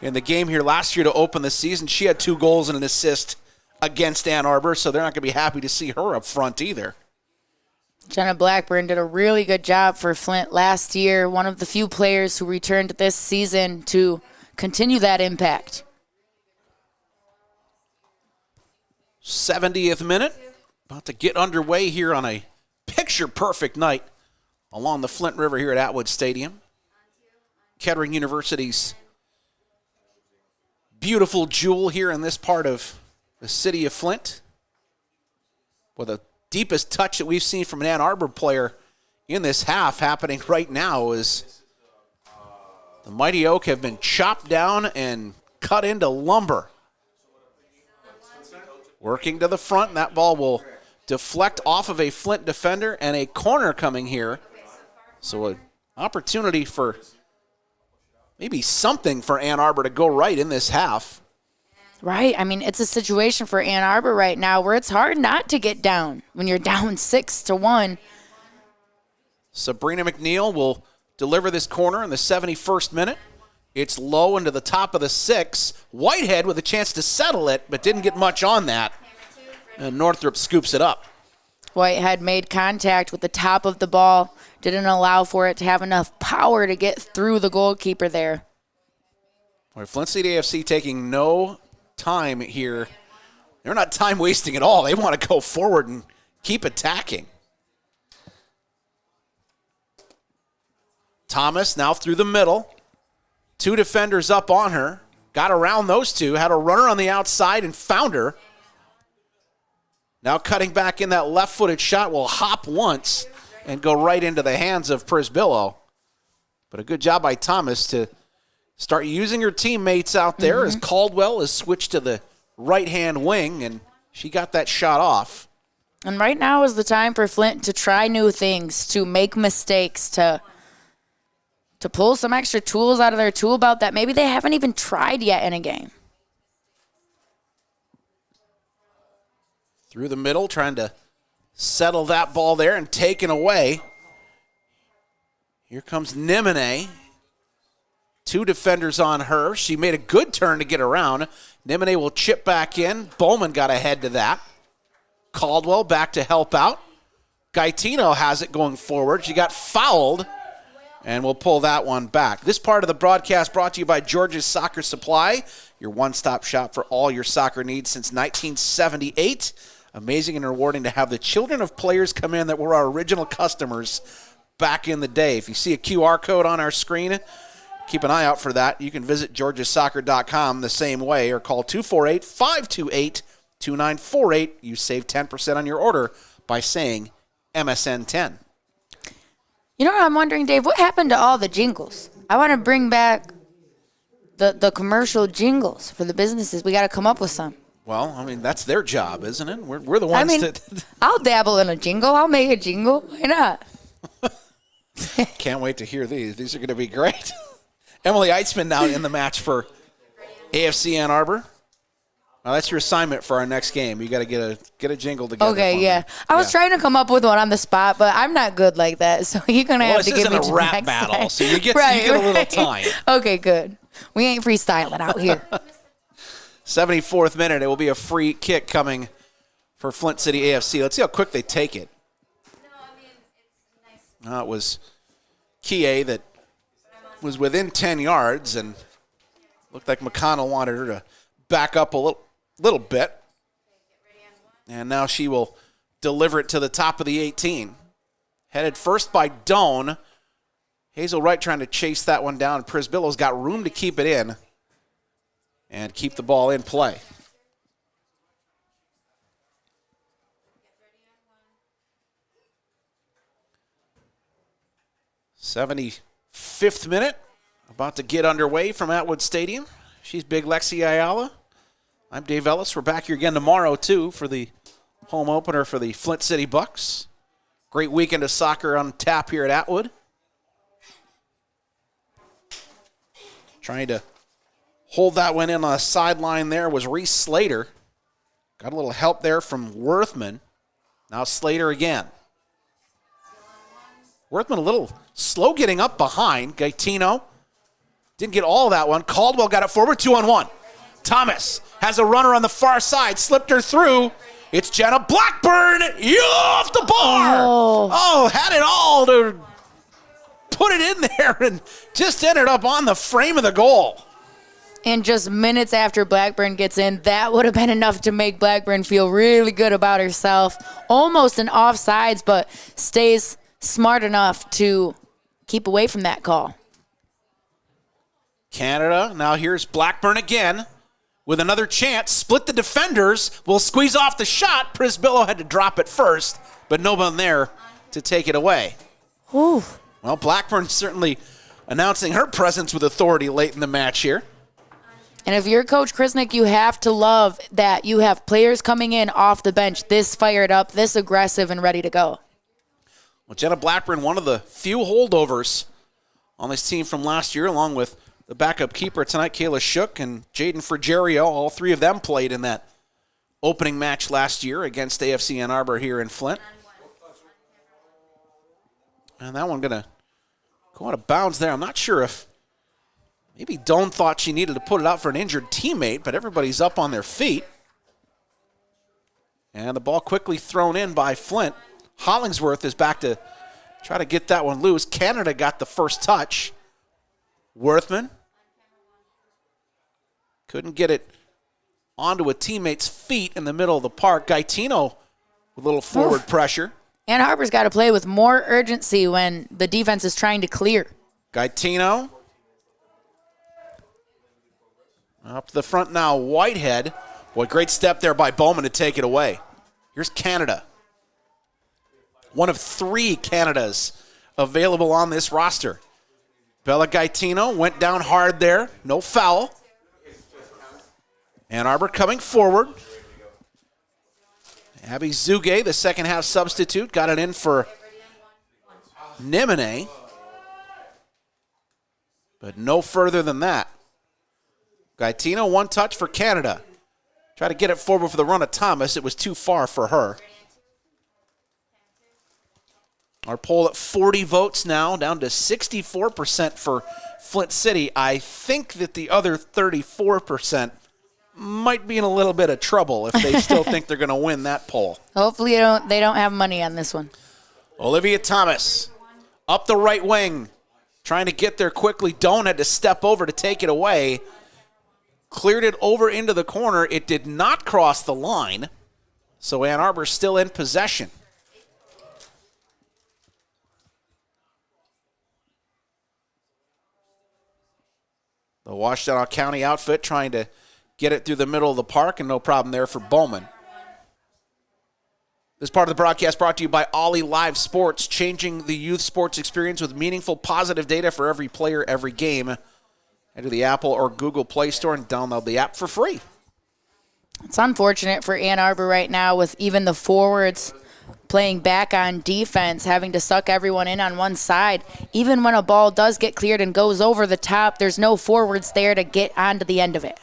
in the game here last year to open the season. She had 2 goals and an assist against Ann Arbor, so they're not going to be happy to see her up front either. Jenna Blackburn did a really good job for Flint last year, one of the few players who returned this season to continue that impact. 70th minute, about to get underway here on a picture-perfect night along the Flint River here at Atwood Stadium. Kettering University's beautiful jewel here in this part of the city of Flint. Well, the deepest touch that we've seen from an Ann Arbor player in this half happening right now is the Mighty Oak have been chopped down and cut into lumber. Working to the front, and that ball will deflect off of a Flint defender and a corner coming here. So an opportunity for maybe something for Ann Arbor to go right in this half. Right. I mean, it's a situation for Ann Arbor right now where it's hard not to get down when you're down 6-1. Sabrina McNeil will deliver this corner in the 71st minute. It's low into the top of the 6. Whitehead with a chance to settle it, but didn't get much on that. And Northrop scoops it up. Whitehead made contact with the top of the ball, didn't allow for it to have enough power to get through the goalkeeper there. Flint City AFC taking no time here. They're not time wasting at all. They want to go forward and keep attacking. Thomas now through the middle. 2 defenders up on her. Got around those 2. Had a runner on the outside and found her. Now cutting back in that left-footed shot will hop once and go right into the hands of Prisbillo. But a good job by Thomas to start using her teammates out there as Caldwell is switched to the right-hand wing, and she got that shot off. And right now is the time for Flint to try new things, to make mistakes, to pull some extra tools out of their tool belt that maybe they haven't even tried yet in a game. Through the middle, trying to settle that ball there and taken away. Here comes Nimene. 2 defenders on her. She made a good turn to get around. Nimene will chip back in. Bowman got ahead to that. Caldwell back to help out. Gaetino has it going forward. She got fouled, and we'll pull that one back. This part of the broadcast brought to you by George's Soccer Supply, your one-stop shop for all your soccer needs since 1978. Amazing and rewarding to have the children of players come in that were our original customers back in the day. If you see a QR code on our screen, keep an eye out for that. You can visit georgesoccer.com the same way or call 248-528-2948. You save 10% on your order by saying MSN 10. You know what I'm wondering, Dave? What happened to all the jingles? I want to bring back the commercial jingles for the businesses. We got to come up with some. Well, I mean, that's their job, isn't it? We're the ones that... I'll dabble in a jingle. I'll make a jingle. Why not? Can't wait to hear these. These are going to be great. Emily Eitzman now in the match for AFC Ann Arbor. Now that's your assignment for our next game. You got to get a jingle together. Okay, yeah. I was trying to come up with one on the spot, but I'm not good like that, so you're going to have to give me a rap battle, so you get a little time. Okay, good. We ain't freestyling out here. 74th minute, it will be a free kick coming for Flint City AFC. Let's see how quick they take it. It was Kie that was within 10 yards and looked like McConnell wanted her to back up a little bit. And now she will deliver it to the top of the 18. Headed first by Doan. Hazel Wright trying to chase that one down. Prisbillo's got room to keep it in and keep the ball in play. '75th minute, about to get underway from Atwood Stadium. She's Big Lexi Ayala. I'm Dave Ellis. We're back here again tomorrow, too, for the home opener for the Flint City Bucks. Great weekend of soccer on tap here at Atwood. Trying to hold that one in on the sideline there was Reese Slater. Got a little help there from Worthman. Now Slater again. Worthman a little slow getting up behind. Gaetino didn't get all of that one. Caldwell got it forward, 2-on-1. Thomas has a runner on the far side, slipped her through. It's Jenna Blackburn. You off the bar. Oh, had it all to put it in there and just ended up on the frame of the goal. And just minutes after Blackburn gets in, that would have been enough to make Blackburn feel really good about herself. Almost an offsides, but stays smart enough to keep away from that call. Canada, now here's Blackburn again with another chance. Split the defenders, will squeeze off the shot. Prisbillo had to drop it first, but no one there to take it away. Ooh. Well, Blackburn certainly announcing her presence with authority late in the match here. And if you're Coach Krisnick, you have to love that you have players coming in off the bench this fired up, this aggressive, and ready to go. Well, Jenna Blackburn, one of the few holdovers on this team from last year, along with the backup keeper tonight, Kayla Shook, and Jaden Frigerio. All three of them played in that opening match last year against AFC Ann Arbor here in Flint. And that one going to go out of bounds there. I'm not sure if maybe Doan thought she needed to put it out for an injured teammate, but everybody's up on their feet. And the ball quickly thrown in by Flint. Hollingsworth is back to try to get that one loose. Canada got the first touch. Worthman couldn't get it onto a teammate's feet in the middle of the park. Gaetino with a little forward pressure. Ann Arbor's got to play with more urgency when the defense is trying to clear. Gaetino. Up to the front now, Whitehead. Boy, great step there by Bowman to take it away. Here's Canada. One of three Canadas available on this roster. Bella Gaetino went down hard there. No foul. Ann Arbor coming forward. Abby Zuge, the second half substitute, got it in for Nimine. But no further than that. Gaetino, one touch for Canada. Try to get it forward for the run of Thomas. It was too far for her. Our poll at 40 votes now, down to 64% for Flint City. I think that the other 34% might be in a little bit of trouble if they still think they're going to win that poll. Hopefully they don't have money on this one. Olivia Thomas up the right wing, trying to get there quickly. Doan had to step over to take it away. Cleared it over into the corner. It did not cross the line, so Ann Arbor still in possession. The Washtenaw County outfit trying to get it through the middle of the park, and no problem there for Bowman. This part of the broadcast brought to you by Ollie Live Sports, changing the youth sports experience with meaningful, positive data for every player, every game. Head to the Apple or Google Play Store and download the app for free. It's unfortunate for Ann Arbor right now with even the forwards playing back on defense, having to suck everyone in on one side. Even when a ball does get cleared and goes over the top, there's no forwards there to get onto the end of it.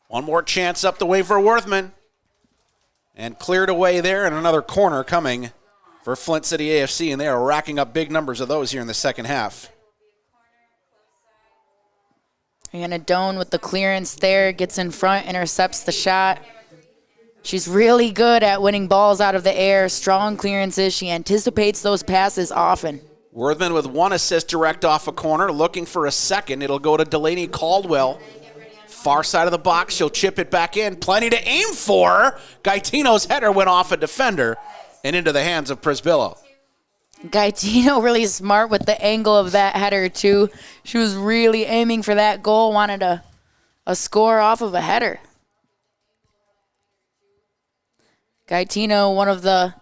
One more chance up the way for Worthman. And cleared away there, and another corner coming for Flint City AFC, and they are racking up big numbers of those here in the second half. Hannah Doan with the clearance there, gets in front, intercepts the shot. She's really good at winning balls out of the air, strong clearances. She anticipates those passes often. Worthman with 1 assist direct off a corner, looking for a second. It'll go to Delaney Caldwell. Far side of the box, she'll chip it back in. Plenty to aim for. Gaetino's header went off a defender and into the hands of Prisbillo. Gaetino really smart with the angle of that header, too. She was really aiming for that goal, wanted a score off of a header. Gaetino, one of the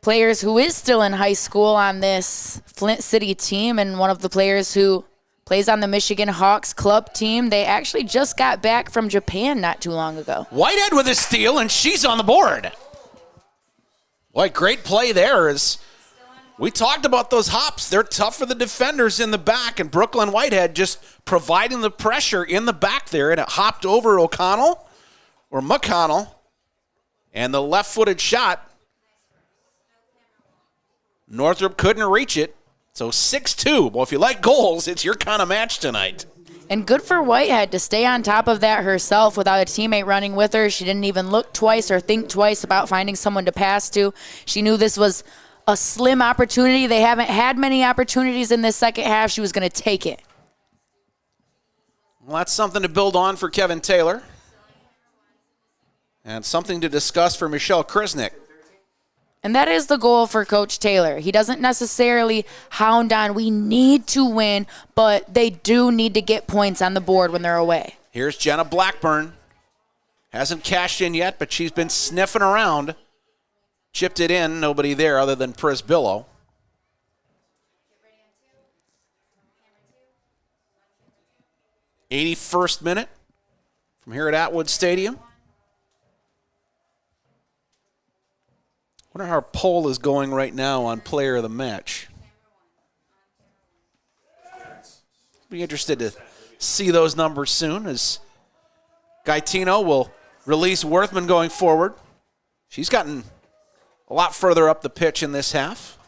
players who is still in high school on this Flint City team, and one of the players who plays on the Michigan Hawks club team. They actually just got back from Japan not too long ago. Whitehead with a steal, and she's on the board. Boy, great play there. As we talked about those hops, they're tough for the defenders in the back, and Brooklyn Whitehead just providing the pressure in the back there, and it hopped over McConnell, and the left-footed shot. Northrop couldn't reach it. So 6-2. Well, if you like goals, it's your kind of match tonight. And good for Whitehead to stay on top of that herself without a teammate running with her. She didn't even look twice or think twice about finding someone to pass to. She knew this was a slim opportunity. They haven't had many opportunities in this second half. She was going to take it. Well, that's something to build on for Kevin Taylor. And something to discuss for Michelle Krisnick. And that is the goal for Coach Taylor. He doesn't necessarily hound on, we need to win, but they do need to get points on the board when they're away. Here's Jenna Blackburn. Hasn't cashed in yet, but she's been sniffing around. Chipped it in, nobody there other than Prisbillo. '81st minute from here at Atwood Stadium. I wonder how our poll is going right now on player of the match. Be interested to see those numbers soon, as Gaetino will release Worthman going forward. She's gotten a lot further up the pitch in this half.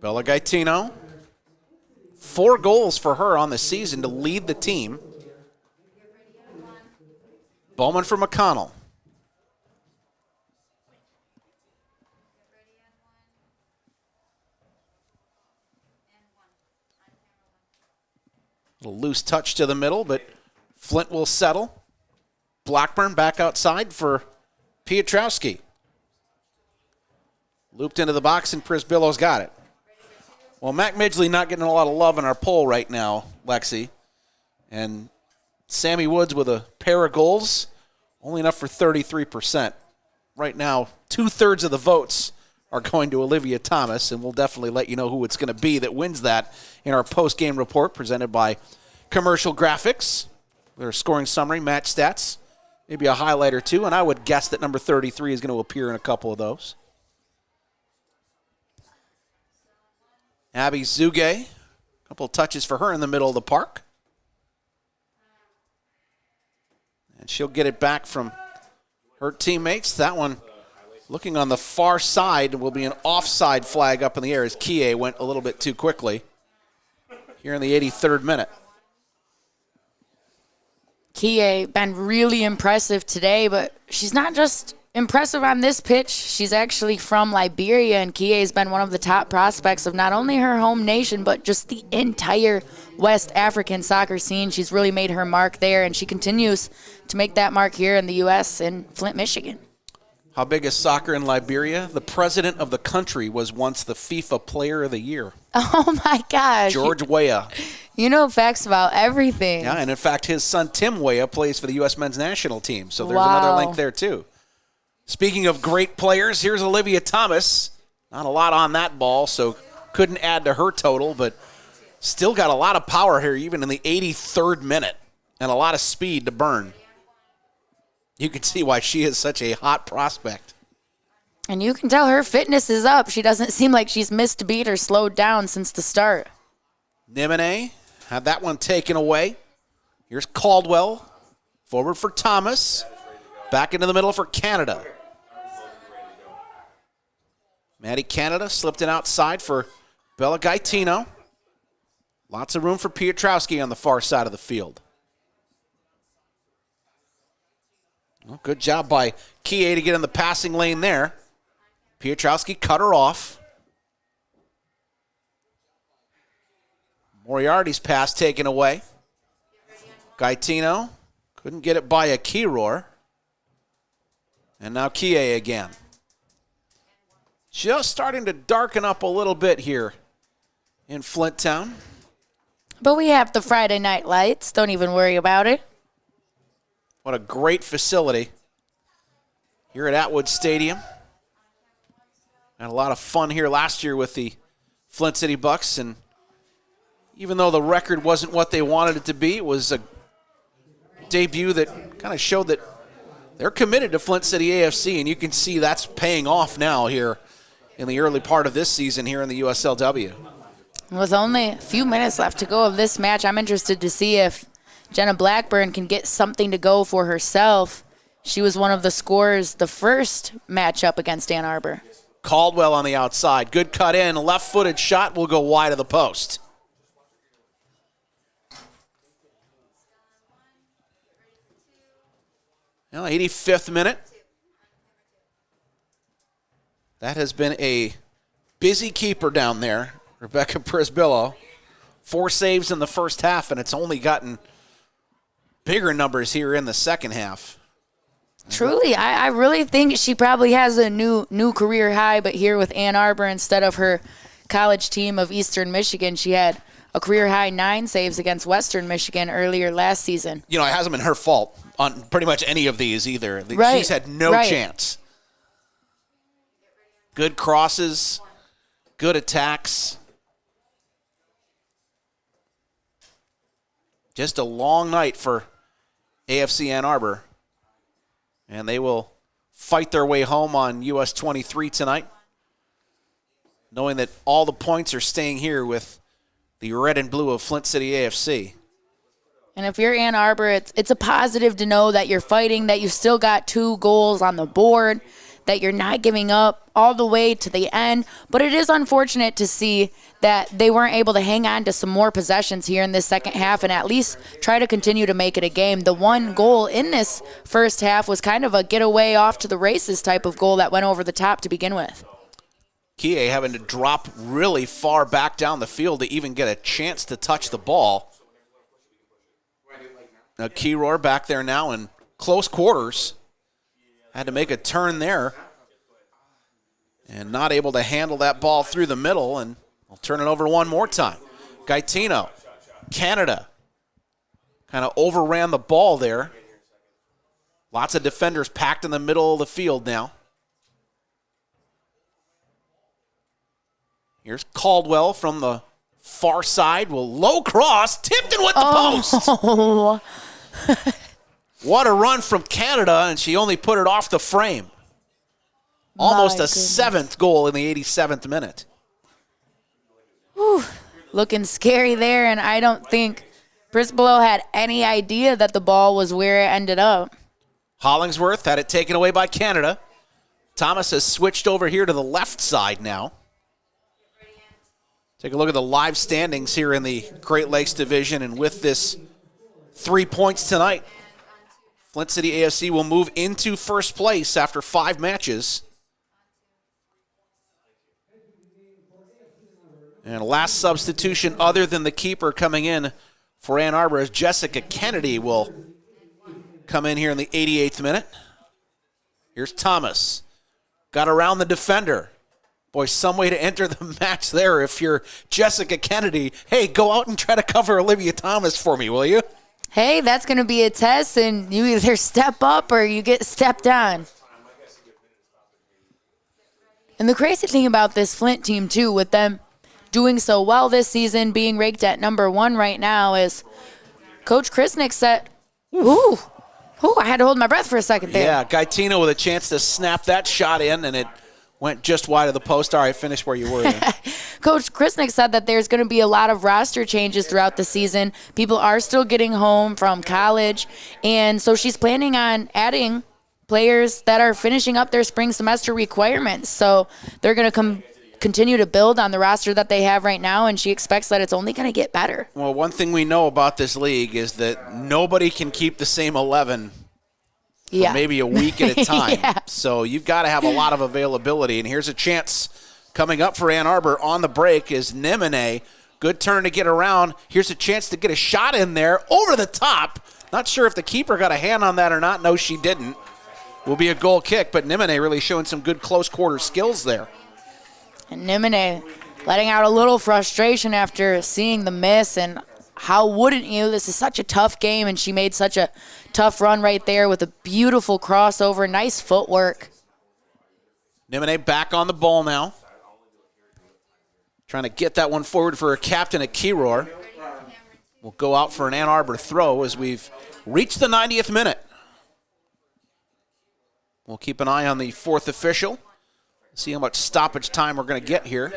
Bella Gaetino, 4 goals for her on the season to lead the team. Bowman for McConnell. A loose touch to the middle, but Flint will settle. Blackburn back outside for Piotrowski. Looped into the box, and Prisbillo's got it. Well, Mac Midgley not getting a lot of love in our poll right now, Lexi. And Sammy Woods with a pair of goals, only enough for 33%. Right now, 2/3 of the votes are going to Olivia Thomas, and we'll definitely let you know who it's going to be that wins that in our post-game report presented by Commercial Graphics. Their scoring summary, match stats, maybe a highlight or two, and I would guess that number 33 is going to appear in a couple of those. Abby Zuge, a couple of touches for her in the middle of the park. And she'll get it back from her teammates. That one looking on the far side will be an offside flag up in the air as Kie went a little bit too quickly here in the 83rd minute. Kie been really impressive today, but she's not just impressive on this pitch. She's actually from Liberia, and Kie has been one of the top prospects of not only her home nation, but just the entire West African soccer scene. She's really made her mark there, and she continues to make that mark here in the U.S. in Flint, Michigan. How big is soccer in Liberia? The president of the country was once the FIFA Player of the Year. Oh, my gosh. George Weah. You know facts about everything. Yeah, and in fact, his son Tim Weah plays for the U.S. men's national team, so there's Wow. another link there, too. Speaking of great players, here's Olivia Thomas. Not a lot on that ball, so couldn't add to her total, but still got a lot of power here, even in the 83rd minute, and a lot of speed to burn. You can see why she is such a hot prospect. And you can tell her fitness is up. She doesn't seem like she's missed a beat or slowed down since the start. Nimene had that one taken away. Here's Caldwell. Forward for Thomas. Back into the middle for Canada. Maddie Canada slipped it outside for Bella Gaetino. Lots of room for Piotrowski on the far side of the field. Well, good job by Kie to get in the passing lane there. Piotrowski cut her off. Moriarty's pass taken away. Gaetino couldn't get it by a Kiror. And now Kie again. Just starting to darken up a little bit here in Flint Town. But we have the Friday night lights. Don't even worry about it. What a great facility here at Atwood Stadium. Had a lot of fun here last year with the Flint City Bucks, and even though the record wasn't what they wanted it to be, it was a debut that kind of showed that they're committed to Flint City AFC, and you can see that's paying off now here in the early part of this season here in the USLW. With only a few minutes left to go of this match, I'm interested to see if Jenna Blackburn can get something to go for herself. She was one of the scorers the first matchup against Ann Arbor. Caldwell on the outside. Good cut in. Left-footed shot will go wide of the post. Well, 85th minute. That has been a busy keeper down there, Rebecca Prisbillo. 4 saves in the first half, and it's only gotten bigger numbers here in the second half. Truly, I really think she probably has a new career high, but here with Ann Arbor instead of her college team of Eastern Michigan, she had a career high 9 saves against Western Michigan earlier last season. You know, it hasn't been her fault on pretty much any of these either. Right, She's had no chance. Good crosses, good attacks. Just a long night for AFC Ann Arbor. And they will fight their way home on US 23 tonight, knowing that all the points are staying here with the red and blue of Flint City AFC. And if you're Ann Arbor, it's a positive to know that you're fighting, that you still got 2 goals on the board, that you're not giving up all the way to the end. But it is unfortunate to see that they weren't able to hang on to some more possessions here in this second half and at least try to continue to make it a game. The 1 goal in this first half was kind of a getaway off to the races type of goal that went over the top to begin with. Kie having to drop really far back down the field to even get a chance to touch the ball. Now Kiror back there now in close quarters. Had to make a turn there. And not able to handle that ball through the middle, and I'll turn it over one more time. Gaetino, Canada, kind of overran the ball there. Lots of defenders packed in the middle of the field now. Here's Caldwell from the far side. Will low cross, tipped in with the post. What a run from Canada, and she only put it off the frame. Almost a 7th goal in the 87th minute. Whew. Looking scary there, and I don't think Prisbillo had any idea that the ball was where it ended up. Hollingsworth had it taken away by Canada. Thomas has switched over here to the left side now. Take a look at the live standings here in the Great Lakes Division, and with this 3 points tonight, Flint City AFC will move into first place after 5 matches. And last substitution other than the keeper coming in for Ann Arbor is Jessica Kennedy will come in here in the 88th minute. Here's Thomas. Got around the defender. Boy, some way to enter the match there if you're Jessica Kennedy. Hey, go out and try to cover Olivia Thomas for me, will you? Hey, that's going to be a test, and you either step up or you get stepped on. And the crazy thing about this Flint team, too, with them doing so well this season, being ranked at number 1 right now, is Coach Krisnick said, ooh, I had to hold my breath for a second there. Yeah, Gaetino with a chance to snap that shot in, and it went just wide of the post. All right, finish where you were. Coach Krisnick said that there's going to be a lot of roster changes throughout the season. People are still getting home from college, and so she's planning on adding players that are finishing up their spring semester requirements. So they're going to continue to build on the roster that they have right now, and she expects that it's only going to get better. Well, one thing we know about this league is that nobody can keep the same 11 for maybe a week at a time. So you've got to have a lot of availability. And here's a chance coming up for Ann Arbor on the break is Nimene. Good turn to get around. Here's a chance to get a shot in there over the top. Not sure if the keeper got a hand on that or not. No, she didn't. Will be a goal kick, but Nimene really showing some good close quarter skills there. And Nimene letting out a little frustration after seeing the miss, and how wouldn't you? This is such a tough game, and she made such a tough run right there with a beautiful crossover. Nice footwork. Nimene back on the ball now. Trying to get that one forward for her captain at Kiror. Will go out for an Ann Arbor throw as we've reached the 90th minute. We'll keep an eye on the fourth official. See how much stoppage time we're going to get here.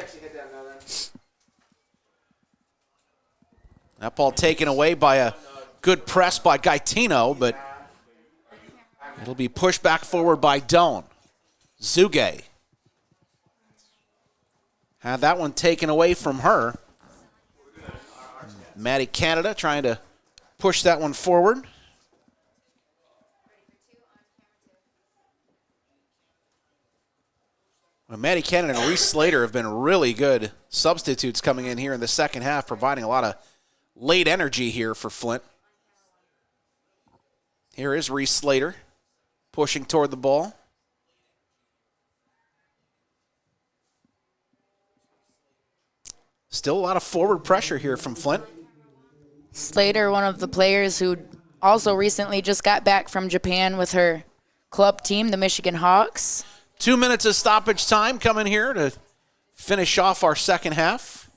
That ball taken away by a good press by Gaetino, but it'll be pushed back forward by Doan. Zuge had that one taken away from her. Maddie Canada trying to push that one forward. Well, Maddie Cannon and Reese Slater have been really good substitutes coming in here in the second half, providing a lot of late energy here for Flint. Here is Reese Slater pushing toward the ball. Still a lot of forward pressure here from Flint. Slater, one of the players who also recently just got back from Japan with her club team, the Michigan Hawks. 2 minutes of stoppage time coming here to finish off our second half.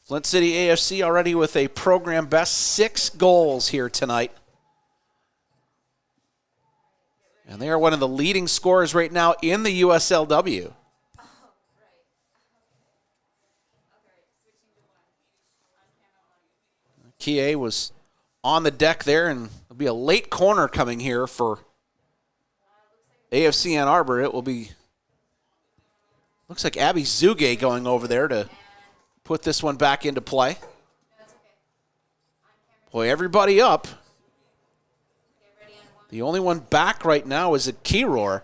Flint City AFC already with a program best 6 goals here tonight. And they are one of the leading scorers right now in the USLW. Kie was on the deck there, and there'll be a late corner coming here for AFC Ann Arbor. It will be, looks like Abby Zuge going over there to put this one back into play. Boy, everybody up. The only one back right now is a Kiror.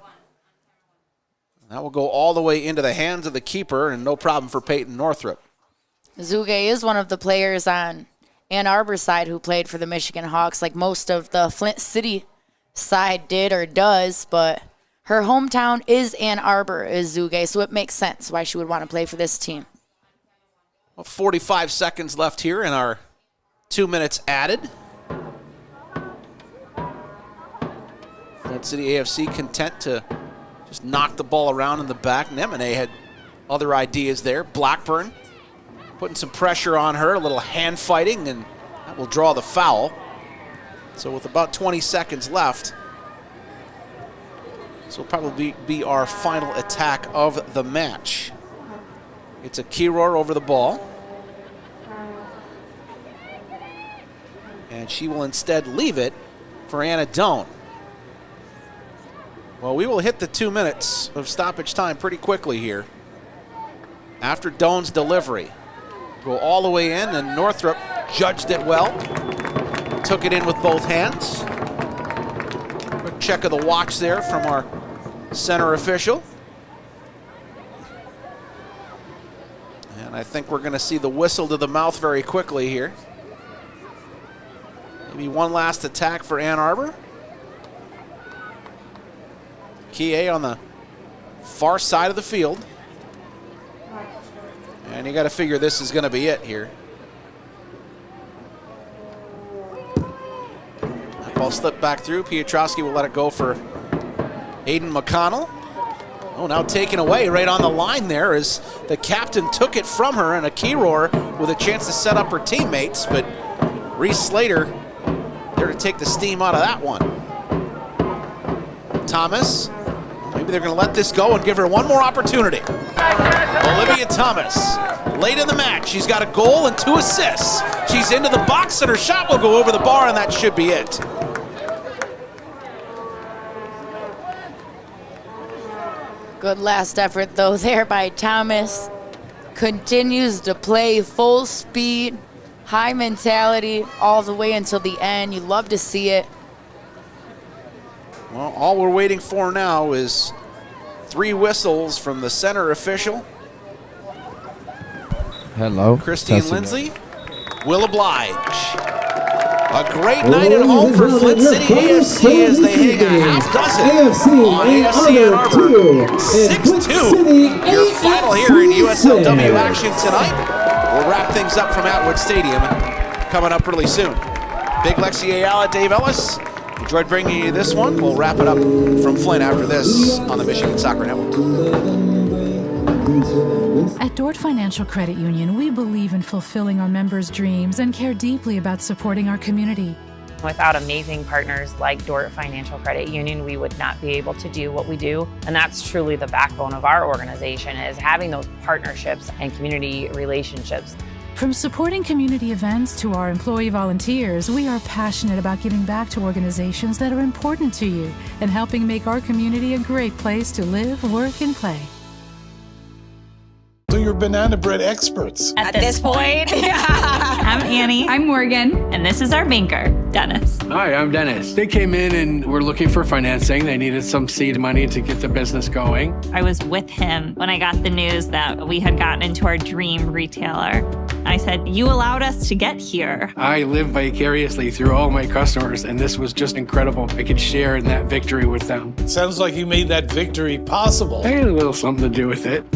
That will go all the way into the hands of the keeper, and no problem for Peyton Northrup. Zuge is one of the players on Ann Arbor side who played for the Michigan Hawks, like most of the Flint City side did or does, but her hometown is Ann Arbor, is Zuge, so it makes sense why she would want to play for this team. Well, 45 seconds left here in our 2 minutes added. Flint City AFC content to just knock the ball around in the back. Nemine had other ideas there. Blackburn putting some pressure on her, a little hand fighting, and that will draw the foul. So with about 20 seconds left, this will probably be our final attack of the match. It's a Kiror over the ball. And she will instead leave it for Anna Doan. Well, we will hit the 2 minutes of stoppage time pretty quickly here. After Doan's delivery. Go all the way in, and Northrup judged it well. Took it in with both hands. Quick check of the watch there from our center official. And I think we're going to see the whistle to the mouth very quickly here. Maybe one last attack for Ann Arbor. Kie on the far side of the field. And you got to figure this is going to be it here. That ball slipped back through. Piotrowski will let it go for Aiden McConnell. Oh, now taken away right on the line there as the captain took it from her, and a Kiror with a chance to set up her teammates, but Reese Slater there to take the steam out of that one. Thomas, maybe they're going to let this go and give her one more opportunity. Olivia Thomas, late in the match, she's got a goal and 2 assists. She's into the box, and her shot will go over the bar, and that should be it. Good last effort, though, there by Thomas. Continues to play full speed, high mentality, all the way until the end. You love to see it. Well, all we're waiting for now is 3 whistles from the center official. Hello. Christine Testing Lindsay will oblige. A great night at home for Flint City AFC as they hang a half dozen on AFC Ann Arbor. 6-2, your final here in USLW action tonight. We'll wrap things up from Atwood Stadium coming up really soon. Big Lexi Ayala, Dave Ellis. Enjoyed bringing you this one. We'll wrap it up from Flint after this on the Michigan Soccer Network. At Dort Financial Credit Union, we believe in fulfilling our members' dreams and care deeply about supporting our community. Without amazing partners like Dort Financial Credit Union, we would not be able to do what we do. And that's truly the backbone of our organization, is having those partnerships and community relationships. From supporting community events to our employee volunteers, we are passionate about giving back to organizations that are important to you and helping make our community a great place to live, work, and play. So you're banana bread experts. At this point. I'm Annie. I'm Morgan. And this is our banker, Dennis. Hi, I'm Dennis. They came in and were looking for financing. They needed some seed money to get the business going. I was with him when I got the news that we had gotten into our dream retailer. I said, you allowed us to get here. I live vicariously through all my customers, and this was just incredible. I could share in that victory with them. It sounds like you made that victory possible. I had a little something to do with it.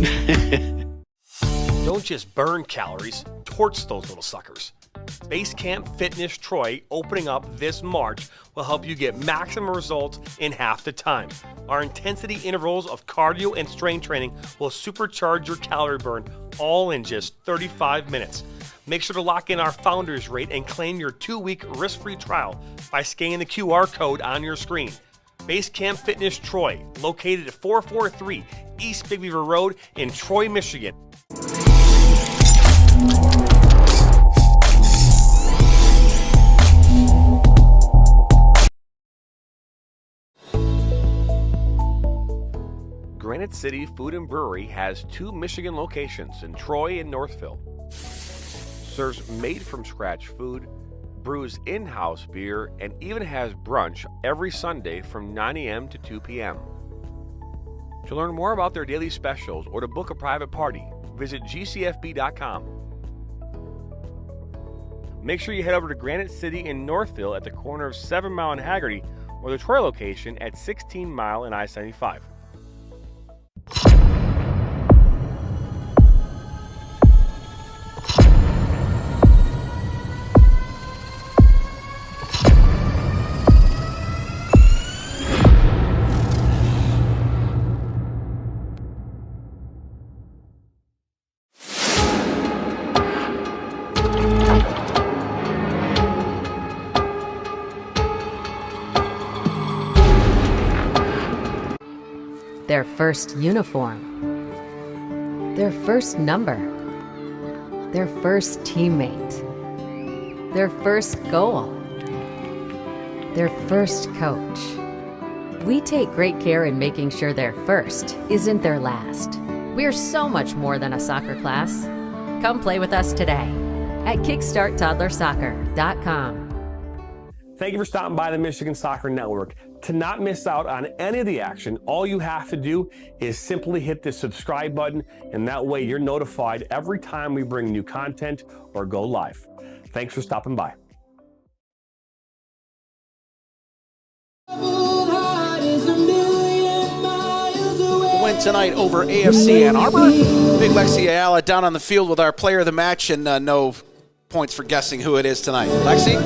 Don't just burn calories, torch those little suckers. Base Camp Fitness Troy opening up this March will help you get maximum results in half the time. Our intensity intervals of cardio and strength training will supercharge your calorie burn all in just 35 minutes. Make sure to lock in our founders rate and claim your 2-week risk-free trial by scanning the QR code on your screen. Base Camp Fitness Troy, located at 443 East Big Beaver Road in Troy, Michigan. Granite City Food and Brewery has 2 Michigan locations in Troy and Northville. Serves made-from-scratch food, brews in-house beer, and even has brunch every Sunday from 9 a.m. to 2 p.m. To learn more about their daily specials or to book a private party, visit gcfb.com. Make sure you head over to Granite City in Northville at the corner of 7 Mile and Haggerty, or the Troy location at 16 Mile and I-75. Their first uniform, their first number, their first teammate, their first goal, their first coach. We take great care in making sure their first isn't their last. We're so much more than a soccer class. Come play with us today at kickstarttoddlersoccer.com. Thank you for stopping by the Michigan Soccer Network. To not miss out on any of the action, all you have to do is simply hit the subscribe button, and that way you're notified every time we bring new content or go live. Thanks for stopping by. Win tonight over AFC Ann Arbor. Big Lexi Ayala down on the field with our player of the match, and no points for guessing who it is tonight. Lexi?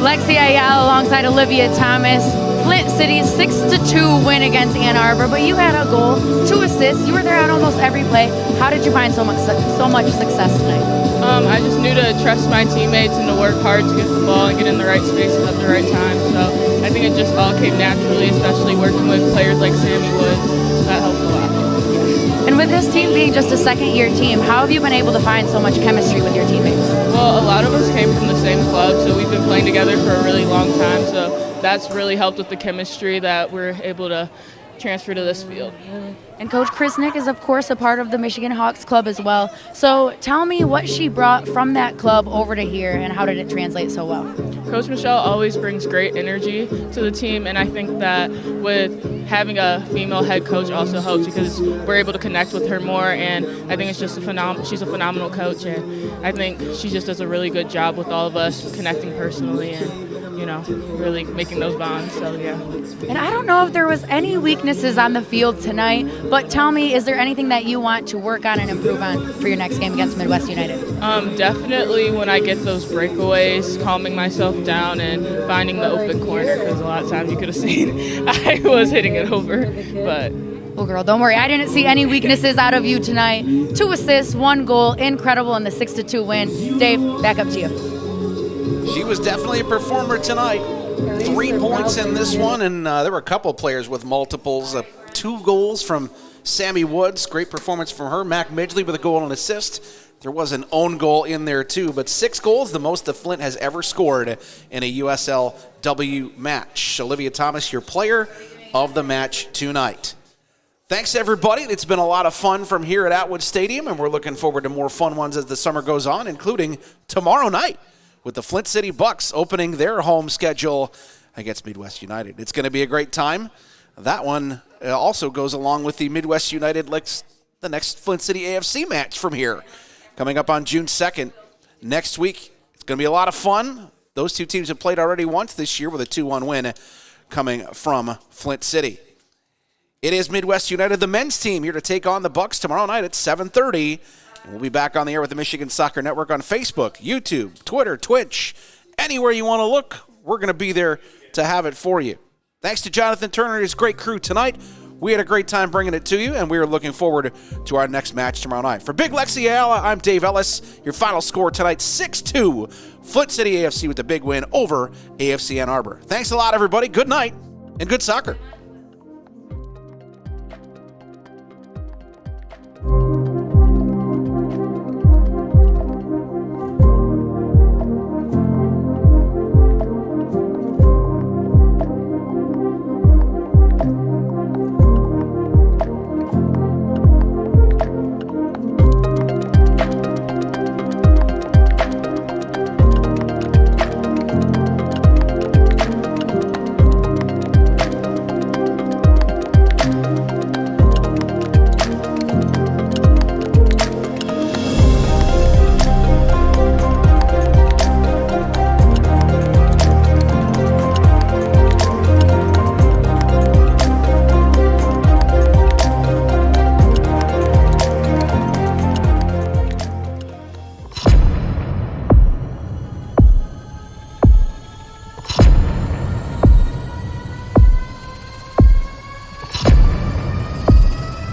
Lexi Ayala alongside Olivia Thomas. Flint City's 6-2 win against Ann Arbor, but you had a goal, 2 assists. You were there on almost every play. How did you find so much success tonight? I just knew to trust my teammates and to work hard to get the ball and get in the right spaces at the right time. So I think it just all came naturally, especially working with players like Sammy Woods. That helped a lot. And with this team being just a second-year team, how have you been able to find so much chemistry with your teammates? Well, a lot of us came from the same club, so we've been playing together for a really long time. So that's really helped with the chemistry that we're able to transfer to this field. And Coach Krisnick is, of course, a part of the Michigan Hawks Club as well. So tell me what she brought from that club over to here, and how did it translate so well? Coach Michelle always brings great energy to the team, and I think that with having a female head coach also helps because we're able to connect with her more, and I think it's just she's a phenomenal coach, and I think she just does a really good job with all of us connecting personally and, you know, really making those bonds. So, yeah. And I don't know if there was any weaknesses on the field tonight, but tell me, is there anything that you want to work on and improve on for your next game against Midwest United? Definitely when I get those breakaways, calming myself down and finding the open corner, because a lot of times you could have seen I was hitting it over, but... Well, girl, don't worry. I didn't see any weaknesses out of you tonight. 2 assists, 1 goal, incredible in the 6-2 win. Dave, back up to you. She was definitely a performer tonight. 3 points in this one, and there were a couple players with multiples. 2 goals from Sammy Woods. Great performance from her. Mac Midgley with a goal and an assist. There was an own goal in there, too. But 6 goals, the most the Flint has ever scored in a USLW match. Olivia Thomas, your player of the match tonight. Thanks, everybody. It's been a lot of fun from here at Atwood Stadium, and we're looking forward to more fun ones as the summer goes on, including tomorrow night with the Flint City Bucks opening their home schedule against Midwest United. It's going to be a great time. That one also goes along with the Midwest United, the next Flint City AFC match from here, coming up on June 2nd next week. It's going to be a lot of fun. Those 2 teams have played already once this year with a 2-1 win coming from Flint City. It is Midwest United, the men's team, here to take on the Bucks tomorrow night at 7:30. And we'll be back on the air with the Michigan Soccer Network on Facebook, YouTube, Twitter, Twitch. Anywhere you want to look, we're going to be there to have it for you. Thanks to Jonathan Turner and his great crew tonight. We had a great time bringing it to you, and we are looking forward to our next match tomorrow night. For Big Lexi Ayala, I'm Dave Ellis. Your final score tonight, 6-2. Flint City AFC with the big win over AFC Ann Arbor. Thanks a lot, everybody. Good night and good soccer.